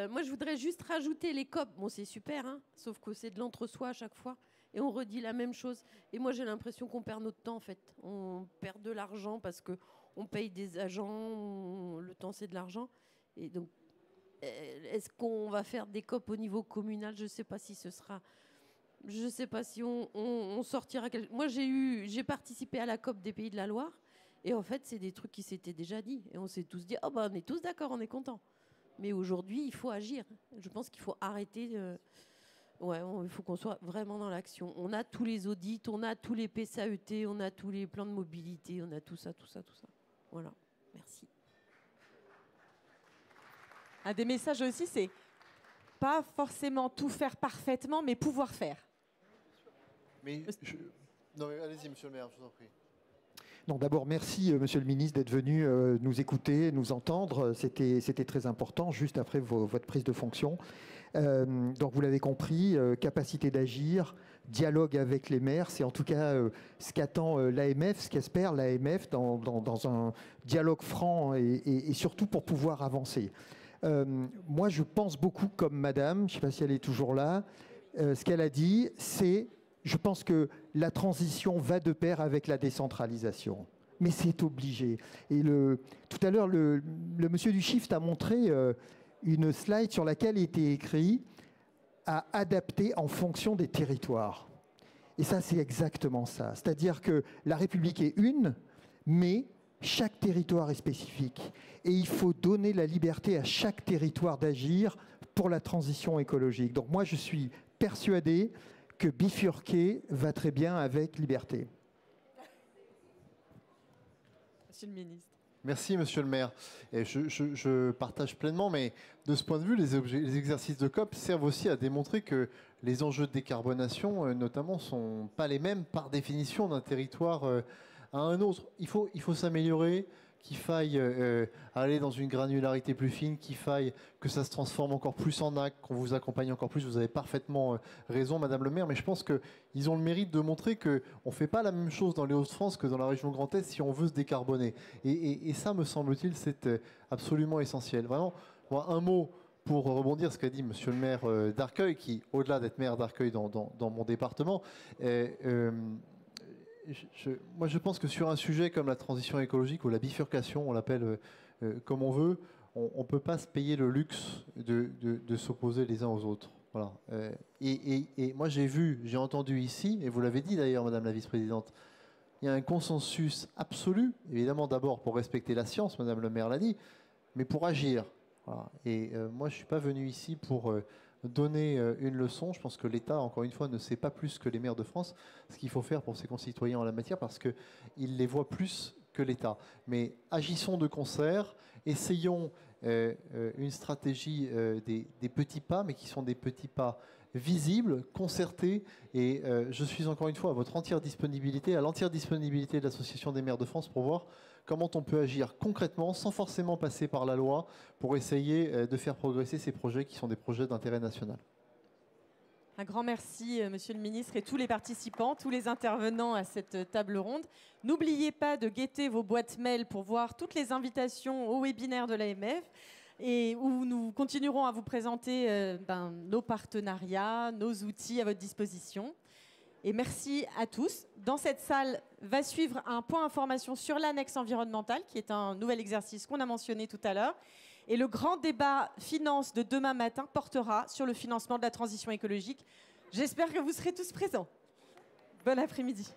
Moi, je voudrais juste rajouter les COP. Bon, c'est super, hein, sauf que c'est de l'entre-soi à chaque fois. Et on redit la même chose. Et moi, j'ai l'impression qu'on perd notre temps, en fait. On perd de l'argent parce qu'on paye des agents. Le temps, c'est de l'argent. Et donc, est-ce qu'on va faire des COP au niveau communal? Je ne sais pas si ce sera... Je ne sais pas si on sortira... Moi, j'ai participé à la COP des Pays de la Loire. Et en fait, c'est des trucs qui s'étaient déjà dit. Et on s'est tous dit, oh, bah, on est tous d'accord, on est contents. Mais aujourd'hui, il faut agir. Je pense qu'il faut arrêter... il faut qu'on soit vraiment dans l'action. On a tous les audits, on a tous les PSAET, on a tous les plans de mobilité, on a tout ça. Voilà, merci. Un des messages aussi, c'est pas forcément tout faire parfaitement, mais pouvoir faire. Mais non, mais allez-y, monsieur le maire, je vous en prie. Non, d'abord, merci, monsieur le ministre, d'être venu nous écouter, nous entendre. C'était très important, juste après votre prise de fonction. Donc, vous l'avez compris, capacité d'agir, dialogue avec les maires, c'est en tout cas ce qu'attend l'AMF, ce qu'espère l'AMF dans un dialogue franc et surtout pour pouvoir avancer. Moi, je pense beaucoup comme madame, je ne sais pas si elle est toujours là, ce qu'elle a dit, c'est... Je pense que la transition va de pair avec la décentralisation. Mais c'est obligé. Et tout à l'heure, le monsieur du Shift a montré une slide sur laquelle il était écrit « à adapter en fonction des territoires ». Et ça, c'est exactement ça. C'est-à-dire que la République est une, mais chaque territoire est spécifique. Et il faut donner la liberté à chaque territoire d'agir pour la transition écologique. Donc moi, je suis persuadé que bifurquer va très bien avec liberté. Monsieur le ministre. Merci, monsieur le maire. Et je partage pleinement, mais de ce point de vue, les exercices de COP servent aussi à démontrer que les enjeux de décarbonation, notamment, ne sont pas les mêmes par définition d'un territoire à un autre. Il faut s'améliorer, qu'il faille aller dans une granularité plus fine, qu'il faille que ça se transforme encore plus en actes, qu'on vous accompagne encore plus. Vous avez parfaitement raison, madame le maire, mais je pense qu'ils ont le mérite de montrer qu'on ne fait pas la même chose dans les Hauts-de-France que dans la région Grand Est si on veut se décarboner. Et ça, me semble-t-il, c'est absolument essentiel. Vraiment, moi, un mot pour rebondir sur ce qu'a dit monsieur le maire d'Arcueil, qui, au-delà d'être maire d'Arcueil dans mon département, moi, je pense que sur un sujet comme la transition écologique ou la bifurcation, on l'appelle comme on veut, on ne peut pas se payer le luxe de s'opposer les uns aux autres. Voilà. Et moi, j'ai entendu ici, et vous l'avez dit d'ailleurs, madame la vice-présidente, il y a un consensus absolu, évidemment d'abord pour respecter la science, madame le maire l'a dit, mais pour agir. Voilà. Et moi, je ne suis pas venu ici pour... donner une leçon. Je pense que l'État, encore une fois, ne sait pas plus que les maires de France ce qu'il faut faire pour ses concitoyens en la matière parce qu'il les voit plus que l'État. Mais agissons de concert, essayons une stratégie des petits pas, mais qui sont des petits pas visibles, concertés. Et je suis encore une fois à votre entière disponibilité, à l'entière disponibilité de l'Association des maires de France pour voir comment on peut agir concrètement, sans forcément passer par la loi, pour essayer de faire progresser ces projets qui sont des projets d'intérêt national. Un grand merci, Monsieur le Ministre, et tous les participants, tous les intervenants à cette table ronde. N'oubliez pas de guetter vos boîtes mail pour voir toutes les invitations au webinaire de l'AMF et où nous continuerons à vous présenter nos partenariats, nos outils à votre disposition. Et merci à tous. Dans cette salle va suivre un point information sur l'annexe environnementale, qui est un nouvel exercice qu'on a mentionné tout à l'heure. Et le grand débat finance de demain matin portera sur le financement de la transition écologique. J'espère que vous serez tous présents. Bon après-midi.